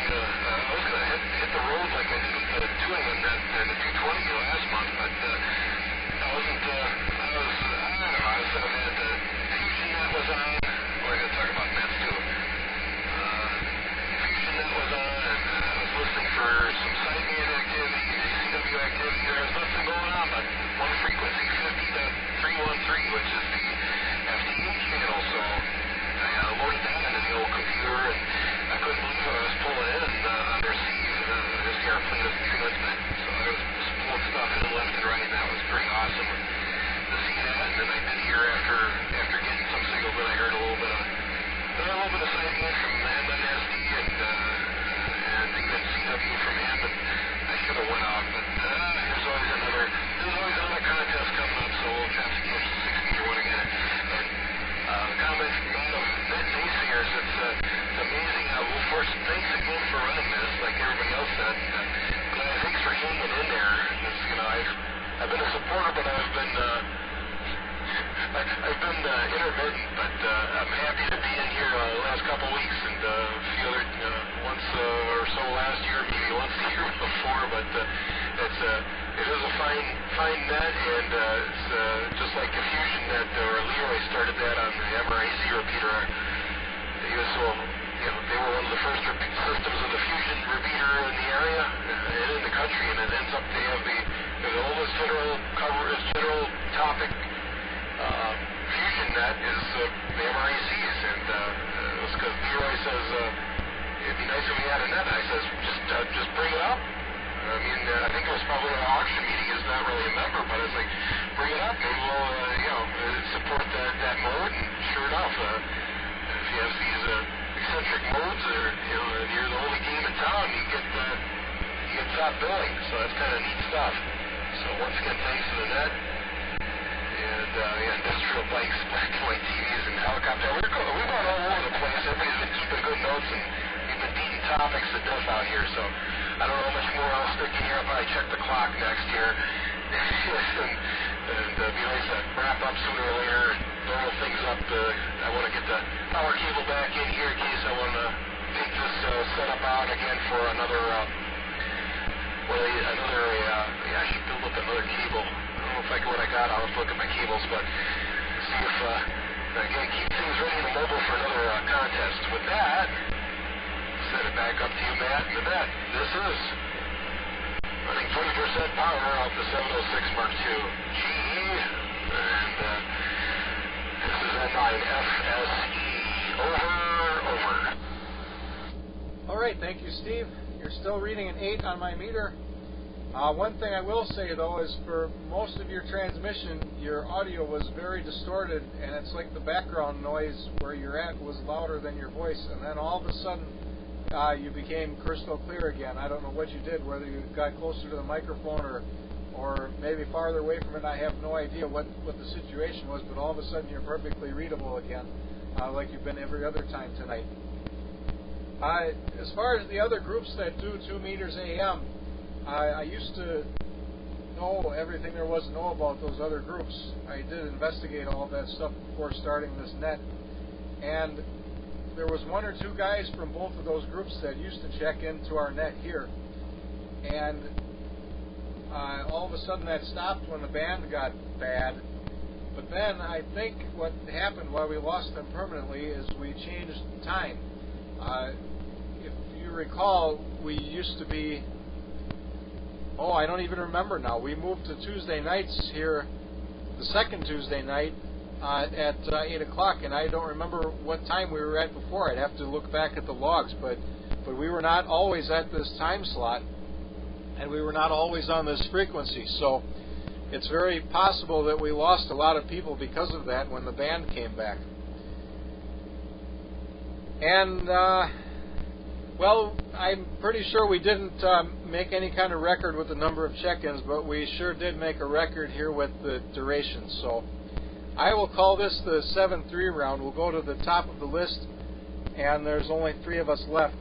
gonna hit the road like I did with the touring and the 220 last month, but I wasn't. I don't know. I was at the Fusion Net was on. We're gonna talk about nets too. Fusion Net was on, and I was listening for some sideband activity, CW activity. There was nothing going on, but one frequency, 50.313, which is the FTA channel. So I loaded that into the old computer, and I couldn't believe what I was pulling in on receive. SDR plane is transmit, so I was just pulling stuff in left and right, and that was pretty awesome to see that. And then I did hear after getting some signals, that I heard a little bit of sideband from MNSD and even CW from him, and I should have went out, but there's always another contest coming up, so we'll try to catch the 6-meter one again. And comment from Matt of Net Naysayers, it's amazing how, well, first, thanks again for running this, like everybody else said. Glad, thanks for hanging in there. Just, I've been a supporter, but I've been intermittent, but I'm happy to be in here the last couple of weeks, and a few other, once or so last year, maybe once the year before, but it is a fine net, and it's just like the Fusion net, or Leroy started that on the MRAC repeater. He was they were one of the first systems of the Fusion repeater in the area and in the country, and it ends up they have the oldest general topic Fusion net is the MRAC says, it'd be nice if we had a net. I says, just bring it up. I mean, I think it was probably an auction meeting. He's not really a member, but it's like, bring it up. Maybe we'll, support that mode. And sure enough, if you have these eccentric modes, or you're the only game in town, you get top billing. So that's kind of neat stuff. So once again, thanks to the net. And industrial bikes, black and white TVs, and helicopters. We've gone all over the place. Everybody's been keeping good notes, and we've been beating topics to death out here. So I don't know how much more I'll stick in here. I'll probably check the clock next year. and be nice to wrap up sooner or later and roll things up. I want to get the power cable back in here in case I want to take this setup out again for another. I should build up another cable. I don't know if I got what I got. I'll have to look at my cables, but see if I can keep things ready and mobile for another contest. With that, send it back up to you, Matt. And Matt, this is running 20% power off the 706 Mark II GE, and this is N9FSE. Over. All right, thank you, Steve. You're still reading an 8 on my meter. One thing I will say, though, is for most of your transmission, your audio was very distorted, and it's like the background noise where you're at was louder than your voice, and then all of a sudden you became crystal clear again. I don't know what you did, whether you got closer to the microphone or maybe farther away from it. I have no idea what the situation was, but all of a sudden you're perfectly readable again, like you've been every other time tonight. As far as the other groups that do 2 meters AM, I used to know everything there was to know about those other groups. I did investigate all that stuff before starting this net. And there was 1 or 2 guys from both of those groups that used to check into our net here. And all of a sudden that stopped when the band got bad. But then I think what happened while we lost them permanently is we changed time. If you recall, we used to be, I don't even remember now. We moved to Tuesday nights here, the second Tuesday night at 8 o'clock, and I don't remember what time we were at before. I'd have to look back at the logs, but we were not always at this time slot, and we were not always on this frequency. So it's very possible that we lost a lot of people because of that when the band came back. And, I'm pretty sure we didn't make any kind of record with the number of check-ins, but we sure did make a record here with the duration. So I will call this the 7-3 round. We'll go to the top of the list, and there's only 3 of us left.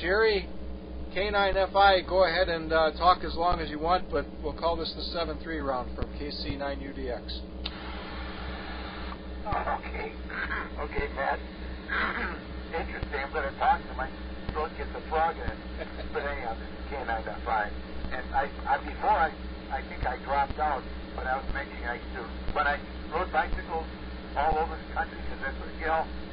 Jerry, K9FI, go ahead and talk as long as you want, but we'll call this the 7-3 round from KC9UDX. Okay, Matt. Interesting. I'm going to talk to my throat, get the frog in it. But anyhow, this is K9.5. And before I think I dropped out, but I was mentioning when I rode bicycles all over the country, because that's what,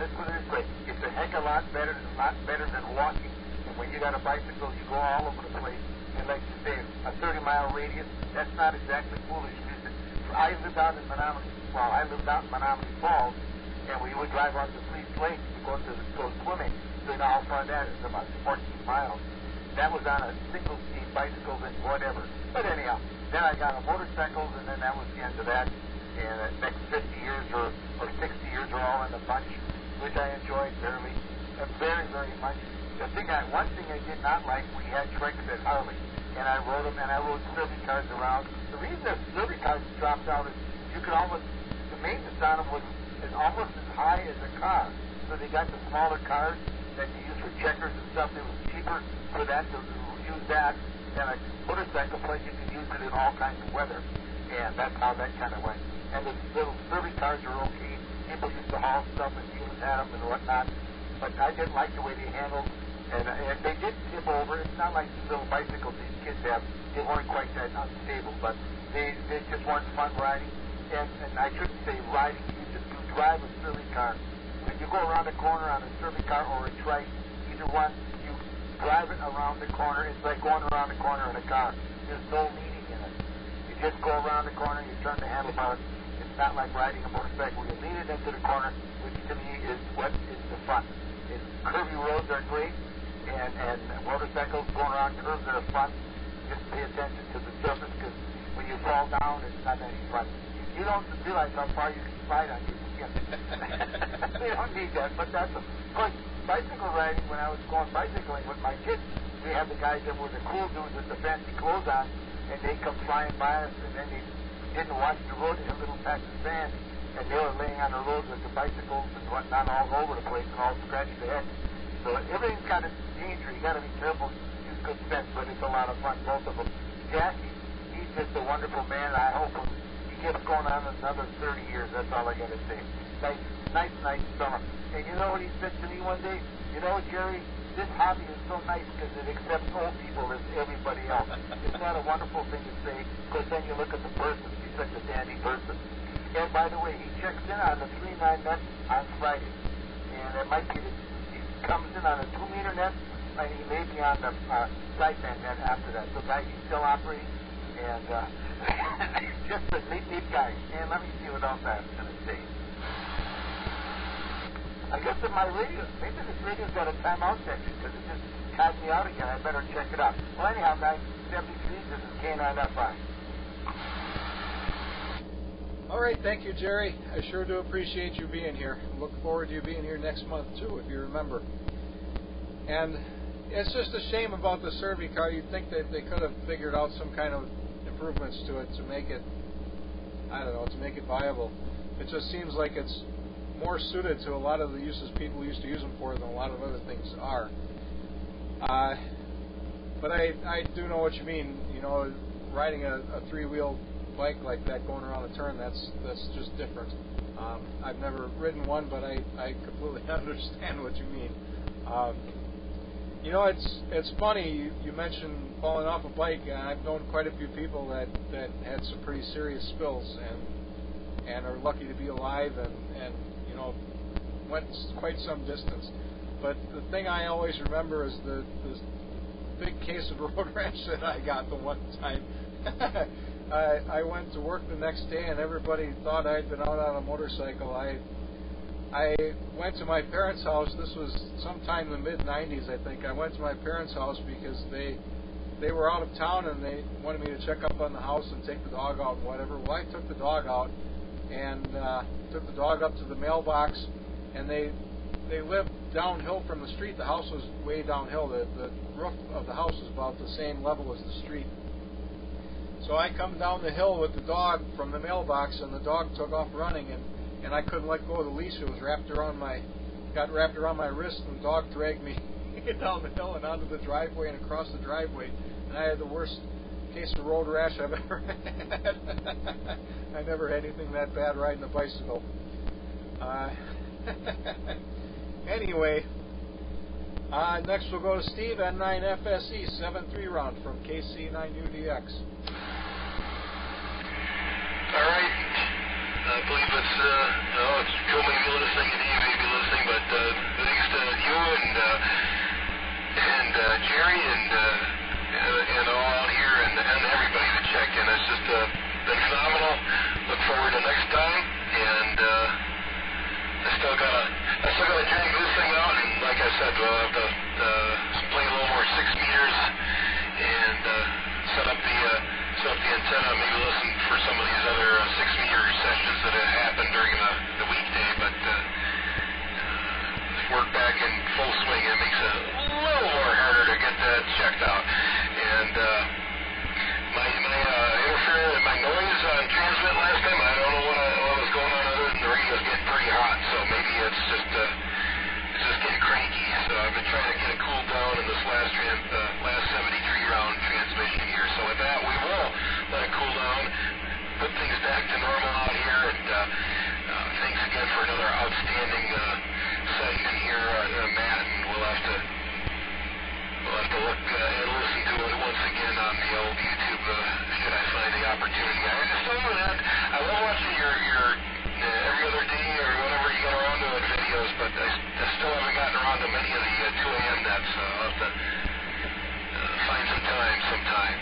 let's put it this way, it's a heck of a lot better than walking. And when you got a bicycle, you go all over the place. And like you say, a 30-mile radius, that's not exactly foolish. I lived out in Menominee Falls, and we would drive out to Fleece Lake to go swimming. So you know how far that is, about 14 miles. That was on a single-speed bicycle and whatever. But anyhow, then I got a motorcycle, and then that was the end of that. And the next 50 years or 60 years are all in a bunch, which I enjoyed very, very much. One thing I did not like, we had tricks at Harley, and I rode them, and I rode Derby cars around. The reason that Derby cars dropped out is the maintenance on them was almost as high as a car. So they got the smaller cars that you use for checkers and stuff. It was cheaper for that to use that than a motorcycle, plus you could use it in all kinds of weather. And that's how that kind of went. And the little Derby cars are okay. People used to haul stuff and dealers had them and whatnot. But I didn't like the way they handled. And they did tip over. It's not like these little bicycles these kids have. They weren't quite that unstable, but they just weren't fun riding. And I shouldn't say riding. You drive a Derby car. When you go around the corner on a Derby car or a trike, either one, you drive it around the corner. It's like going around the corner in a car. There's no meaning in it. You just go around the corner, you turn the handlebars. It's not like riding a motorcycle. You lean it into the corner, which to me is what is the fun. It curvy roads are great, and motorcycles going around curves are fun. Just pay attention to the surface, because when you fall down, it's not any fun. You don't realize how far you can slide on your skin. You don't need that, but that's, of course, bicycle riding. When I was going bicycling with my kids, we had the guys that were the cool dudes with the fancy clothes on, and they come flying by us, and then they didn't watch the road in a little patch of sand, and they were laying on the road with the bicycles and whatnot all over the place and all scratched their head. So everything's got its danger. You got to be careful, use good sense, but it's a lot of fun, both of them. Jackie, he's just a wonderful man. I hope he gets going on another 30 years. That's all I got to say. Nice summer. And you know what he said to me one day? You know, Jerry, this hobby is so nice because it accepts old people as everybody else. Isn't that a wonderful thing to say? Because then you look at the person. He's such a dandy person. And by the way, he checks in on the 3-9 net on Friday. And it might be that he comes in on a 2-meter net, and he may be on the sideband net after that. So, guys, he's still operating. And just a neat guy. And let me see what else I was going to say. I guess in my radio, maybe this radio's got a timeout section because it just had me out again. I better check it out. Well, anyhow, guys, 73, this is K9FI. All right, thank you, Jerry. I sure do appreciate you being here. Look forward to you being here next month, too, if you remember. And it's just a shame about the Servi car. You'd think that they could have figured out some kind of improvements to it to make it, I don't know, to make it viable. It just seems like it's more suited to a lot of the uses people used to use them for than a lot of other things are. But I do know what you mean. You know, riding a 3-wheel bike like that going around a turn, that's just different. I've never ridden one, but I completely understand what you mean. You know, it's funny, you mentioned falling off a bike, and I've known quite a few people that had some pretty serious spills and are lucky to be alive and you know, went quite some distance. But the thing I always remember is this big case of road rash that I got the one time. I went to work the next day and everybody thought I'd been out on a motorcycle. I went to my parents' house. This was sometime in the mid-90s, I think. I went to my parents' house because they were out of town and they wanted me to check up on the house and take the dog out and whatever. Well, I took the dog out and took the dog up to the mailbox, and they lived downhill from the street. The house was way downhill. The roof of the house was about the same level as the street. So I come down the hill with the dog from the mailbox, and the dog took off running, and I couldn't let go of the leash. It was got wrapped around my wrist, and the dog dragged me down the hill and onto the driveway and across the driveway, and I had the worst case of road rash I've ever had. I never had anything that bad riding a bicycle. Anyway, next we'll go to Steve, N9FSE, 7.3 round from KC9UDX. All right. I believe it's Joe may be listening and he may be listening, but thanks to you and Jerry and all out here and everybody that checked in. It's just been phenomenal. Look forward to next time, and I still gotta drag this thing out, and like I said, we'll have to play a little more 6 meters and set up the antenna, maybe listen for some of these other 6-meter sessions that have happened during the weekday, but work back in full swing, it makes it a little more harder to get that checked out. And my interference, my noise on transmit last time, I don't know what was going on other than the radio's getting pretty hot, so maybe it's just getting cranky. So I've been trying to get it cooled down in this last 73 round transmission here. So with that, we will let it cool down, put things back to normal out here, and thanks again for another outstanding session here, Matt, and we'll have to look and listen to it once again on the old YouTube, should I find the opportunity. I still love that. I love watching your every other day or whenever you get around to it videos, but I still haven't gotten around to many of the 2 a.m. nets, so I'll have to find some time sometime.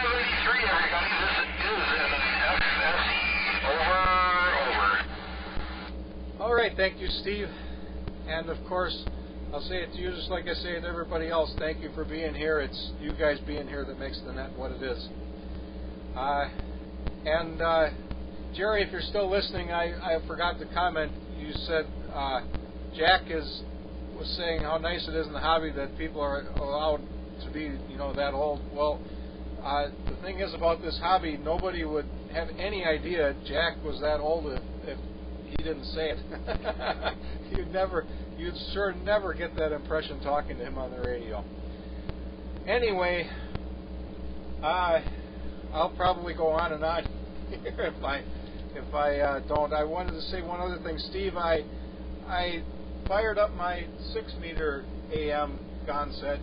783, everybody. This is N9FSE. Over. All right, thank you, Steve. And of course, I'll say it to you just like I say it to everybody else. Thank you for being here. It's you guys being here that makes the net what it is. Jerry, if you're still listening, I forgot to comment. You said Jack was saying how nice it is in the hobby that people are allowed to be, that old. Well, the thing is about this hobby, nobody would have any idea Jack was that old if he didn't say it. You'd sure never get that impression talking to him on the radio. Anyway, I'll probably go on and on here if I don't. I wanted to say one other thing, Steve. I fired up my 6-meter AM gon set,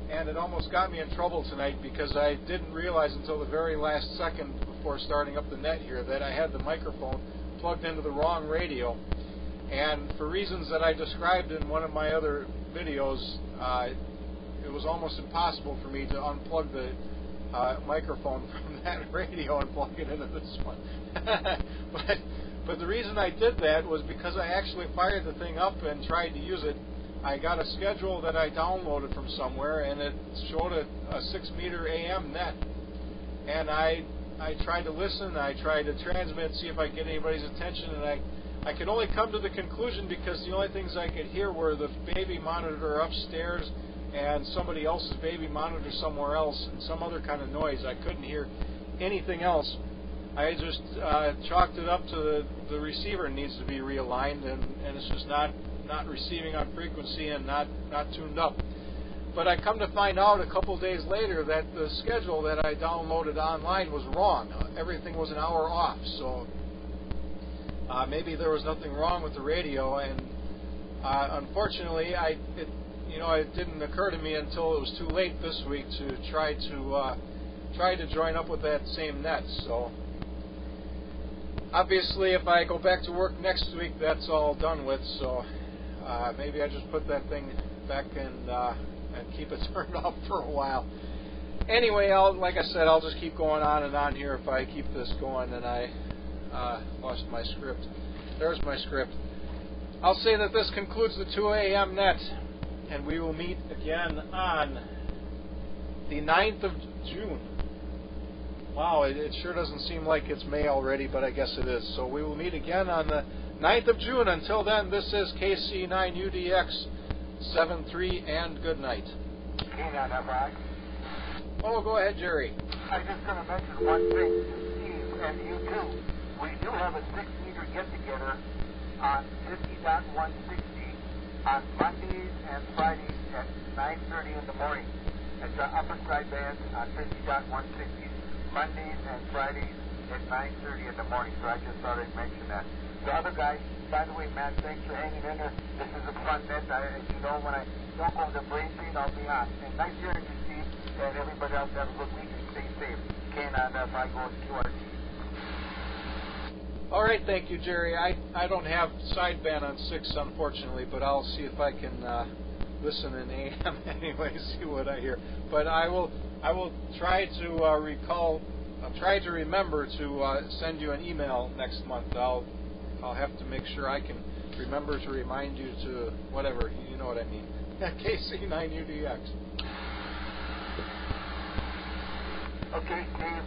and it almost got me in trouble tonight because I didn't realize until the very last second before starting up the net here that I had the microphone plugged into the wrong radio. And for reasons that I described in one of my other videos, it was almost impossible for me to unplug the microphone from that radio and plug it into this one. But the reason I did that was because I actually fired the thing up and tried to use it. I got a schedule that I downloaded from somewhere, and it showed a 6-meter AM net. And I tried to listen, I tried to transmit, see if I could get anybody's attention, and I could only come to the conclusion because the only things I could hear were the baby monitor upstairs and somebody else's baby monitor somewhere else and some other kind of noise. I couldn't hear anything else. I just chalked it up to the receiver needs to be realigned, and it's just not receiving on frequency and not tuned up. But I come to find out a couple days later that the schedule that I downloaded online was wrong. Everything was an hour off, so maybe there was nothing wrong with the radio, and unfortunately, it didn't occur to me until it was too late this week to try to join up with that same net. So obviously, if I go back to work next week, that's all done with. So maybe I just put that thing back and keep it turned off for a while. Anyway, like I said, I'll just keep going on and on here if I keep this going, and I lost my script. There's my script. I'll say that this concludes the 2 a.m. net, and we will meet again on the 9th of June. Wow, it sure doesn't seem like it's May already, but I guess it is. So we will meet again on the 9th of June. Until then, this is KC9UDX 73, and good night. Oh, go ahead, Jerry. I'm just going to mention one thing to Steve and you too. We do have a 6-meter get-together on 50.160 on Mondays and Fridays at 9:30 in the morning. At the upper side band on 50.160 Mondays and Fridays at 9:30 in the morning. So I just thought I'd mention that. The other guys, by the way, Matt, thanks for hanging in there. This is a fun net. As you know, when I don't go to the brain feed, I'll be on. And nice hearing you, Steve, and everybody else have a good week and stay safe. Can't if I go to QRT. All right, thank you, Jerry. I don't have sideband on 6, unfortunately, but I'll see if I can listen in AM anyway, see what I hear. But I will try to try to remember to send you an email next month. I'll have to make sure I can remember to remind you to whatever, you know what I mean. KC9UDX. Okay, Steve,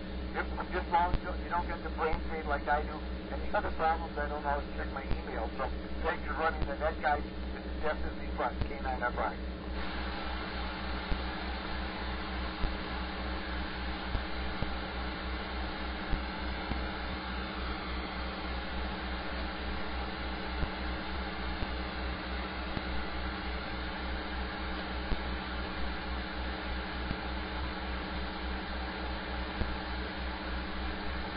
just long as you don't get the brain fade like I do. And the other problems, I don't always check my email. So thanks for running the net, guys. This is definitely fun. K9FI.